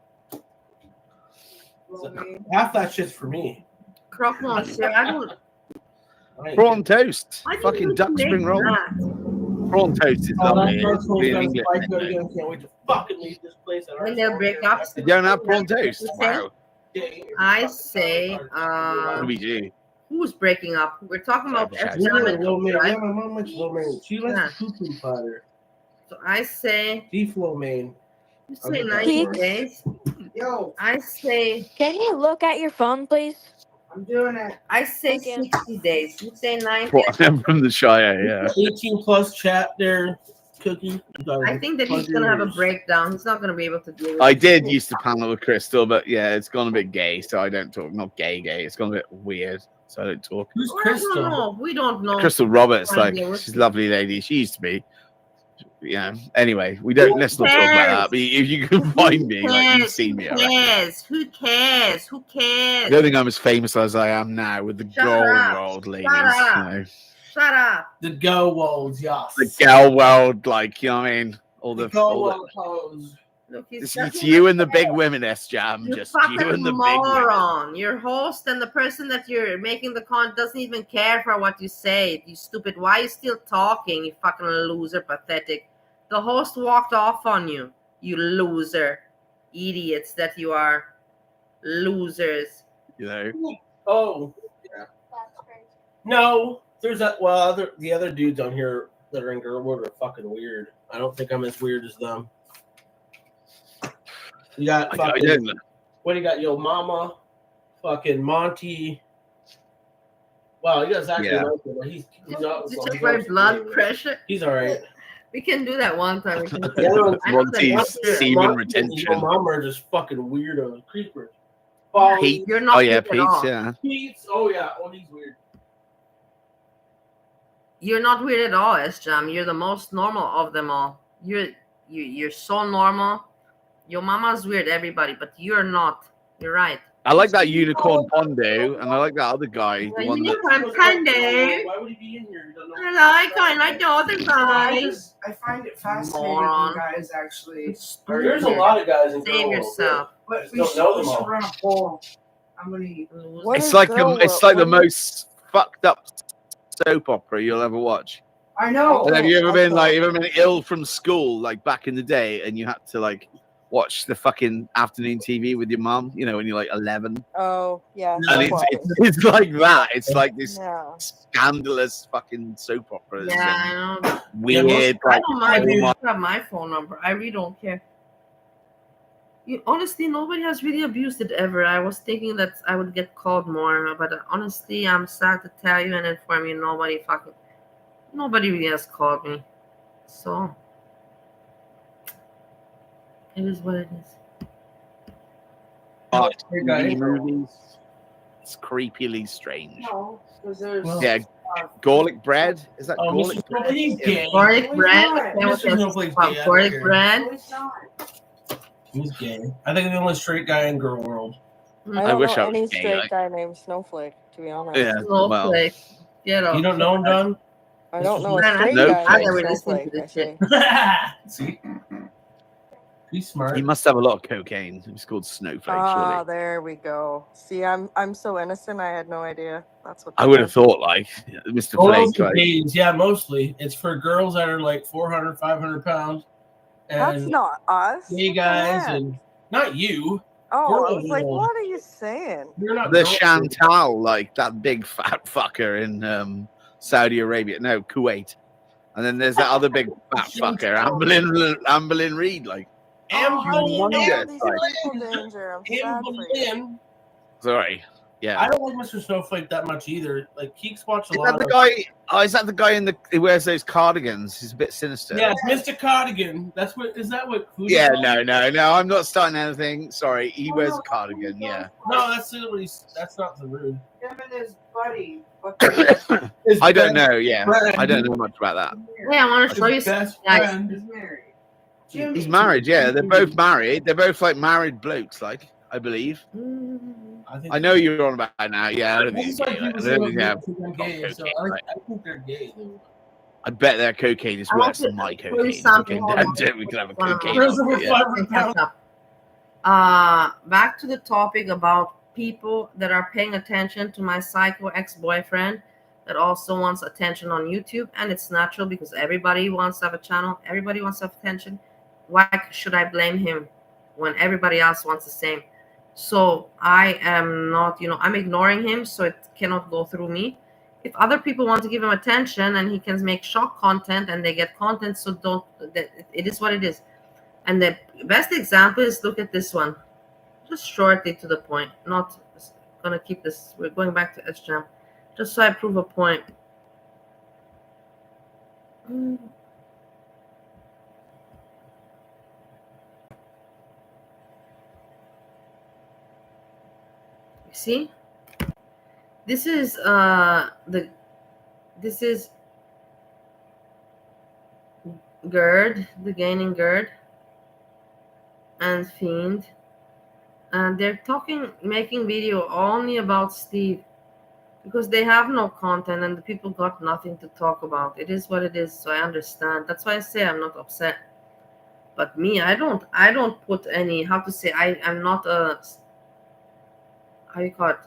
Half that shit's for me. Croque monsieur. I don't. Prawn toast. I didn't Fucking know duck you spring made roll. that. Prawn toast is Oh, lovely. that It's first one's really got a English, spike isn't good it? again. Can't wait to fucking leave this place. When they'll break up. You don't have prawn toast? You say? Wow. I say, What do we do? who's breaking up? We're talking about Sorry, Esther and Lo mein. right? Yeah, my mom likes lo mein. She likes the poo-poo platter. So I say Beef lo mein. you say 90 Peaks. days. Yo, I say Can you look at your phone, please? I'm doing it. I say Thank you. 60 days. You say 90. I'm from the Shire, yeah. 18 plus chat there, Cookie. I think that he's gonna have a breakdown. He's not gonna be able to deal with I it. did used to panel with Crystal, but yeah, it's gone a bit gay, so I don't talk. Not gay. It's gone a bit weird, so I don't talk. Who's I don't Crystal? know. We don't know. Crystal Roberts, like Idea what- she's a lovely lady. She used to be. Yeah. Anyway, we don't. Let's not talk about that. But if you can find me, like you've seen me. Who I reckon. cares? Who cares? Who cares? I don't think I'm as famous as I am now with the Shut Golden up. World ladies. Shut up. You know. Shut up. The Go Wolves, yes. The Gal World, like you know what I mean. All The the, Go all the World pose. Look, he's it's just you and the big women, S-Jam. you Just fucking you and the big women. moron. Your host and the person that you're making the con doesn't even care for what you say. You stupid. Why are you still talking? You fucking loser, pathetic. The host walked off on you. You loser, idiots that you are. Losers. You know. Oh. Yeah. No, there's that. Well, the other dudes on here that are in Girl World are fucking weird. I don't think I'm as weird as them. You got fucking. What do you got? Yo Mama, fucking Monty. Wow, you guys actually like him, but he's not. It's just my blood pressure. He's all right. We can do that one time. We can do The other one's I know that Monty's one- semen Yo retention. Mama are just fucking weirdos, creepers. Pete. You're not Oh yeah, weird at Pete. all. Yeah. Pete's. Oh yeah. Oh, he's weird. You're not weird at all, S-Jam. You're the most normal of them all. You're so normal. Your mama's weird, everybody, but you're not. You're right. I like that unicorn Pondo, and I like that other guy. The one that. Unicorn Pondo. Why would he be in here? I like the other guys. I find it fascinating Moron. you guys actually. There's a lot of guys in Save Girl World. yourself. But we Don't know them should all. run a poll. How many? What It's is like Girl it's World? like the What most fucked up soap opera you'll ever watch. I know. And have you ever been Okay. ill from school like back in the day, and you had to like watch the fucking afternoon TV with your mum? You know, when you're like 11, Oh, yeah. and it's like that. It's like this Yeah. scandalous fucking soap opera. Yeah, I know. Weird. Yeah, I like, don't mind. oh You my- have my phone number. I really don't care. Honestly, nobody has really abused it ever. I was thinking that I would get called more, but honestly, I'm sad to tell you and inform you, nobody really has called me. So it is what it is. movies. It's creepily strange. No, because there's. Yeah, garlic bread. Is that Oh, garlic Mr. bread? Snowflake's gay. Garlic bread. Mr. Snowflake's gay. I don't Garlic care. bread. No, it's not. He's gay. I think I'm the only straight guy in Girl World. I I don't wish know I was any gay, straight like- guy named Snowflake, to be honest. Yeah, well, Snowflake. Get off. You don't know him, Don? I don't know a Man, straight no guy place. named I never listened Snowflake, to this shit. See? He's smart. he must have a lot of cocaine. It's called Snowflake, Ah, surely. there we go. See, I'm so innocent. I had no idea. That's what. I that would have was. thought, like, Mr. Girls Flake. Like, gays, yeah, mostly. It's for girls that are like 400, 500 pounds. That's And not us. gay guys, Man. and not you. Oh, I Girl was like, World. what are you saying? You're not the girl- Chantal, like that big fat fucker in Saudi Arabia. No, Kuwait. And then there's that other big fat fucker, Amberlyn Reed. Like, Oh, how do you know wonder, these like- people danger? I'm sad for you. Amberlyn. sorry. Yeah. I don't like Mr. Snowflake that much either. Like, Keeks watched a Is lot that the of. guy? Oh, is that the guy who wears those cardigans? He's a bit sinister. Yeah, it's Mr. Cardigan. That's what. Is that what? Food Yeah, is? no. I'm not starting anything. Sorry. He wears a cardigan. Yeah. No, that's what he's. That's not the rude. Him and his buddy. I don't know. Yeah. I don't know much about that. Hey, I want to show you His something. best Guys. friend. He's married. He's married. Yeah, they're both married. They're both like married blokes. Like, I believe. think I know you're on about now. Yeah. I don't think He's he's like gay. he I was don't in think they have gay, so cocaine, I right? think they're gay. I bet their cocaine is I want worse to than my tell you cocaine. If something. we Hold can, on. we can have a One cocaine. minute. on, yeah. Can catch up. Back to the topic about people that are paying attention to my psycho ex-boyfriend that also wants attention on YouTube, and it's natural because everybody wants to have a channel. Everybody wants to have attention. Why should I blame him when everybody else wants the same? So I am not, I'm ignoring him, so it cannot go through me. If other people want to give him attention and he can make shock content and they get content, so don't, it is what it is. And the best example is, look at this one. Just shortly to the point. Not gonna keep this. We're going back to SJAM. Just so I prove a point. You see? This is this is Gerd, the gaining Gerd and Fiend. And they're making video only about Steve because they have no content and the people got nothing to talk about. It is what it is, so I understand. That's why I say I'm not upset. But me, I don't put any, how to say, I'm not a, how you call it,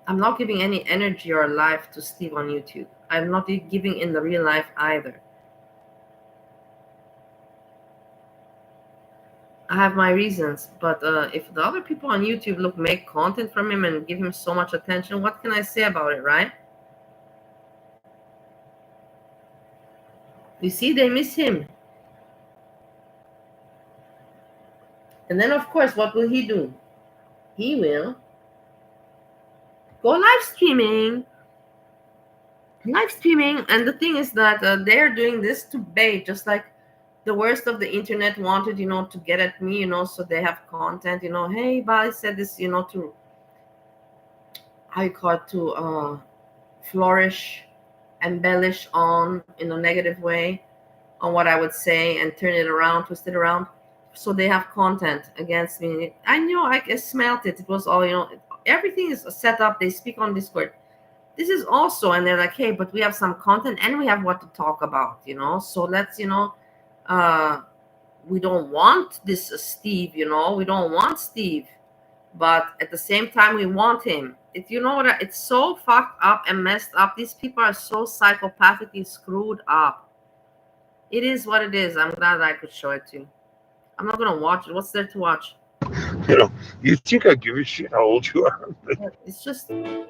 I'm not giving any energy or life to Steve on YouTube. I'm not giving in the real life either. I have my reasons, but if the other people on YouTube make content from him and give him so much attention, what can I say about it, right? You see, they miss him. And then, of course, what will he do? He will go live streaming. And the thing is that they're doing this to bait, just like the worst of the internet wanted, to get at me, so they have content, hey, Bali said this, to, how you call it, to flourish, embellish on in a negative way on what I would say and turn it around, twist it around. So they have content against me. I know, I smelt it. It was all, everything is set up. They speak on Discord. This is also, and they're like, hey, but we have some content and we have what to talk about, so let's, we don't want this Steve, we don't want Steve, but at the same time we want him. It's so fucked up and messed up. These people are so psychopathically screwed up. It is what it is. I'm glad I could show it to you. I'm not gonna watch it. What's there to watch? You think I give a shit how old you are? It's just, you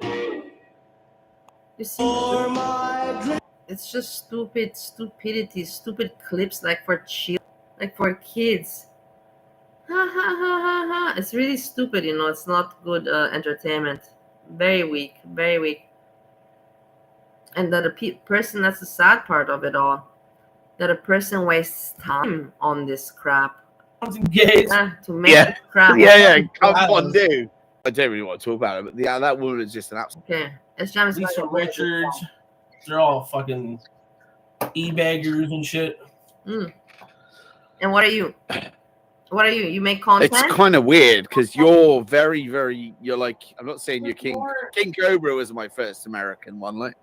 see, it's just stupidity, stupid clips like for kids. Ha ha ha ha ha. It's really stupid, it's not good entertainment. Very weak, very weak. And that a person, that's the sad part of it all, that a person wastes time on this crap. To make crap. Come on, dude. I don't really want to talk about it, but that woman is just an absolute. Okay, it's James Lisa Richards. They're all fucking e-baggers and shit. And what are you? What are you? You make content? It's kind of weird because you're very, very. You're like, I'm not saying you're King. King Cobra was my first American one. Like,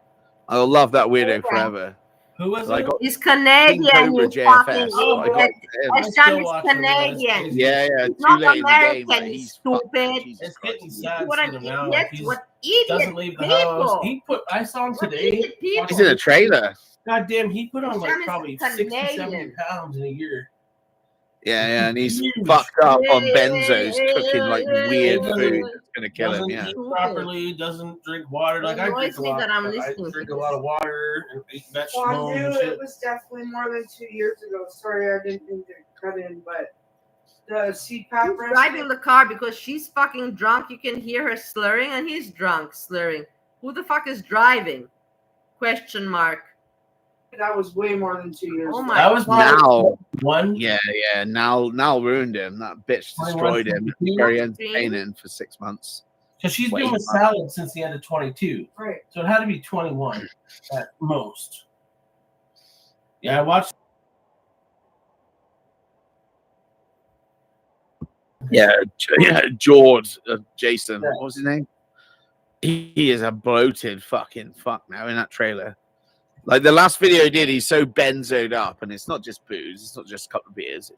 I'll love that weirdo forever. Who was it? He's Canadian. You fucking idiot. Esham is Canadian. Yeah. He's not American. Game, he's stupid. It's getting sad. What an idiot! What idiot doesn't leave the house. I saw him today. He's in a trailer. God damn, he put on like probably 60, 70 pounds in a year. Yeah, and he's fucked up on benzos, cooking like weird food. It's gonna kill him. Yeah. Eat properly, doesn't drink water. Like I drink a lot. I drink a lot of water and eat vegetables. Well, I knew it was definitely more than 2 years ago. Sorry, I didn't mean to cut in, but the CPAP. He's driving the car because she's fucking drunk. You can hear her slurring, and he's drunk, slurring. Who the fuck is driving? Question mark. That was way more than 2 years. Oh ago. my That was now one. Yeah. Now ruined him. That bitch destroyed him. Very entertaining for 6 months. Because she's been with salad since the end of 22. Right. So it had to be 21 at most. Yeah, I watched. Yeah, George, Jason. What was his name? He is a bloated fucking fuck now in that trailer. Like the last video he did, he's so benzoed up, and it's not just booze, it's not just a couple of beers,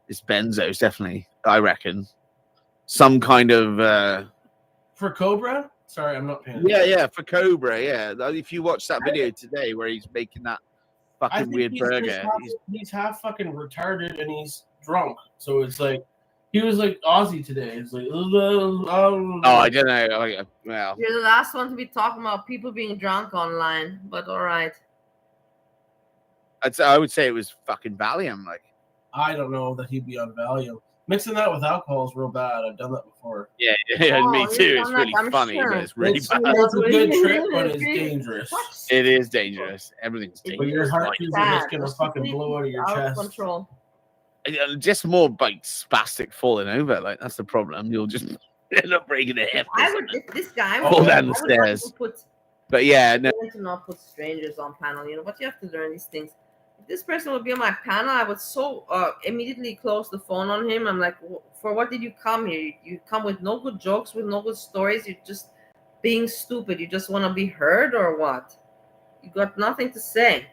it's benzos, definitely. I reckon some kind of for Cobra. Sorry, I'm not paying. Yeah, for Cobra. Yeah, if you watch that video today where he's making that fucking weird burger, he's half fucking retarded and he's drunk. So it's like he was like Aussie today. It's like oh, I don't know. Well, you're the last one to be talking about people being drunk online, but all right. I would say it was fucking Valium. Like, I don't know that he'd be on Valium. Mixing that with alcohol is real bad. I've done that before. Yeah, me too. It's really funny, but it's really bad. It's a good trip, but it's dangerous. It is dangerous. Everything's dangerous. But your heart is just gonna fucking blow out of your chest. Control. Just more like spastic falling over. Like that's the problem. You'll just end up breaking a hip. I would, if this guy fall down the stairs. But yeah, no. I want to not put strangers on panel. You know, but you have to learn these things. If this person would be on my panel, I would immediately close the phone on him. I'm like, for what did you come here? You come with no good jokes, with no good stories. You're just being stupid. You just want to be heard or what? You got nothing to say.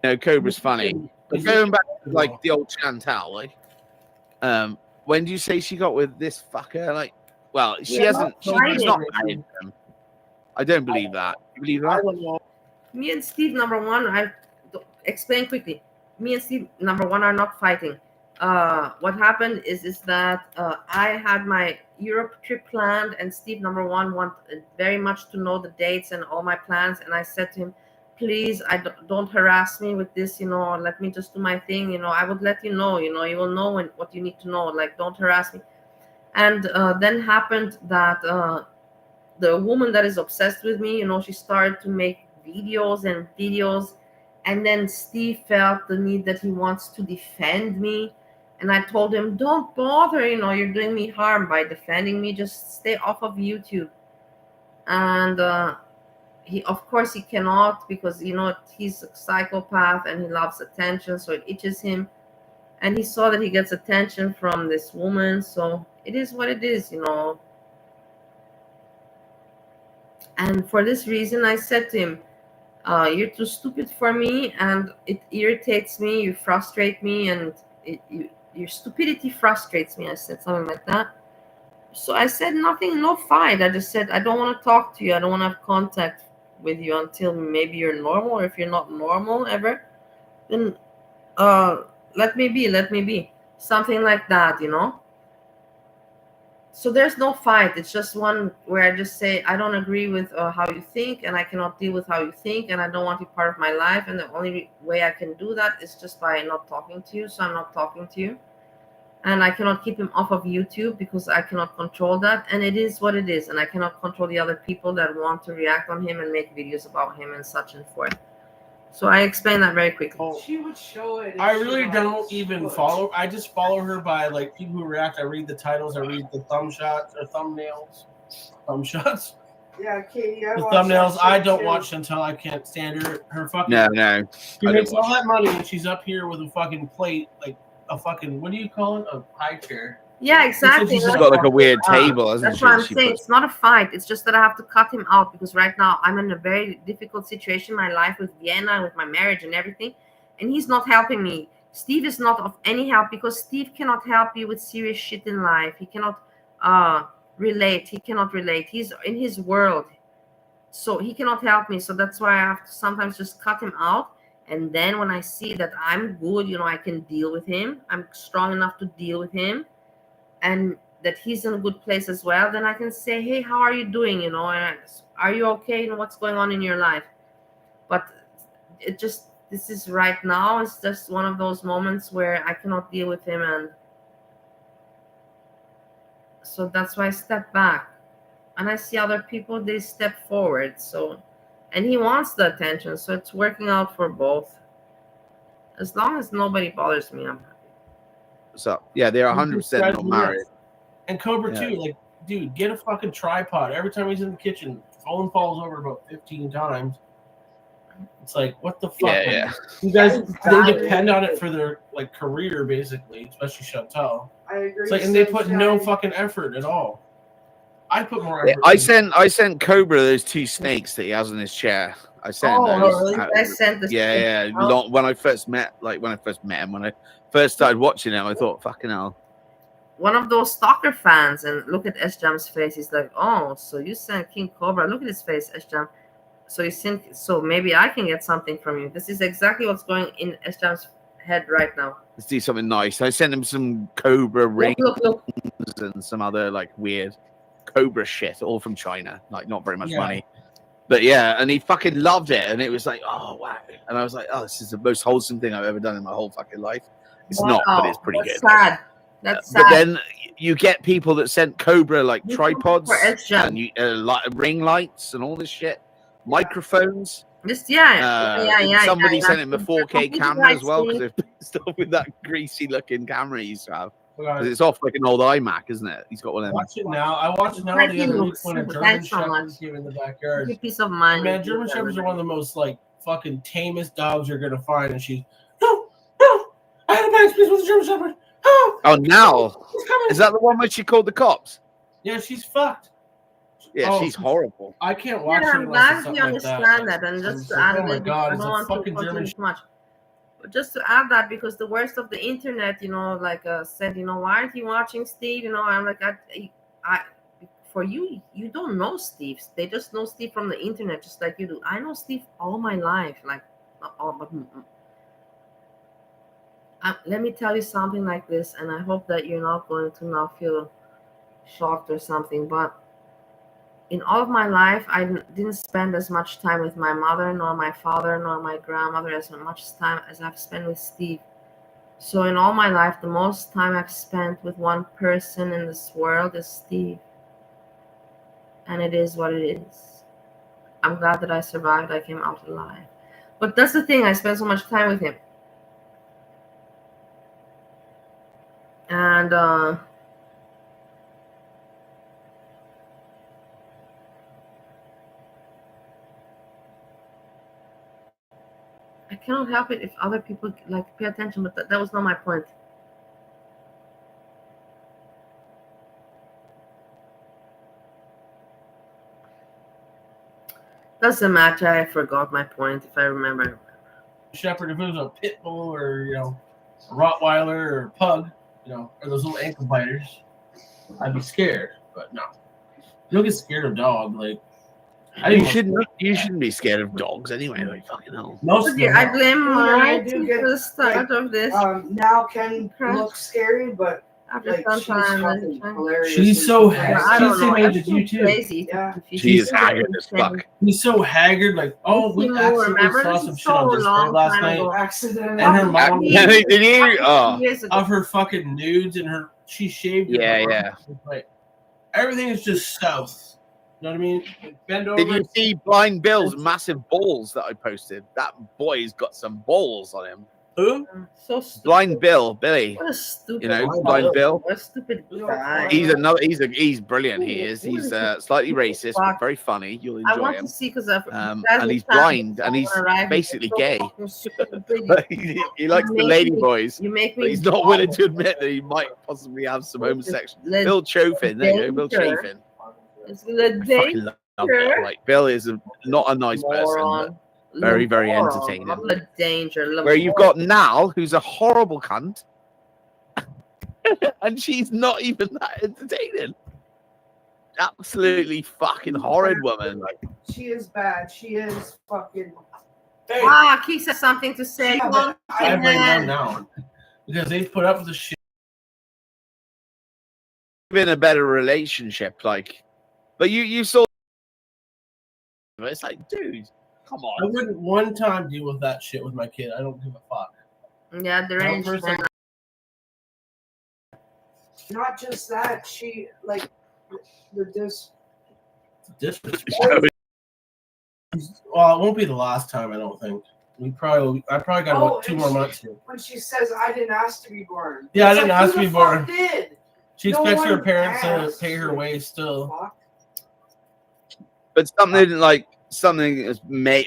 No, Cobra's funny. But going back to like the old Chantal, like, when do you say she got with this fucker? Like, well, she hasn't. She's not married him. I don't believe that. You believe that? Me and Steve, number one, I explain quickly. Me and Steve, number one, are not fighting. What happened is that I had my Europe trip planned, and Steve, number one, wanted very much to know the dates and all my plans. And I said to him, please, don't harass me with this, you know, let me just do my thing, you know, I would let you know, you will know what you need to know, like, don't harass me. And then happened that the woman that is obsessed with me, you know, she started to make videos, and then Steve felt the need that he wants to defend me. And I told him, don't bother, you know, you're doing me harm by defending me, just stay off of YouTube. And of course he cannot, because, you know, he's a psychopath and he loves attention, so it itches him. And he saw that he gets attention from this woman, so it is what it is, you know. And for this reason, I said to him, you're too stupid for me, and it irritates me, you frustrate me, and your stupidity frustrates me. I said something like that. So I said nothing, no fight. I just said, I don't want to talk to you. I don't want to have contact with you until maybe you're normal, or if you're not normal ever, then let me be, something like that, you know. So there's no fight. It's just one where I just say, I don't agree with how you think, and I cannot deal with how you think, and I don't want you part of my life, and the only way I can do that is just by not talking to you. So I'm not talking to you, and I cannot keep him off of YouTube because I cannot control that, and it is what it is, and I cannot control the other people that want to react on him and make videos about him and such and forth. So I explained that very quickly. She would show it. I really don't even follow. I just follow her by like people who react. I read the titles. I read the thumb shots or thumbnails. Thumb shots. Yeah, Katie. The thumbnails. I don't watch until I can't stand her. Her fucking. No. She makes all that money and she's up here with a fucking plate, like a fucking, what do you call it? A high chair. Yeah, exactly. She's got like a weird table, hasn't That's she? what I'm saying. It's not a fight. It's just that I have to cut him out because right now I'm in a very difficult situation in my life with Vienna, with my marriage and everything. And he's not helping me. Steve is not of any help because Steve cannot help you with serious shit in life. He cannot relate. He cannot relate. He's in his world. So he cannot help me. So that's why I have to sometimes just cut him out. And then when I see that I'm good, you know, I can deal with him. I'm strong enough to deal with him. And that he's in a good place as well, then I can say, hey, how are you doing? You know, are you okay? You know, what's going on in your life? But it just, this is right now, it's just one of those moments where I cannot deal with him. And so that's why I step back. And I see other people, they step forward. So, and he wants the attention. So it's working out for both. As long as nobody bothers me, I'm happy. So yeah, they're 100% not married. And Cobra too, like, dude, get a fucking tripod. Every time he's in the kitchen, phone falls over about 15 times. It's like, what the fuck? Yeah. You guys, they depend on it for their like career, basically, especially Chantal. I agree. It's like, and they put no fucking effort at all. I put more Yeah, effort. I sent Cobra those 2 snakes that he has in his chair. I sent Oh, those. really? I sent this. Yeah. Oh. When I first met him, when I first started watching him, I thought, fucking hell. One of those stalker fans, and look at S-Jam's face. He's like, oh, so you sent King Cobra. Look at his face, S-Jam. So maybe I can get something from you. This is exactly what's going in S-Jam's head right now. Let's do something nice. I sent him some Cobra rings and some other like weird Cobra shit, all from China. Like not very much money. But yeah, and he fucking loved it. And it was like, oh wow. And I was like, oh, this is the most wholesome thing I've ever done in my whole fucking life. It's not, but it's pretty good. Sad. That's sad. But then you get people that sent Cobra like tripods and ring lights and all this shit, microphones. Somebody sent him a 4K camera as well because they're pissed off with that greasy looking camera he used to have. Because it's off like an old iMac, isn't it? He's got one of them. Watch it now. I watched it now the other week when a German Shepherd came in the backyard. Your piece of mind. Man, German Shepherds are one of the most like fucking tamest dogs you're gonna find, and she's I had a nice piece with a German Shepherd. Oh, now is that the one where she called the cops? Yeah, she's fucked. Yeah, she's horrible. I can't watch it. I'm glad you understand that, and just to add oh my god, it's a fucking German. Much. But just to add that, because the worst of the internet, said, why aren't you watching Steve? I'm like, I for you don't know Steve. They just know Steve from the internet, just like you do. I know Steve all my life, like all, but. Let me tell you something like this, and I hope that you're not going to now feel shocked or something, but in all of my life, I didn't spend as much time with my mother, nor my father, nor my grandmother, as much time as I've spent with Steve. So in all my life, the most time I've spent with one person in this world is Steve. And it is what it is. I'm glad that I survived. I came out alive. But that's the thing, I spent so much time with him. And I cannot help it if other people like pay attention, but that was not my point. Doesn't matter. I forgot my point. If I remember. Shepherd, if it was a pit bull or a Rottweiler or a pug, or those little ankle biters, I'd be scared. But no, you don't get scared of dog. Like you shouldn't be scared of dogs anyway. Like fucking hell. I blame my for the start of this. Now Ken looks scary, but after some time, she's so haggard. She's you too. Crazy. Yeah. She is haggard as fuck. He's so haggard. Like, we accidentally saw some shit on display last night, and her mom did you? Of her fucking nudes and she shaved. Yeah. Like everything is just south. You know what I mean? Bend over. Did you see Blind Bill's massive balls that I posted? That boy's got some balls on him. Who? So stupid. Blind Billy. What a stupid. Blind Bill. What a stupid guy. He's brilliant. He is. He's slikely racist, but very funny. You'll enjoy him. I want to see because and he's blind and he's basically gay. he likes the lady boys. But he's not willing to admit that he might possibly have some homosexual. Bill Chafin. There you go, Bill Chafin. It's the fucking love Bill. Like Bill is not a nice person. Very, very entertaining. The danger. Where you've got Nal, who's a horrible cunt, and she's not even that entertaining. Absolutely fucking horrid woman. Like she is bad. She is fucking. Hey. Keith has something to say. I bring them down because they put up with the shit. In a better relationship, but you saw. It's like, dude. Come on. I wouldn't one time deal with that shit with my kid. I don't give a fuck. Yeah, the range. Not just that, she the disrespect. Well, it won't be the last time. I don't think. I probably got 2 more months here. When she says, "I didn't ask to be born." Yeah, I didn't ask to be born. Did. She expects her parents to pay her way still. But something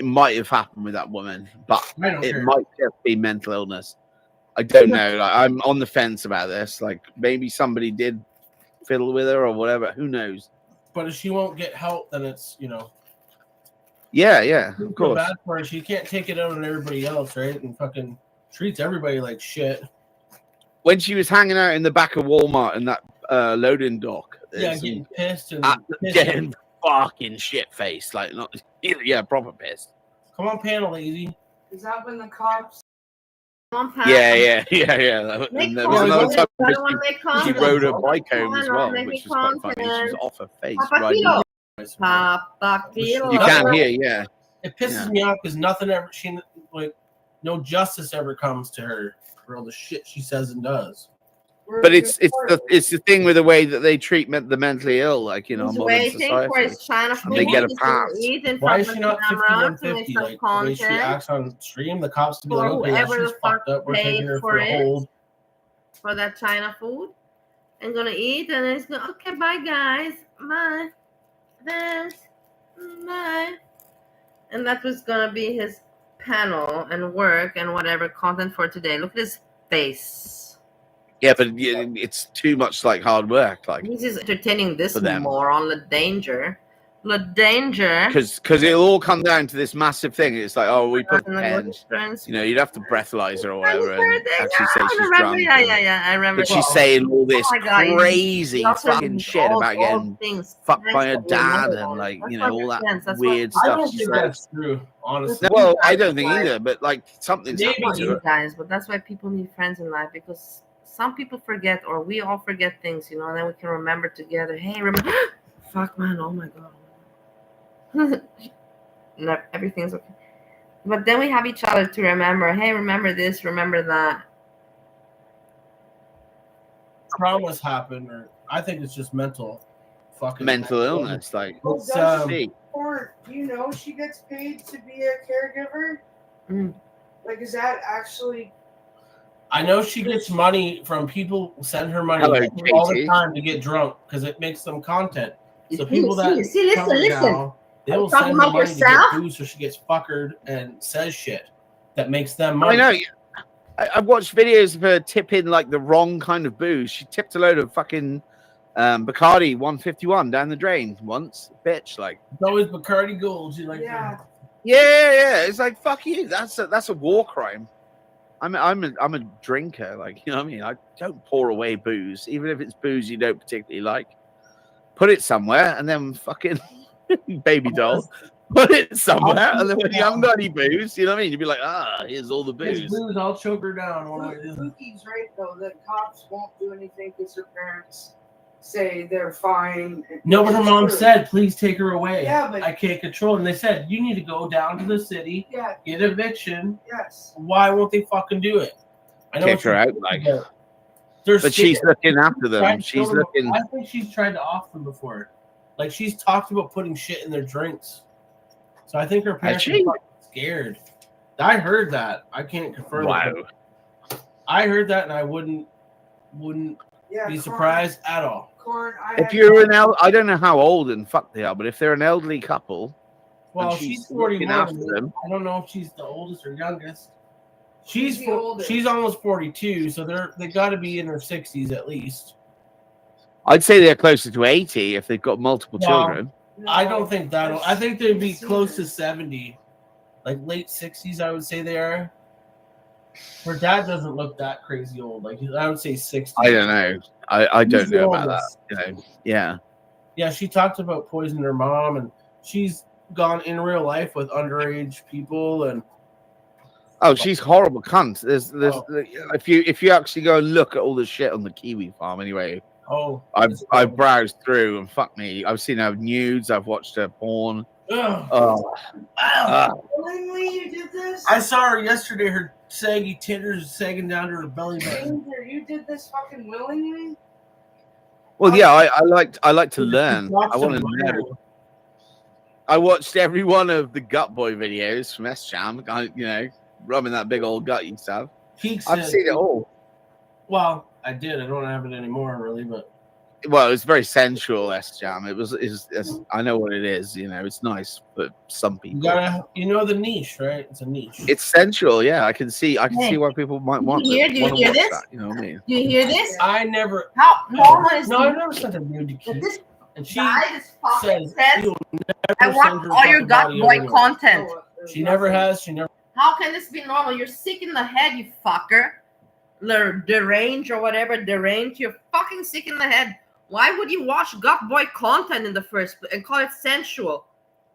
might have happened with that woman, but it might just be mental illness. I don't know. I'm on the fence about this. Maybe somebody did fiddle with her or whatever. Who knows? But if she won't get help, then it's, you know. Yeah, yeah, I of feel course. bad for her. She can't take it out on everybody else, right? And fucking treats everybody like shit. When she was hanging out in the back of Walmart in that loading dock, Yeah, getting pissed and getting fucking shit faced, like not proper pissed. Come on, panel, Lazy. Is that when the cops? Yeah. And there was another time she rode a bike home as well, which was quite funny. She was off her face riding. You can hear, yeah. It pisses me off because nothing ever no justice ever comes to her for all the shit she says and does. But it's the thing with the way that they treat the mentally ill, like, you know, modern society. And they get a pass. Why is she not 5150? Like the way she acts on stream, the cops to be like, okay, she's fucked up. We're taking her for a hold for that China food. I'm gonna eat, and it's gonna okay. Bye, guys. Bye. Bye. And that was gonna be his panel and work and whatever content for today. Look at his face. Yeah, but it's too much like hard work. Like he's just entertaining this moron, the danger. Because it'll all come down to this massive thing. It's like, oh, we put pens. You know, you'd have to breathalyze her or whatever and actually say she's drunk. Yeah, I remember. But she's saying all this crazy fucking shit about getting fucked by her dad and like, you know, all that weird stuff. I don't think that's true, honestly. Well, I don't think either, but like something's happening to her. Guys, but that's why people need friends in life, because some people forget, or we all forget things, you know, and then we can remember together. Hey, remember? Fuck, man, oh my god. No, everything's okay. But then we have each other to remember. Hey, remember this, remember that. Traumas happen, or I think it's just mental illness. Like, or you know, she gets paid to be a caregiver. Like, is that actually? I know she gets money from people send her money all the time to get drunk because it makes them content. So people listen. Now, they will send her money to get booze so she gets fuckered and says shit that makes them money. I know. I've watched videos of her tipping like the wrong kind of booze. She tipped a load of fucking Bacardi 151 down the drain once. Bitch, like. It's always Bacardi Gold. You like? Yeah. Yeah. It's like, fuck you. That's a war crime. I'm a drinker. Like, you know what I mean? I don't pour away booze, even if it's booze you don't particularly like. Put it somewhere and then fucking baby doll. Put it somewhere and then when you haven't got any booze, you know what I mean? You'd be like, here's all the booze. I'll choke her down. Spooky's right though. The cops won't do anything because her parents say they're fine. No, but her mom said, please take her away. Yeah, but I can't control it. And they said, you need to go down to the city, get eviction. Yes. Why won't they fucking do it? I know kick her out, like. But she's looking after them. She's looking. I think she's tried to off them before. Like, she's talked about putting shit in their drinks. So I think her parents are fucking scared. I heard that. I can't confirm it. I heard that, and I wouldn't be surprised at all. If you're I don't know how old and fuck they are, but if they're an elderly couple, well, she's 41. I don't know if she's the oldest or youngest. She's almost 42, so they got to be in their 60s at least. I'd say they're closer to 80 if they've got multiple children. I don't think that'll. I think they'd be close to 70, like late 60s. I would say they are. Her dad doesn't look that crazy old. Like, I would say 60. I don't know. I don't know about that. You know, yeah. Yeah, she talked about poisoning her mom, and she's gone in real life with underage people and. Oh, she's horrible cunt. There's if you actually go and look at all the shit on the Kiwi farm, anyway. Oh, I've browsed through and fuck me. I've seen her nudes. I've watched her porn. Willingly, you did this? I saw her yesterday. Her saggy titters sagging down to her belly button. You did this fucking willingly? Well, yeah, I like to learn. I want to know. I watched every one of the Gut Boy videos from S-Jam. You know, rubbing that big old gut you used to have. I've seen it all. Well, I did. I don't have it anymore, really, but. Well, it's very sensual, S-Jam. I know what it is. You know, it's nice for some people. You know the niche, right? It's a niche. It's sensual, yeah. I can see why people might want do you hear this? That, you know what I mean? Do you hear this? I never. How normal is I've never sent a nude to Keith. and she Guys, says says, she will I never want send her all your fucking gut body boy anywhere. content. She never has. She never. How can this be normal? You're sick in the head, you fucker. Deranged or whatever. Deranged. You're fucking sick in the head. Why would you watch gut boy content in the first place and call it sensual?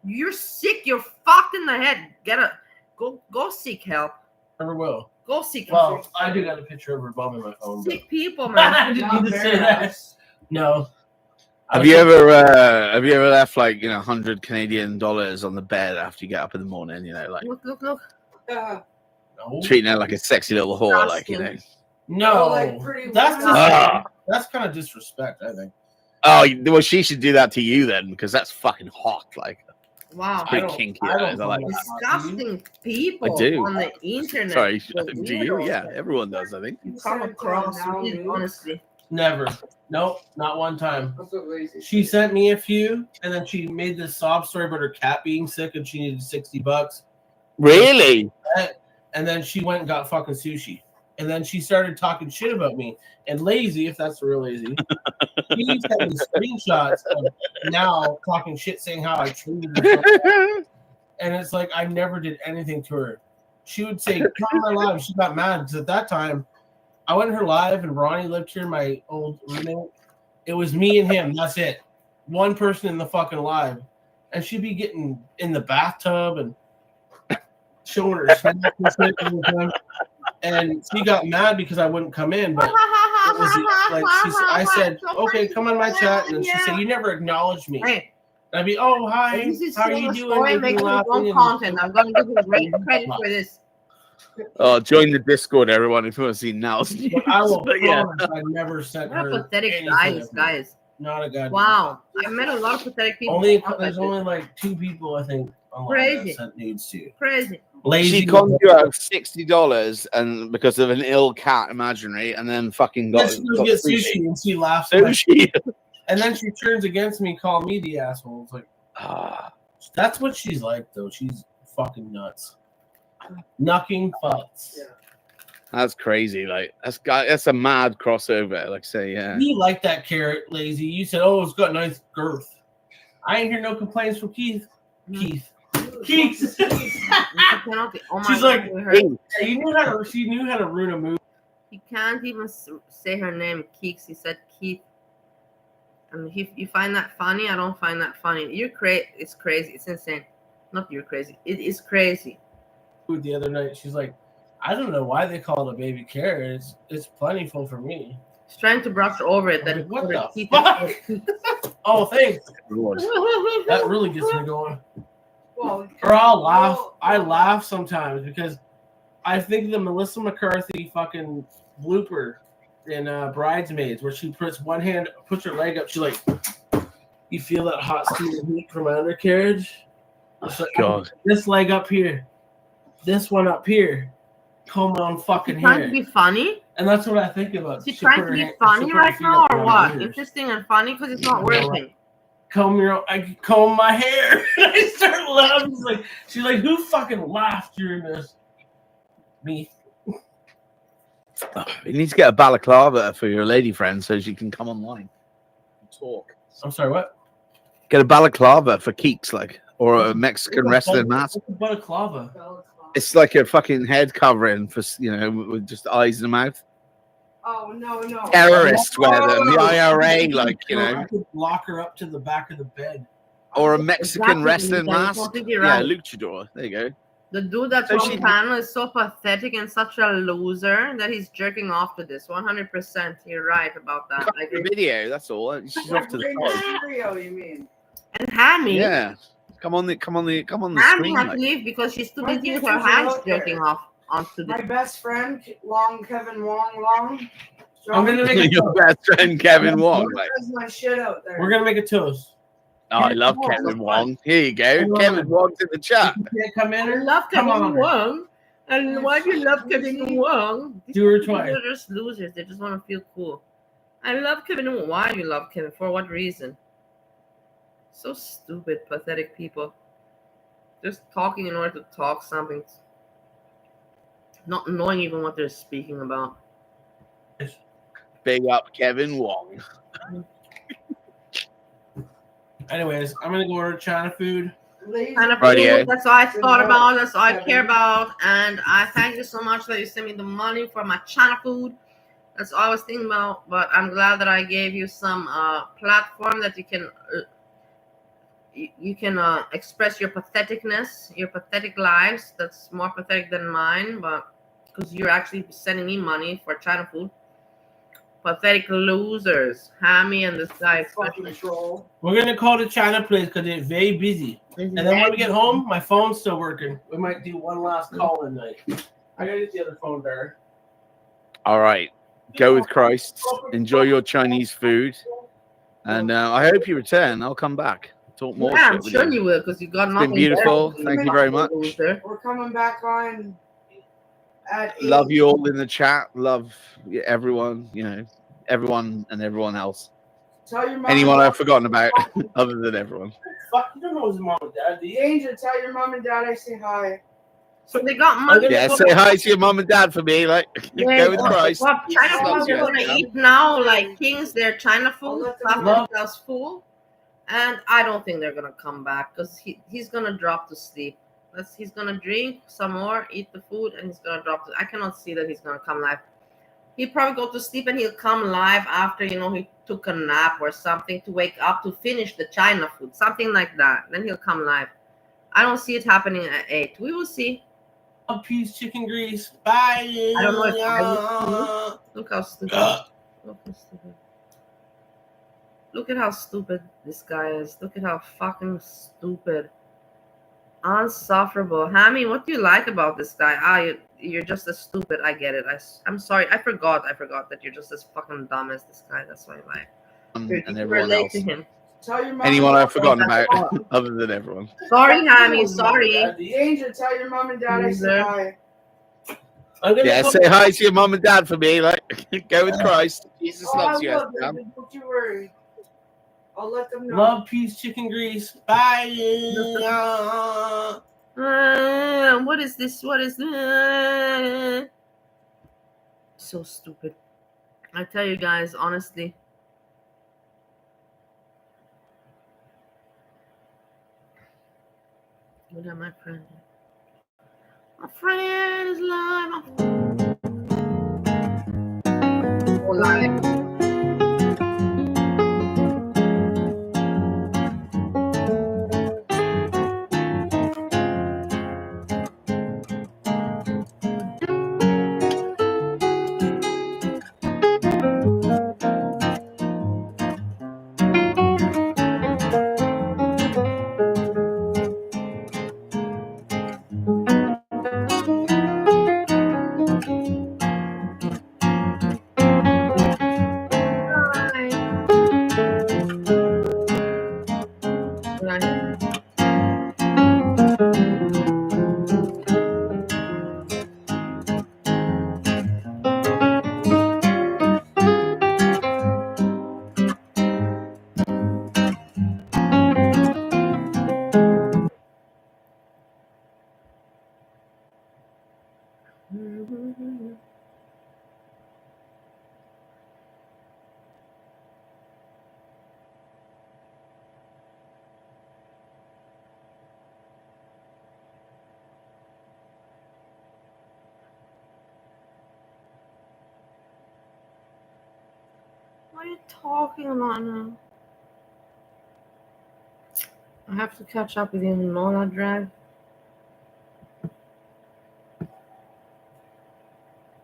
You're sick. You're fucked in the head. Go seek help. Never will. Go seek Well, help. I do got a picture of her bum in my phone. Sick people, man. I didn't need to say that. No. Have you ever left like $100 Canadian on the bed after you get up in the morning? Like Look. No. treating her like a sexy little whore, like No, like that's kind of disrespect, I think. Oh well, she should do that to you then, because that's fucking hot. Like, wow, it's pretty kinky. I like disgusting people I do. on the internet. Sorry, do you? Yeah, everyone does. I think. You come across me, honestly. Never. Nope, not one time. She sent me a few, and then she made this sob story about her cat being sick, and she needed $60. Really? And then she went and got fucking sushi. And then she started talking shit about me. And Lazy, if that's the real Lazy, he sent me screenshots of now talking shit, saying how I treated her. And it's like, I never did anything to her. She would say, come on my live. She got mad because at that time, I went in her live and Ronnie lived here, my old roommate. It was me and him. That's it. One person in the fucking live. And she'd be getting in the bathtub and showing her snacks and shit all the time. And she got mad because I wouldn't come in, but it was like I said, okay, come on my chat, and then she said, you never acknowledged me. And I'd be, oh hi, how are you doing? Making content. I'm gonna give you great credit for this. Oh, join the Discord, everyone, if you want to see now. But I will promise I never sent her. Pathetic guys. Not a goddamn. Wow, I met a lot of pathetic people. There's only like 2 people I think online that sent nudes to. Crazy. Lazy. She conned you out $60 and because of an ill cat imaginary, and then fucking got sushi and she laughs. Sushi. And then she turns against me, call me the asshole. It's like, that's what she's like, though. She's fucking nuts. Knucking butts. Yeah. That's crazy. Like that's a mad crossover. Like say, yeah. You like that carrot, Lazy? You said, "Oh, it's got nice girth." I ain't hear no complaints from Keith. Keith. She's like, she knew how to ruin a movie. He can't even say her name, Keeks. He said Keith. And if you find that funny, I don't find that funny. You're crazy. It's crazy. It's insane. Not you're crazy. It is crazy. The other night, she's like, I don't know why they call it a baby carrot. It's plentiful for me. She's trying to brush over it. That what the fuck? Oh, thanks. That really gets me going. Or I'll laugh. I laugh sometimes because I think the Melissa McCarthy fucking blooper in Bridesmaids, where she puts her leg up. She's like, you feel that hot steam heat from my undercarriage? It's like, God. This leg up here, this one up here, comb on fucking hair. Trying to be funny, and that's what I think about. She's trying to be funny right now, or what? Interesting and funny because it's not working. I comb my hair. I start laughing. She's like, who fucking laughed during this? Me. You need to get a balaclava for your lady friend so she can come online and talk. I'm sorry, what? Get a balaclava for Keeks, or a Mexican wrestling mask. What's a balaclava? It's like a fucking head covering for with just eyes and a mouth. Oh no! Terrorists wear them. The IRA, I could lock her up to the back of the bed. Or a Mexican wrestling mask. Yeah, luchador. There you go. The dude that's on the panel is so pathetic and such a loser that he's jerking off to this. 100%. You're right about that. Like the video, that's all. She's off to the video, you mean? And Hammy. Yeah. Come on the Hammy screen. had to leave because she's too busy with her hands jerking off onto my the best friend, Kevin Wong. I'm gonna make your best friend Kevin Wong. My shit out there. We're gonna make a toast. Oh, I love Kevin Wong. Here you go. Kevin Wong's in the chat. You can't come in. I love Kevin Wong. And why do you love Kevin Wong? Do her twice. They're just losers. They just want to feel cool. I love Kevin Wong. Why do you love Kevin? For what reason? So stupid, pathetic people. Just talking in order to talk something. Not knowing even what they're speaking about. Big up Kevin Wong. Anyways, I'm gonna go order China food. China food, that's all I thought about. That's all I care about. And I thank you so much that you sent me the money for my China food. That's all I was thinking about. But I'm glad that I gave you some platform that you can express your patheticness, your pathetic lives. That's more pathetic than mine, but because you're actually sending me money for China food. Pathetic losers, Hammy and this guy especially. We're gonna call the China place because it's very busy. And then when we get home, my phone's still working. We might do one last call at night. I gotta get the other phone there. All right. Go with Christ. Enjoy your Chinese food. And I hope you return. I'll come back. Talk more Yeah, shit I'm with sure you. you will, because you got It's nothing been beautiful. better. Thank you very much. We're coming back on at 8. Love you all in the chat. Love everyone, everyone and everyone else. Tell your mom Anyone and I've forgotten about other than everyone. Fuck, you don't know his mom and dad, do you? Angel, tell your mom and dad I say hi. So they got money. Yeah, say hi to your mom and dad for me. Like, go with Christ. What China Jesus food loves they're you. gonna eat now, like kings, their China food after themselves full. And I don't think they're gonna come back because he's gonna drop to sleep. He's gonna drink some more, eat the food, and he's gonna drop to. I cannot see that he's gonna come live. He'll probably go to sleep and he'll come live after he took a nap or something to wake up to finish the China food, something like that. Then he'll come live. I don't see it happening at 8. We will see. A piece chicken grease. Bye. I don't know if I will. Look how stupid. Look how stupid. Look at how stupid this guy is. Look at how fucking stupid. Unsufferable. Hammy, what do you like about this guy? You're just as stupid. I get it. I'm sorry. I forgot that you're just as fucking dumb as this guy. That's why I like. And everyone else. To him. Anyone I've forgotten about other than everyone. Sorry, Hammy. Sorry. Angel, tell your mom and dad I say hi. Yeah, say hi to your mom and dad for me. Like, go with Christ. Jesus loves you. Don't you worry. I'll let them know. Love, peace, chicken grease. Bye. What is this? What is this? So stupid. I tell you guys, honestly. Look at my friend. My friend is live. Oh, live. What are you talking about now? I have to catch up with you, Nola Drag.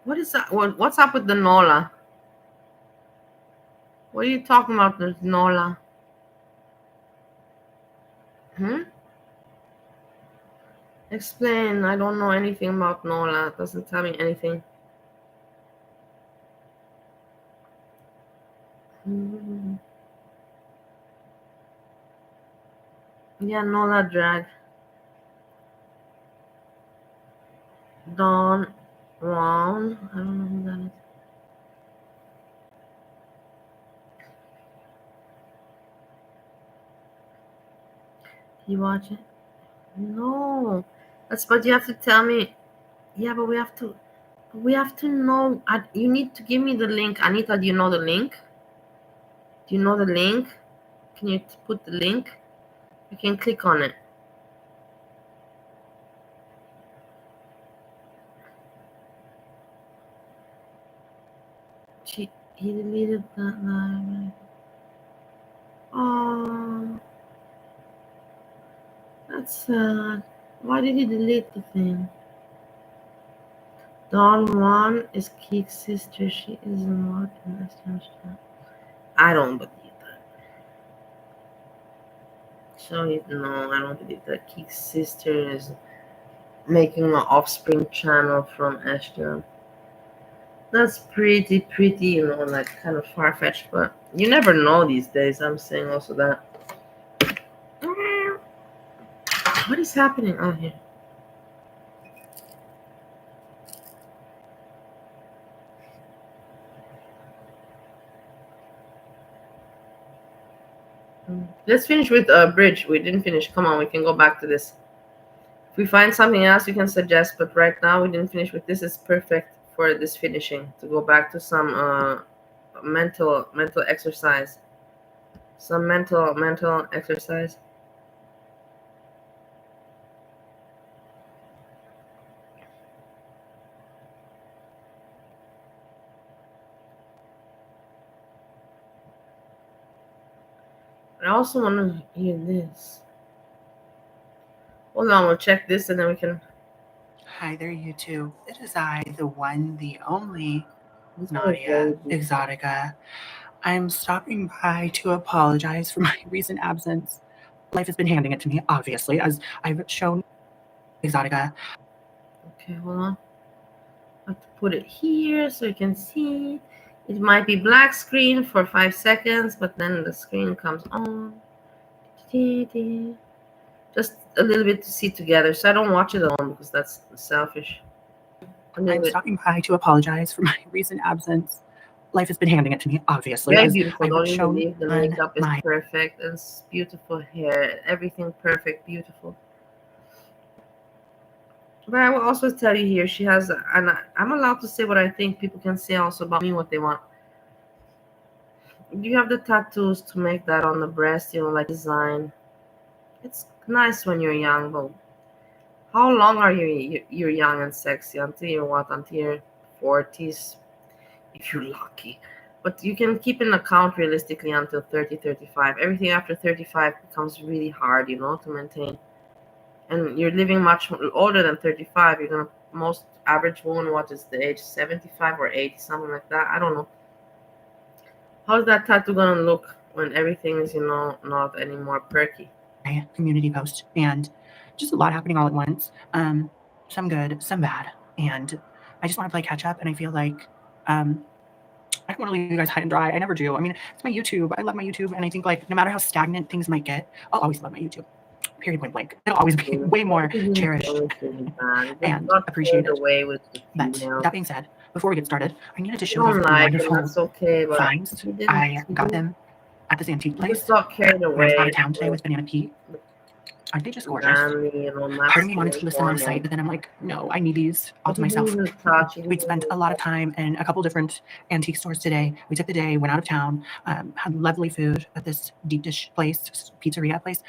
What is that? What's up with the Nola? What are you talking about, the Nola? Explain. I don't know anything about Nola. It doesn't tell me anything. Yeah, Nola Drag. Don Juan. I don't know who that is. You watch it? No. That's what you have to tell me. Yeah, but we have to know. You need to give me the link. Anita, do you know the link? Do you know the link? Can you put the link? You can click on it. He deleted that live. Oh, that's sad. Why did he delete the thing? Dawn 1 is Keek's sister. She isn't working. I don't believe that. So, no, I don't believe that Keek's sister is making an offspring channel from Ashton. That's pretty, like kind of far-fetched, but you never know these days. I'm saying also that. What is happening on here? Let's finish with bridge. We didn't finish. Come on, we can go back to this. If we find something else, you can suggest. But right now, we didn't finish with this. It's perfect for this finishing to go back to some mental exercise. Some mental exercise. I also want to hear this. Hold on, we'll check this and then we can. Hi there, YouTube. It is I, the one, the only Nadia Exotica. I'm stopping by to apologize for my recent absence. Life has been handing it to me, obviously, as I've shown Exotica. Okay, hold on. I have to put it here so you can see. It might be black screen for 5 seconds, but then the screen comes on. Just a little bit to see together, so I don't watch it alone because that's selfish. I'm stopping by to apologize for my recent absence. Life has been handing it to me, obviously. Very as beautiful. I've Don't even shown believe the makeup is perfect. And it's beautiful hair. Everything perfect, beautiful. But I will also tell you here, she has, and I'm allowed to say what I think. People can say also about me what they want. You have the tattoos to make that on the breast, like design. It's nice when you're young, but how long are you're young and sexy? Until you're what? Until your 40s, if you're lucky. But you can keep an account realistically until 30, 35. Everything after 35 becomes really hard, to maintain. And you're living much older than 35. You're gonna most average woman, what is the age? 75 or 80, something like that. I don't know. How's that tattoo gonna look when everything is, not anymore perky? Community post, and just a lot happening all at once. Some good, some bad, and I just want to play catch up. And I feel like I don't want to leave you guys high and dry. I never do. I mean, it's my YouTube. I love my YouTube, and I think like no matter how stagnant things might get, I'll always love my YouTube. Period. Point blank. It'll always be way more cherished and appreciated. But that being said, before we get started, I needed to show these wonderful finds. I got them at this antique place. When I was out of town today with Banana Pete. Aren't they just gorgeous? Part of me wanted to list them on the site, but then I'm like, no, I need these all to myself. We'd spent a lot of time in a couple different antique stores today. We took the day, went out of town, had lovely food at this deep dish place, pizzeria place.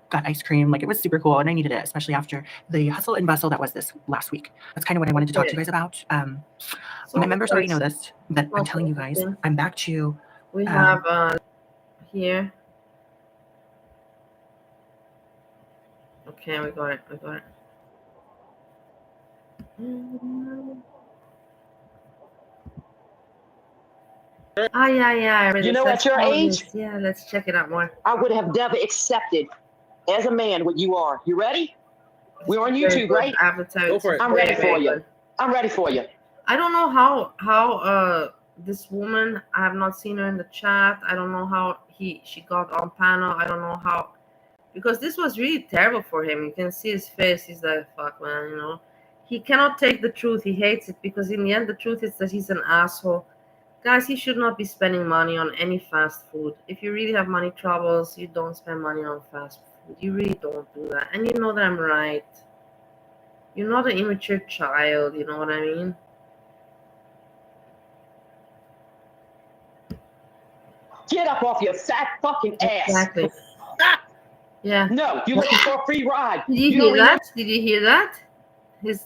Got ice cream. Like, it was super cool, and I needed it, especially after the hustle and bustle that was this last week. That's kind of what I wanted to talk to you guys about. My members already know this, but I'm telling you guys, I'm back to... We have here. Okay, we got it. Yeah. You know, at your age, yeah, let's check it out more. I would have never accepted as a man what you are. You ready? We're on YouTube, right? Go for it. I'm ready for you. I'm ready for you. I don't know how this woman, I have not seen her in the chat. I don't know how she got on panel. I don't know how, because this was really terrible for him. You can see his face. He's like, fuck, man, He cannot take the truth. He hates it because in the end, the truth is that he's an asshole. Guys, he should not be spending money on any fast food. If you really have money troubles, you don't spend money on fast food. You really don't do that. And you know that I'm right. You're not an immature child, you know what I mean? Get up off your fat fucking ass. Exactly. Yeah. No, you're looking for a free ride. Did you hear that? Did you hear that? His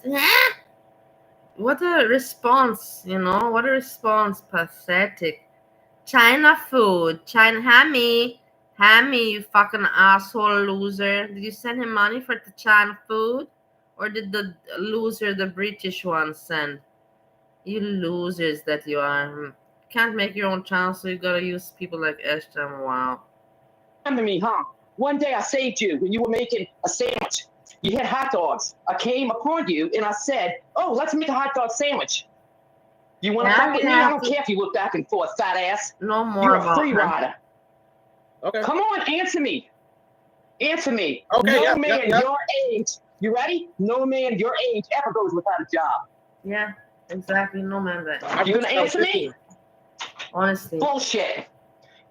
what a response, you know? What a response. Pathetic. China food. China Hammy, you fucking asshole loser. Did you send him money for the China food? Or did the loser, the British one, send? You losers that you are. Can't make your own channel, so you gotta use people like Ashton. Wow. Remember me, huh? One day I saved you when you were making a sandwich. You had hot dogs. I came upon you and I said, oh, let's make a hot dog sandwich. You want to fuck with me? I don't care if you look back and forth, fat ass. No more You're about a free him. rider. Okay. Come on, answer me. Answer me. Okay, No man your age, you ready? No man your age ever goes without a job. Yeah, exactly. No man that. You gonna answer me? Honestly. Bullshit.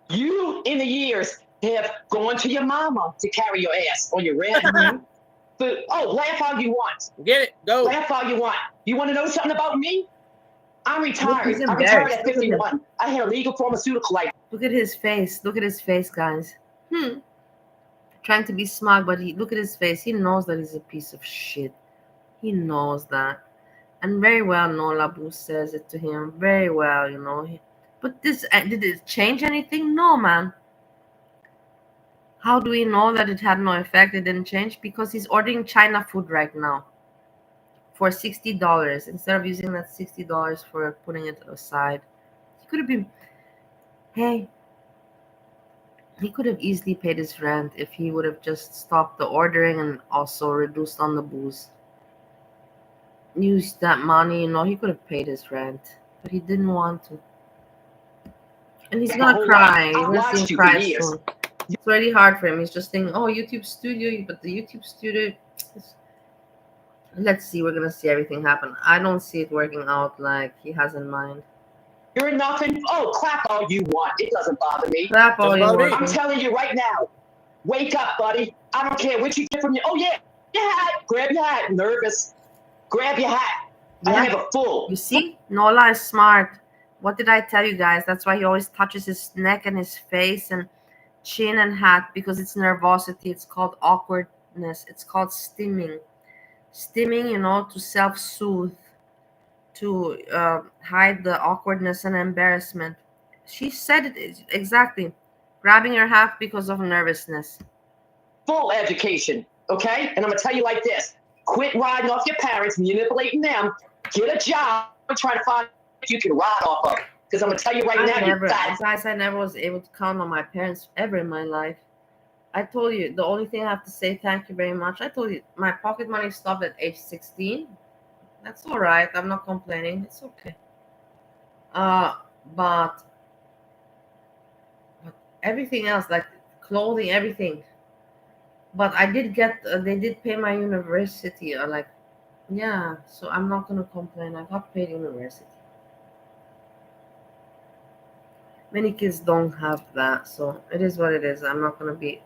You in the years have gone to your mama to carry your ass on your rent. But laugh all you want. Get it. Go. Laugh all you want. You want to know something about me? I'm retired. He's I retired embarrassed. at Look at him. 51. I had a legal pharmaceutical life. Look at his face. Look at his face, guys. Trying to be smart, but look at his face. He knows that he's a piece of shit. He knows that. And very well, Nola Boo says it to him. Very well, you know. But this, did it change anything? No, man. How do we know that it had no effect? It didn't change? Because he's ordering China food right now for $60 instead of using that $60 for putting it aside. He could have been, hey, he could have easily paid his rent if he would have just stopped the ordering and also reduced on the booze. Used that money, you know, he could have paid his rent, but he didn't want to. And he's gonna cry. You're gonna see him cry soon. It's already hard for him. He's just thinking, oh, YouTube Studio, but the YouTube Studio, let's see, we're gonna see everything happen. I don't see it working out like he has in mind. You're nothing. Oh, clap all you want. It doesn't bother me. Clap all you want. I'm telling you right now. Wake up, buddy. I don't care what you get from your. Oh yeah, your hat. Grab your hat. Nervous. Grab your hat. Yeah. I have a full. You see, Nola is smart. What did I tell you guys? That's why he always touches his neck and his face and chin and hat, because it's nervosity. It's called awkwardness. It's called stimming. Stimming, you know, to self-soothe, to hide the awkwardness and embarrassment. She said it exactly. Grabbing her hat because of nervousness. Full education, okay? And I'm going to tell you like this. Quit riding off your parents, manipulating them. Get a job and try to find what you can ride off of. Because I'm going to tell you right now, I never was able to count on my parents ever in my life. I told you, the only thing I have to say, thank you very much. I told you, my pocket money stopped at age 16. That's all right. I'm not complaining. It's okay. But everything else, like clothing, everything. But I did get, they did pay my university. Yeah, so I'm not going to complain. I got paid university. Many kids don't have that, so it is what it is. I'm not going to be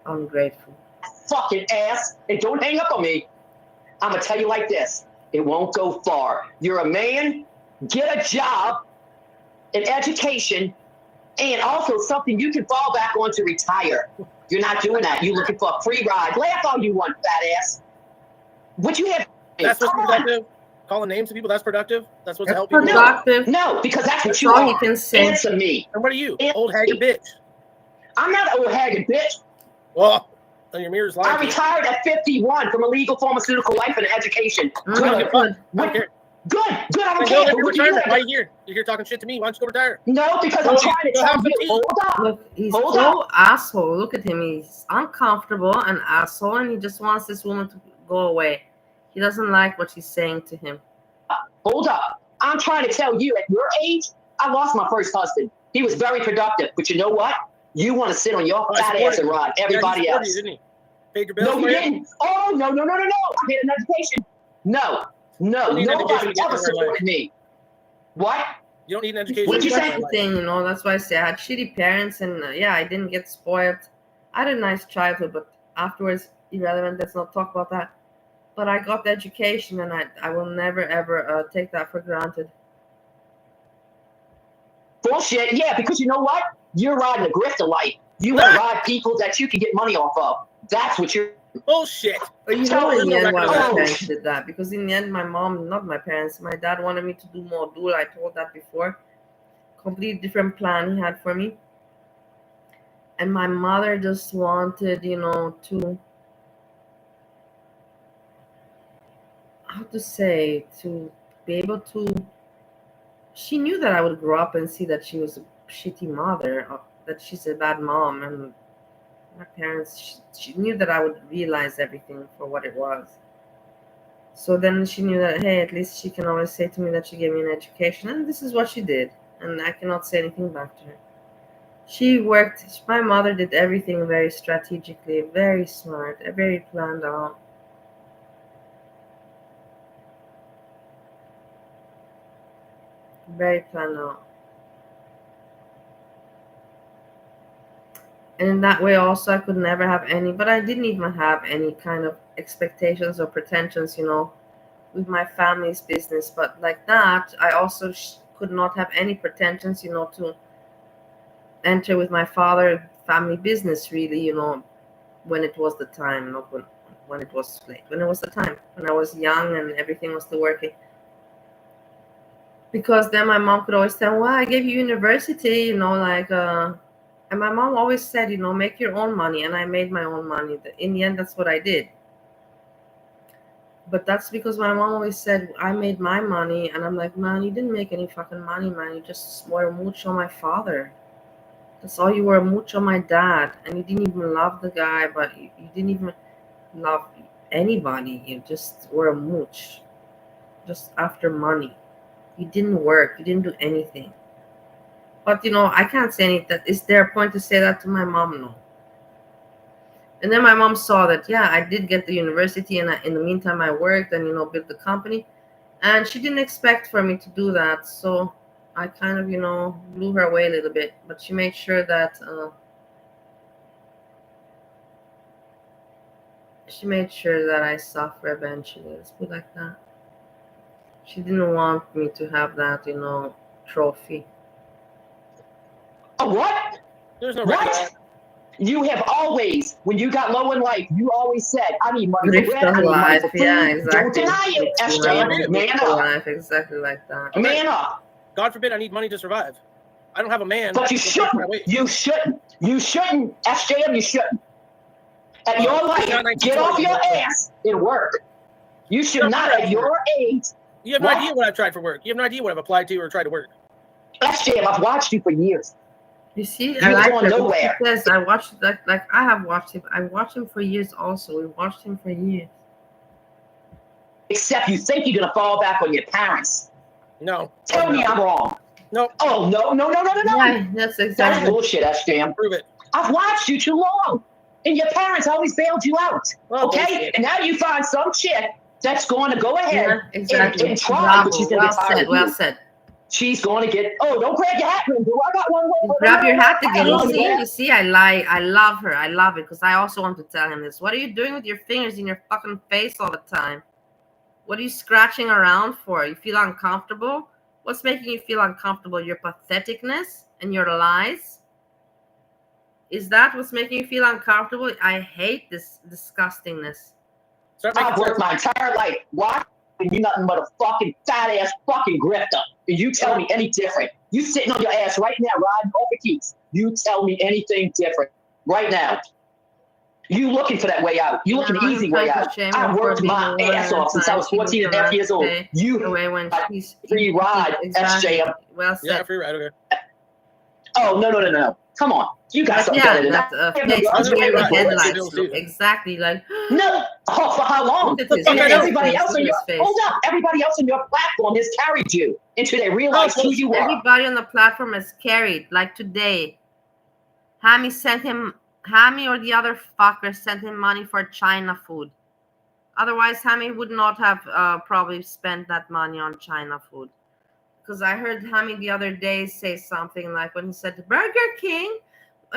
ungrateful. Fucking ass, and don't hang up on me. I'm going to tell you like this. It won't go far. You're a man, get a job, an education, and also something you can fall back on to retire. You're not doing that. You're looking for a free ride. Laugh all you want, fat ass. What you have? That's what's productive. Calling names to people, that's productive. That's what's helping. No, because that's what you are. Answer me. And what are you, old haggard bitch? I'm not an old haggard bitch. Well, on your mirror's lying. I retired at 51 from a legal pharmaceutical life and education. Good. I don't care. Good. I don't care. care. Why are you here? You're here talking shit to me. Why don't you go retire? No, because I'm trying to tell you. Hold up. Look, he's so asshole. Look at him. He's uncomfortable and asshole, and he just wants this woman to go away. He doesn't like what she's saying to him. Hold up. I'm trying to tell you, at your age, I lost my first husband. He was very productive. But you know what? You want to sit on your fat ass and ride everybody else. You, didn't he? Paid your bills. No, you didn't. Oh, no. I had an education. No. Nobody ever supported me. What? You don't need an education. What did you say? Thing, you know, that's why I say I had shitty parents, and I didn't get spoiled. I had a nice childhood, but afterwards, irrelevant. Let's not talk about that. But I got the education, and I will never ever take that for granted. Bullshit. Yeah, because you know what? You're riding the grifter life. You want to ride people that you can get money off of. That's what you're. Bullshit. But you Tell know, in me the end, why my oh, parents did that? Because in the end, my mom, not my parents, my dad wanted me to do more dual. I told that before. Completely different plan he had for me. And my mother just wanted, you know, to, how to say, to be able to, she knew that I would grow up and see that she was a shitty mother, that she's a bad mom, and my parents, she knew that I would realize everything for what it was. So then she knew that, hey, at least she can always say to me that she gave me an education, and this is what she did, and I cannot say anything back to her. She worked, my mother did everything very strategically, very smart, very planned out. Very planned out. And in that way also I could never have any, but I didn't even have any kind of expectations or pretensions, you know, with my family's business. But like that, I also could not have any pretensions, you know, to enter with my father family business, really, you know, when it was the time, not when it was late, when it was the time, when I was young and everything was still working. Because then my mom could always tell, well, I gave you university, you know, like, and my mom always said, you know, make your own money. And I made my own money. In the end, that's what I did. But that's because my mom always said, I made my money. And I'm like, man, you didn't make any fucking money, man. You just were a mooch on my father. That's all you were, a mooch on my dad. And you didn't even love the guy, but you didn't even love anybody. You just were a mooch. Just after money. You didn't work. You didn't do anything. But, you know, I can't say anything. Is there a point to say that to my mom? No. And then my mom saw that, yeah, I did get the university, and in the meantime, I worked and, you know, built the company. And she didn't expect for me to do that. So I kind of, you know, blew her away a little bit. But she made sure that I suffer eventually. Let's put it like that. She didn't want me to have that, you know, trophy. What? There's no what? You have always, when you got low in life, you always said, I need money for rent, I need money for food. Yeah, exactly. Don't deny it, SJ. Man up. Life, exactly like that. Man up. God forbid I need money to survive. I don't have a man. But you shouldn't. You shouldn't. You shouldn't. SJM, you shouldn't. At your life, get off your ass and work. You should not, at your age. You have no idea what I've tried for work. You have no idea what I've applied to or tried to work. SJM, I've watched you for years. You see, I like going nowhere. Yes, I watched that. Like I have watched him. I watched him for years. Also, we watched him for years. Except you think you're gonna fall back on your parents. No. Tell me I'm wrong. No. Oh no. Yeah, that's exactly. That's bullshit, SJM. Prove it. I've watched you too long, and your parents always bailed you out. Okay, bullshit. And now you find some chick that's going to go ahead and try, Bravo. but she's gonna get tired. Well said. She's going to get. Oh, don't grab your hat, boo. I got one more. Grab your hat again. You see, I love her. I love it because I also want to tell him this. What are you doing with your fingers in your fucking face all the time? What are you scratching around for? You feel uncomfortable? What's making you feel uncomfortable? Your patheticness and your lies? Is that what's making you feel uncomfortable? I hate this disgustingness. I've worked my entire life. Why? And you're nothing but a fucking fat ass fucking grifter. And you tell me any different. You sitting on your ass right now, riding over keys. You tell me anything different right now. You looking for that way out. You looking the easy way out. I worked my ass off since I was 14 and a half years old. You free ride, SJM. Well said. Yeah, free ride, okay. Oh, no. Come on. You got something better than that. Exactly. Like no. Oh, for how long? Everybody else on your hold up. Everybody else on your platform has carried you until they realize who you are. Everybody on the platform is carried. Like today, Hammy or the other fucker sent him money for China food. Otherwise, Hammy would not have probably spent that money on China food. Because I heard Hammy the other day say something like when he said, Burger King,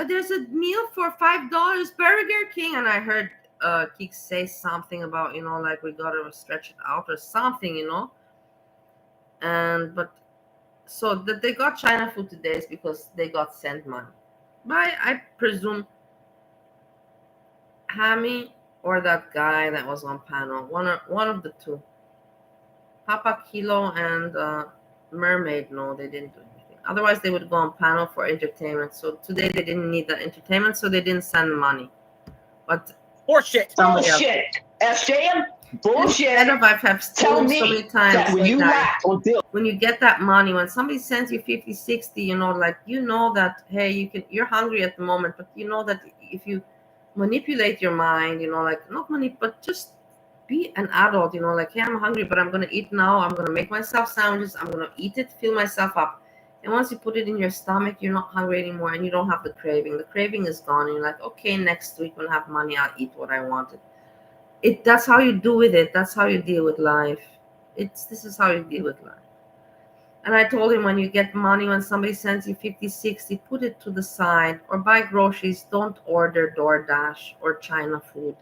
there's a meal for $5, Burger King. And I heard Keek say something about, like we got to stretch it out or something, But So that they got China food today is because they got sent money. But I presume Hammy or that guy that was on panel, one of the two. Papa Kilo and Mermaid, no, they didn't do anything. Otherwise, they would go on panel for entertainment. So today they didn't need that entertainment, so they didn't send money. But bullshit. SJM, bullshit. Instead of I've Tell told me so many times, that when you lack on bill, when you get that money, when somebody sends you 50, 60, you know, like you know that hey, you're hungry at the moment, but you know that if you manipulate your mind, you know, like not manipulate, but just be an adult, you know, like hey, I'm hungry, but I'm gonna eat now. I'm gonna make myself sandwiches. I'm gonna eat it, fill myself up. And once you put it in your stomach, you're not hungry anymore, and you don't have the craving. The craving is gone, and you're like, okay, next week when I have money, I'll eat what I wanted. That's how you do with it. That's how you deal with life. This is how you deal with life. And I told him when you get money, when somebody sends you 50, 60, put it to the side or buy groceries. Don't order DoorDash or China food.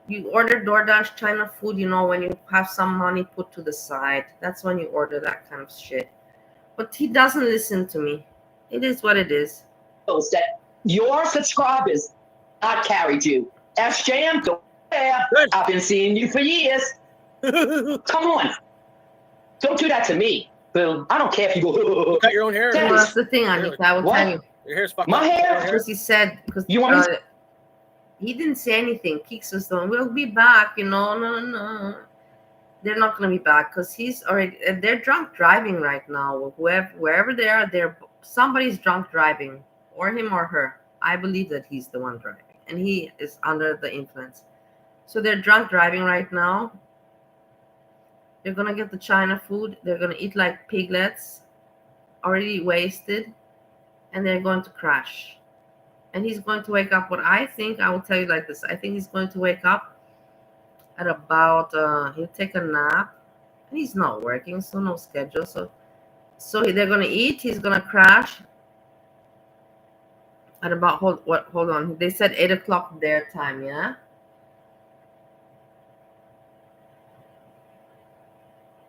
You order DoorDash, China food, you know, when you have some money put to the side. That's when you order that kind of shit. But he doesn't listen to me. It is what it is. That your subscribers not carried you. SJM, go there. I've been seeing you for years. Come on. Don't do that to me. Bill, I don't care if you go. Cut your own hair. Well, that's the thing, Anika. I will What? tell you. Your hair's fucked My up. hair? Because he said, because You want me to- he didn't say anything. Keeks was doing, we'll be back, you know. No. They're not going to be back because he's already, they're drunk driving right now. Wherever they are, somebody's drunk driving, or him or her. I believe that he's the one driving, and he is under the influence. So they're drunk driving right now. They're going to get the China food. They're going to eat like piglets, already wasted, and they're going to crash. And he's going to wake up. What I think, I will tell you like this. I think he's going to wake up at about, he'll take a nap. And he's not working, so no schedule. So they're going to eat. He's going to crash at about, hold on. They said 8 o'clock their time, yeah?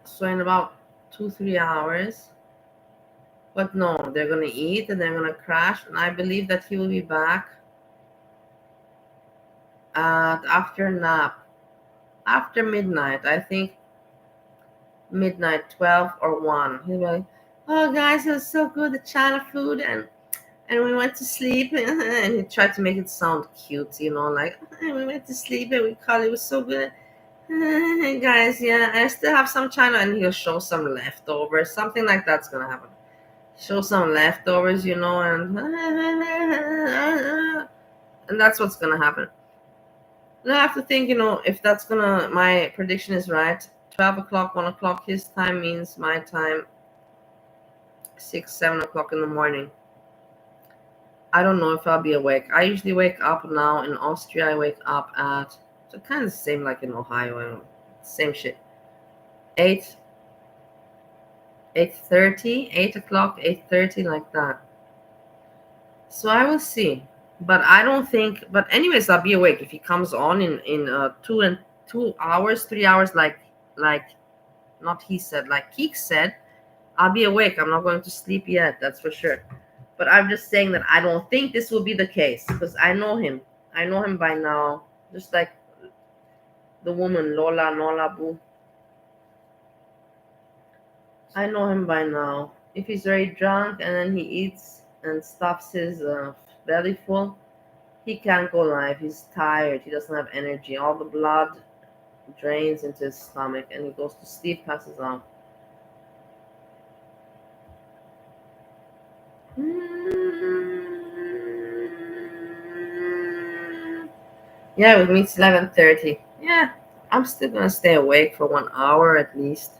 So in about 2-3 hours. But no, they're going to eat and they're going to crash. And I believe that he will be back after nap. After midnight, I think midnight, 12 or 1. He'll be like, oh, guys, it was so good, the China food. And we went to sleep. And he tried to make it sound cute, you know, like, we went to sleep and we called it was so good. Hey, guys, yeah, I still have some China. And he'll show some leftovers. Something like that's going to happen. Show some leftovers, you know, and that's what's gonna happen. And I have to think, you know, if that's gonna, my prediction is right. 12 o'clock, 1 o'clock his time means my time 6, 7 o'clock in the morning. I don't know if I'll be awake. I usually wake up now in Austria. I wake up at, so kind of the same like in Ohio, same shit. 8:30, 8 o'clock, 8:30, like that. So I will see, but I don't think. But anyways, I'll be awake if he comes on in 2 hours, 3 hours, like not he said, like Keek said. I'll be awake. I'm not going to sleep yet. That's for sure. But I'm just saying that I don't think this will be the case because I know him. I know him by now, just like the woman Nola Boo. I know him by now. If he's very drunk and then he eats and stuffs his belly full, he can't go live. He's tired. He doesn't have energy. All the blood drains into his stomach and he goes to sleep, passes out. Yeah, with me it's 11:30. Yeah, I'm still gonna stay awake for 1 hour at least.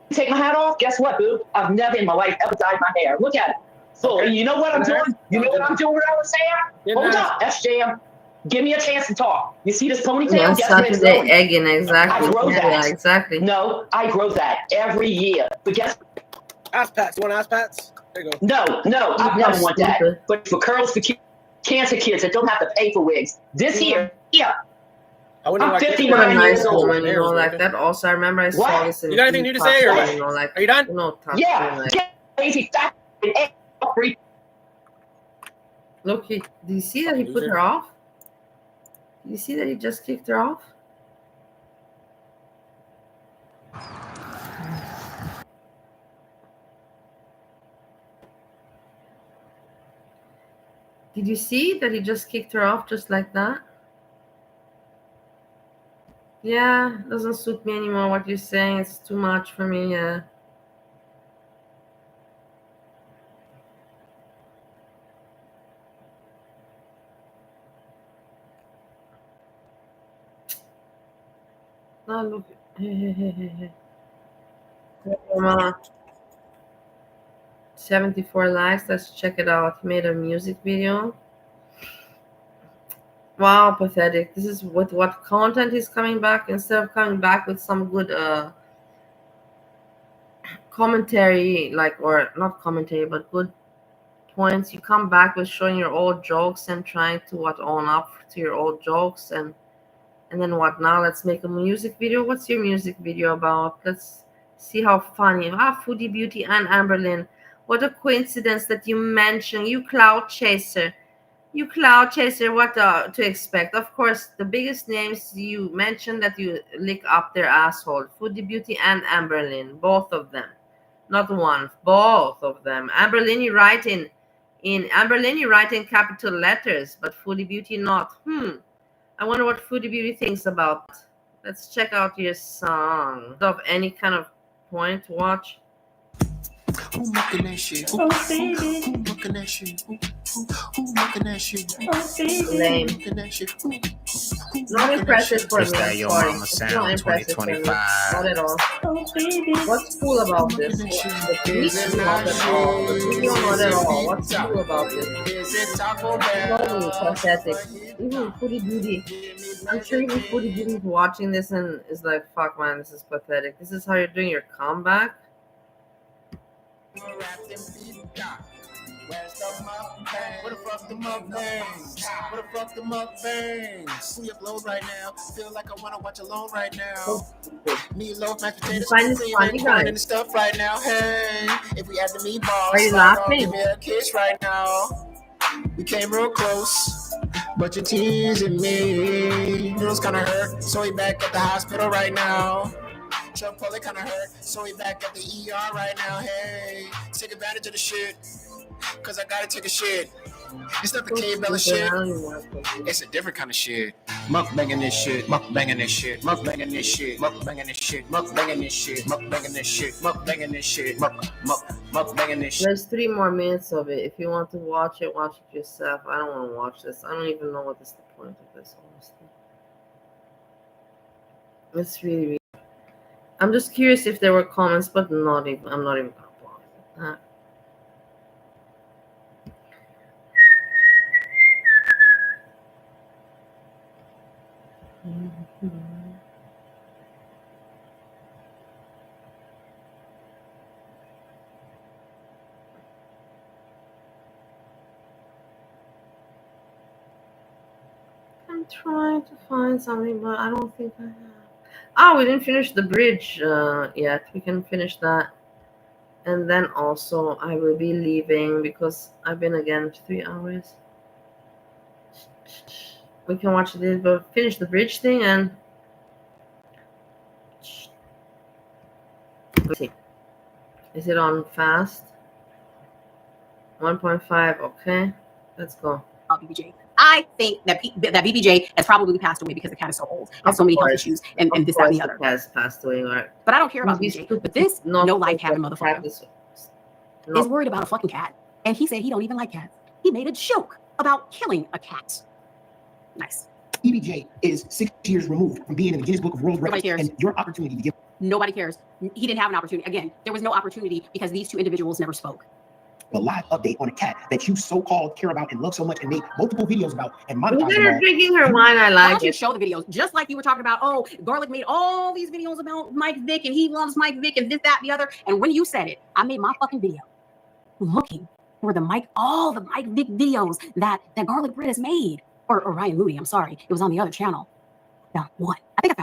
Take my hat off. Guess what, boo? I've never in my life ever dyed my hair. Look at it. So you know what I'm doing? You know what I'm doing with our hair? Hold up, SJM. Give me a chance to talk. You see this ponytail? Yeah, Guess where it's Saturday going? egging, exactly. I grow that. Yeah, exactly. No, I grow that every year. But guess ass pats. You want ass pats? There you go. No, I You're never want that. stupid. But for curls for cancer kids that don't have to pay for wigs, this here, I'm 59 What a nice years old. woman, you know, like that. Also, I remember I saw this in You got anything new to say, or you know, like, are you done? you know, Yeah, like, lazy fat and look, do you see that he put her off? Do you see that he just kicked her off? Did you see that he just kicked her off just like that? Yeah, doesn't suit me anymore what you're saying. It's too much for me, yeah. Oh, look. Hey. 74 likes. Let's check it out. He made a music video. Wow, pathetic. This is with what content he's coming back instead of coming back with some good commentary, like, or not commentary, but good points. You come back with showing your old jokes and trying to own up to your old jokes, and then what now? Let's make a music video. What's your music video about? Let's see how funny. Foodie Beauty and Amberlynn. What a coincidence that you mentioned, you cloud chaser. You cloud chaser, what to expect? Of course, the biggest names you mentioned that you lick up their asshole. Foodie Beauty and Amberlynn, both of them. Not one, both of them. Amberlynn, you write in Amberlynn, you write in capital letters, but Foodie Beauty not. I wonder what Foodie Beauty thinks about. Let's check out your song. Of any kind of point to watch. Who looking at shit? Who looking at shit? Who looking at shit? Lame. Not impressive for me. Sorry. It's not impressive for me. Not at all. What's cool about this? The beat? Not at all. The video? Not at all. What's cool about this? Totally pathetic. Even Foodie Beauty. I'm sure even Foodie Beauty is watching this and is like, fuck man, this is pathetic. This is how you're doing your comeback? What the fuck the mukbangs? What the fuck the mukbangs? Who your blows right now? Feel like I wanna watch Alone right now. Meatloaf, mashed potatoes, cream, and the stuff right now. Hey, if we had the meatballs, are you laughing? Give me a kiss right now. We came real close, but you're teasing me. Girls kinda hurt, so we back at the hospital right now. Chuck Pulley kinda hurt, so we back at the ER right now. Hey, take advantage of the shit, cause I gotta take a shit. It's not the K-Bella shit, it's a different kind of shit. Mukbanging this shit, mukbanging this shit, mukbanging this shit, mukbanging this shit, mukbanging this shit, mukbanging this shit, mukbanging this shit, mukbanging this shit. There's 3 more minutes of it. If you want to watch it yourself. I don't want to watch this. I don't even know what is the point of this, honestly. It's really weird. I'm just curious if there were comments, but I'm not even gonna bother with that. I'm trying to find something, but I don't think I have. Oh, we didn't finish the bridge yet. We can finish that. And then also I will be leaving because I've been again 3 hours. We can watch this, but finish the bridge thing and let's see. Is it on fast? 1.5. Okay, let's go. BBJ. I think that BBJ has probably passed away because the cat is so old, has so many health issues, and this, that, and the other. Has passed away, right? But I don't care about BBJ. But this no life having motherfucker is worried about a fucking cat, and he said he don't even like cats. He made a joke about killing a cat. Nice. BBJ is 6 years removed from being in the Guinness Book of World Records, and your opportunity to give. Nobody cares. He didn't have an opportunity. Again, there was no opportunity because these 2 individuals never spoke. The live update on a cat that you so-called care about and love so much and made multiple videos about and monetized. Look at her drinking her wine. I like it. You show the videos, just like you were talking about. Oh, Garlic made all these videos about Mike Vick and he loves Mike Vick and this, that, and the other. And when you said it, I made my fucking video looking for all the Mike Vick videos that Garlic Bread has made, or Ryan Moody. I'm sorry, it was on the other channel. Found one. I think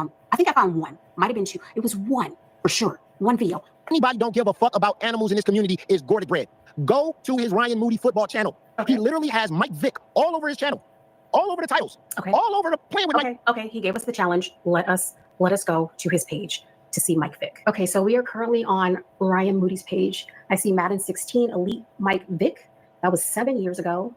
I found one. Might have been two. It was one for sure. One video. Anybody don't give a fuck about animals in this community is Gordy Bread. Go to his Ryan Moody football channel. Okay. He literally has Mike Vick all over his channel, all over the titles, all over the playing with Mike. Okay. He gave us the challenge. Let us go to his page to see Mike Vick. Okay, so we are currently on Ryan Moody's page. I see Madden 16 Elite Mike Vick. That was 7 years ago.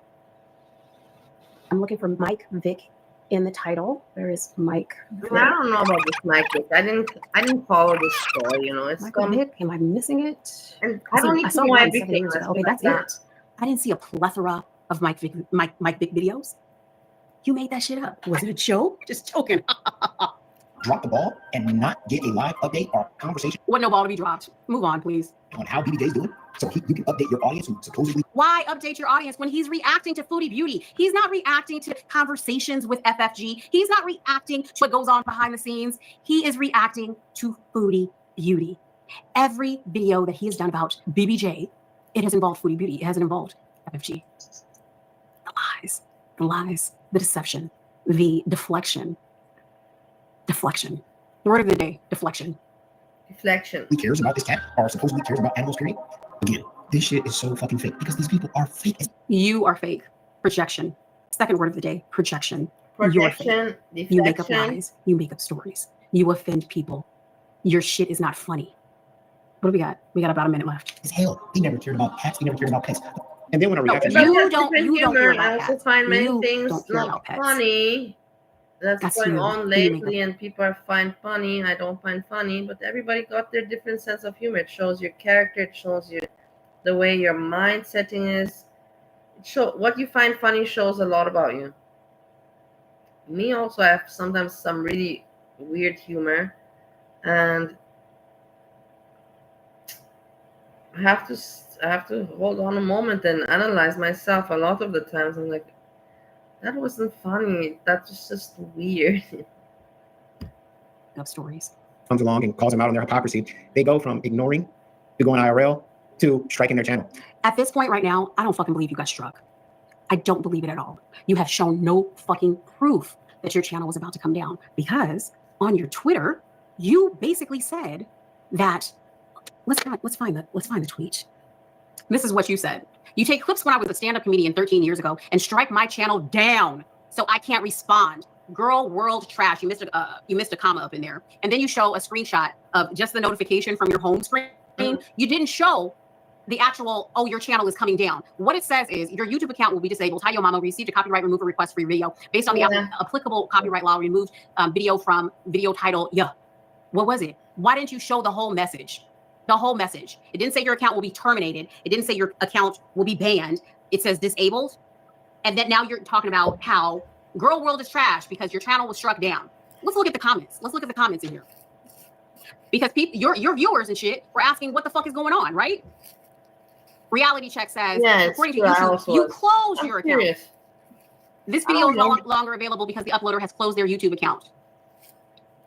I'm looking for Mike Vick in the title. Where is Mike Vick? I don't know about this Mike Vick. I didn't follow this story, you know. It's Michael Vick, am I missing it? And I don't need to know everything. Okay, that's it. I didn't see a plethora of Mike Vick videos. You made that shit up. Was it a joke? Just joking. Drop the ball and not get a live update or conversation. What no ball to be dropped. Move on, please. On how BBJ's doing, so you can update your audience who supposedly. Why update your audience when he's reacting to Foodie Beauty? He's not reacting to conversations with FFG. He's not reacting to what goes on behind the scenes. He is reacting to Foodie Beauty. Every video that he has done about BBJ, it has involved Foodie Beauty. It hasn't involved FFG. The lies, the deception, the deflection. Deflection. The word of the day, deflection. Deflection. He cares about this cat, or supposedly cares about animals, period. Again, this shit is so fucking fake because these people are fake. You are fake. Projection. Second word of the day, projection. Projection, deflection. You make up lies. You make up stories. You offend people. Your shit is not funny. What do we got? We got about a minute left. As hell. He never cared about cats. He never cared about pets. And then when I reacted, you don't care about I also cats. find many You things don't care not about pets. funny. That's going you. on You lately, and people find funny. I don't find funny, but everybody got their different sense of humor. It shows your character. It shows you the way your mind setting is. What you find funny shows a lot about you. Me also, I have sometimes some really weird humor, and I have to hold on a moment and analyze myself. A lot of the times, I'm like, that wasn't funny. That was just weird. Of stories. Comes along and calls them out on their hypocrisy. They go from ignoring to going IRL to striking their channel. At this point right now, I don't fucking believe you got struck. I don't believe it at all. You have shown no fucking proof that your channel was about to come down because on your Twitter, you basically said that. Let's find the tweet. This is what you said. You take clips when I was a stand-up comedian 13 years ago and strike my channel down so I can't respond. Girl, world trash. You missed a comma up in there. And then you show a screenshot of just the notification from your home screen. You didn't show the actual, oh, your channel is coming down. What it says is your YouTube account will be disabled. Hi, yo mama, received a copyright removal request for your video. Based on the applicable copyright law, removed video from video title. Yeah. What was it? Why didn't you show the whole message? The whole message. It didn't say your account will be terminated. It didn't say your account will be banned. It says disabled. And then now you're talking about how girl world is trash because your channel was struck down. Let's look at the comments. Let's look at the comments in here. Because people, your viewers and shit were asking what the fuck is going on, right? Reality Check says, according to YouTube, you closed your account. This video is no longer available because the uploader has closed their YouTube account.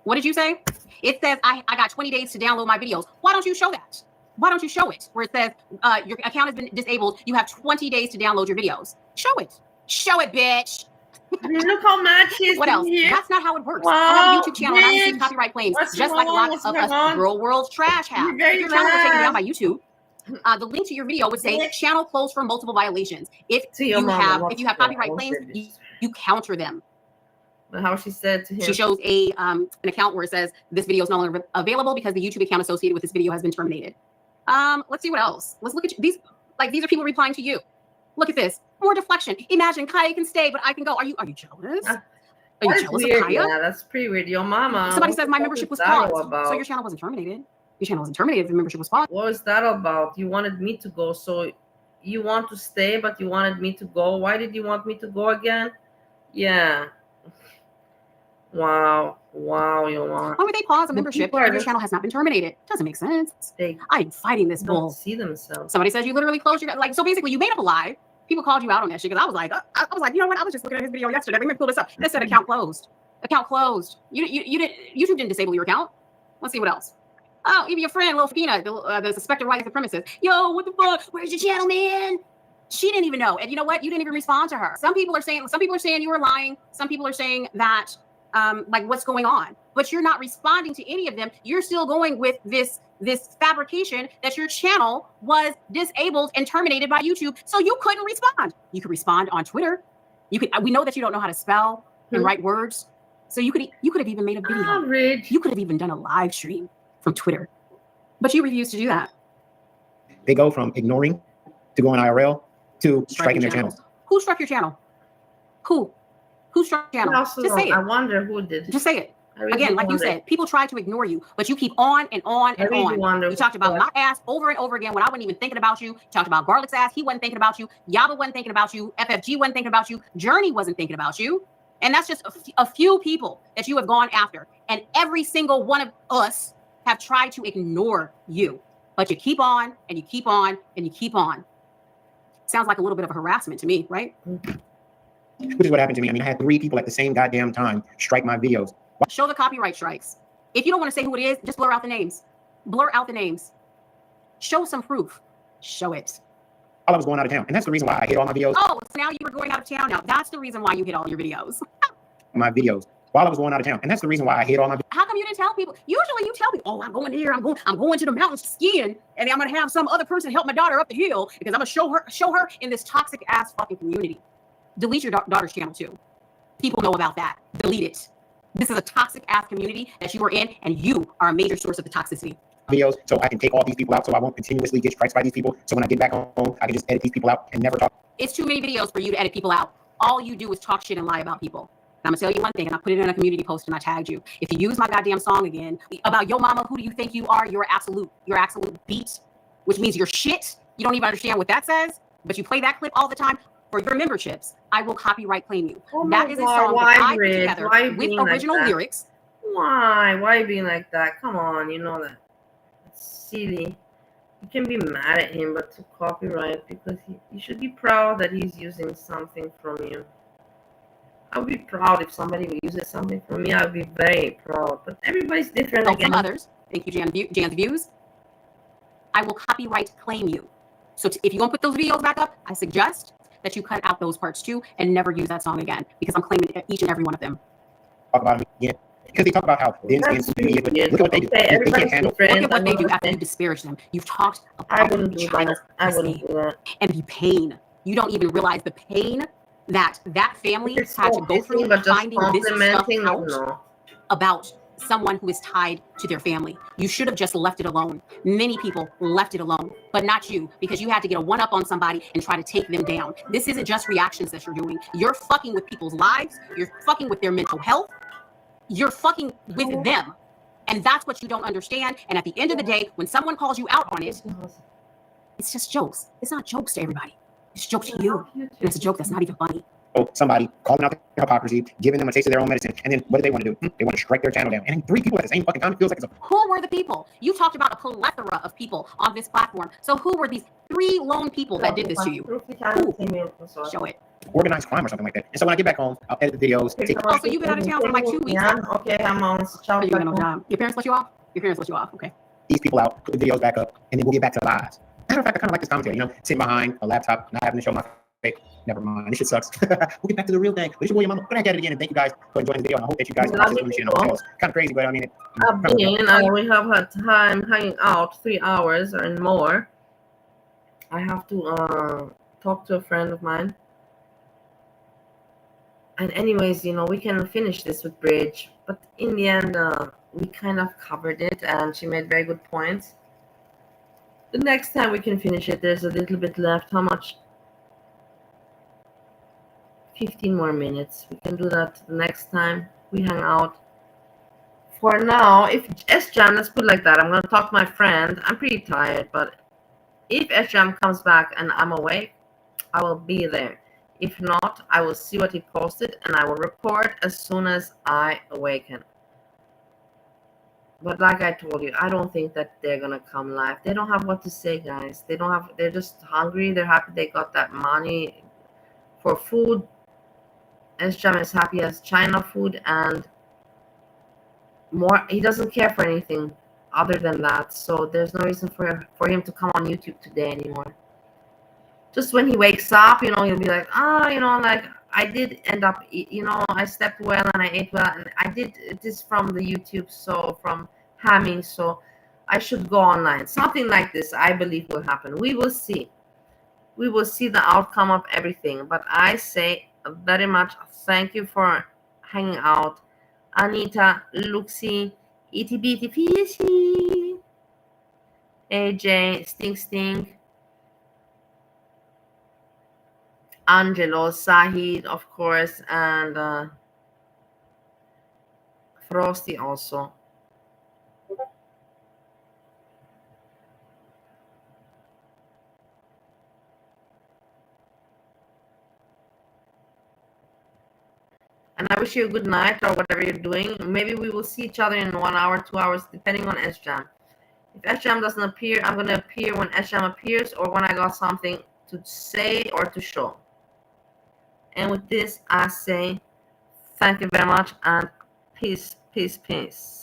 What did you say? It says, I got 20 days to download my videos. Why don't you show that? Why don't you show it? Where it says, your account has been disabled. You have 20 days to download your videos. Show it. Show it, bitch. Look how much is What else? here. That's not how it works. Wow, I have a YouTube channel and I bitch. receive copyright claims, What's just like a wrong? lot What's of going us on? Girl World's trash have. You're very If your channel was taken down bad. by YouTube, the link to your video would say channel closed for multiple violations. If To your you mama, have what's copyright wrong? claims, you counter them. How she said to him. She shows an account where it says this video is no longer available because the YouTube account associated with this video has been terminated. Let's see what else. Let's look at these. Like these are people replying to you. Look at this. More deflection. Imagine Kaya can stay, but I can go. Are you jealous? Are you jealous of Kaya? Yeah, that's pretty weird. Your mama. Somebody says my membership was paused. So your channel wasn't terminated. Your channel wasn't terminated if the membership was paused. What was that about? You wanted me to go, so you want to stay, but you wanted me to go. Why did you want me to go again? Yeah. Wow, your mom. Why would they pause a membership if your channel has not been terminated? Doesn't make sense. I'm fighting this bull. See themselves. Somebody says you literally closed your so basically you made up a lie. People called you out on that shit because I was like, you know what? I was just looking at his video yesterday. Let me pull this up. It said account closed. Account closed. YouTube didn't disable your account. Let's see what else. Oh, even your friend, Lil Fakina, the suspected white supremacist. Yo, what the fuck? Where's your channel, man? She didn't even know. And you know what? You didn't even respond to her. Some people are saying you were lying. Some people are saying that like what's going on. But you're not responding to any of them. You're still going with this fabrication that your channel was disabled and terminated by YouTube, so you couldn't respond. You could respond on Twitter. We know that you don't know how to spell and write words, so you could have even made a video. You could have even done a live stream from Twitter, but you refused to do that. They go from ignoring to going IRL to striking their channels. Who struck your channel? Who struck your channel? Just say it. I wonder who did. Just say it. Again, like you said, people try to ignore you, but you keep on and on and on. You talked about my ass over and over again when I wasn't even thinking about you. You talked about Garlic's ass. He wasn't thinking about you. Yaba wasn't thinking about you. FFG wasn't thinking about you. Journey wasn't thinking about you. And that's just a few people that you have gone after. And every single one of us have tried to ignore you. But you keep on and you keep on and you keep on. Sounds like a little bit of a harassment to me, right? Which is what happened to me. I mean, I had 3 people at the same goddamn time strike my videos. Show the copyright strikes. If you don't want to say who it is, just blur out the names. Blur out the names. Show some proof. Show it. While I was going out of town. And that's the reason why I hid all my videos. Oh, so now you were going out of town now. That's the reason why you hid all your videos. While I was going out of town. And that's the reason why I hid all my videos. How come you didn't tell people? Usually you tell people, oh, I'm going here. I'm going to the mountains skiing. And I'm going to have some other person help my daughter up the hill because I'm going to show her in this toxic ass fucking community. Delete your daughter's channel too. People know about that. Delete it. This is a toxic ass community that you are in, and you are a major source of the toxicity. Videos, so I can take all these people out, so I won't continuously get strikes by these people. So when I get back home, I can just edit these people out and never talk. It's too many videos for you to edit people out. All you do is talk shit and lie about people. And I'm gonna tell you one thing, and I put it in a community post and I tagged you. If you use my goddamn song again about yo mama, who do you think you are? You're absolute beat, which means you're shit. You don't even understand what that says, but you play that clip all the time. For your memberships, I will copyright claim you. That is a song that I put together with original lyrics. Why are you being like that? Come on, you know that. It's silly. You can be mad at him, but to copyright, because you should be proud that he's using something from you. I would be proud if somebody uses something from me. I would be very proud. But everybody's different. So from others, thank you, Jan's Views. I will copyright claim you. So if you want to put those videos back up, I suggest that you cut out those parts too and never use that song again, because I'm claiming each and every one of them. Talk about it again. Because they talk about how look at what they do. They can't handle. Look at what they do after you disparage them. You've talked about the child and the pain. You don't even realize the pain that family had to go through finding this stuff out about someone who is tied to their family. You should have just left it alone. Many people left it alone, but not you, because you had to get a one-up on somebody and try to take them down. This isn't just reactions that you're doing. You're fucking with people's lives. You're fucking with their mental health. You're fucking with them. And that's what you don't understand. And at the end of the day, when someone calls you out on it, it's just jokes. It's not jokes to everybody. It's a joke to you. And it's a joke that's not even funny. Oh, somebody calling out their hypocrisy, giving them a taste of their own medicine, and then what do they want to do? They want to strike their channel down. And 3 people at the same fucking time, it feels like it's a... Who were the people? You talked about a plethora of people on this platform. So who were these 3 lone people that did this to you? Who? Show it. Organized crime or something like that. And so when I get back home, I'll edit the videos. Oh, so you've been out of town for like 2 weeks? Yeah, okay, I'm on. Your parents let you off? Your parents let you off, okay. These people out, put the videos back up, and then we'll get back to lives. Matter of fact, I kind of like this commentary, sitting behind a laptop, not having to show my face. Never mind, this shit sucks. We'll get back to the real thing. But it's your boy, your mama. Go back at it again, and thank you guys for enjoying the video. And I hope that you guys watch this when we see it on It's kind of crazy, but I mean, we have had time hanging out 3 hours and more. I have to talk to a friend of mine. And anyways, we can finish this with Bridge. But in the end, we kind of covered it, and she made very good points. The next time we can finish it, there's a little bit left. How much? 15 more minutes. We can do that the next time we hang out. For now, if S-Jam, let's put it like that, I'm going to talk to my friend. I'm pretty tired, but if S-Jam comes back and I'm awake, I will be there. If not, I will see what he posted and I will report as soon as I awaken. But like I told you, I don't think that they're going to come live. They don't have what to say, guys. They're just hungry. They're happy they got that money for food. S-Jam is happy as China food, and more. He doesn't care for anything other than that. So there's no reason for him to come on YouTube today anymore. Just when he wakes up, he'll be like, I did end up, I slept well and I ate well, and I did this from the YouTube, so from Hamming, so I should go online. Something like this, I believe, will happen. We will see. We will see the outcome of everything. But I say very much thank you for hanging out. Anita, Luxie, Itty Bitty Fishy, AJ, Stink, Angelo, Sahid, of course, and Frosty also. And I wish you a good night or whatever you're doing. Maybe we will see each other in 1 hour, 2 hours, depending on SJam. If SJam doesn't appear, I'm going to appear when SJam appears or when I got something to say or to show. And with this, I say thank you very much and peace, peace, peace.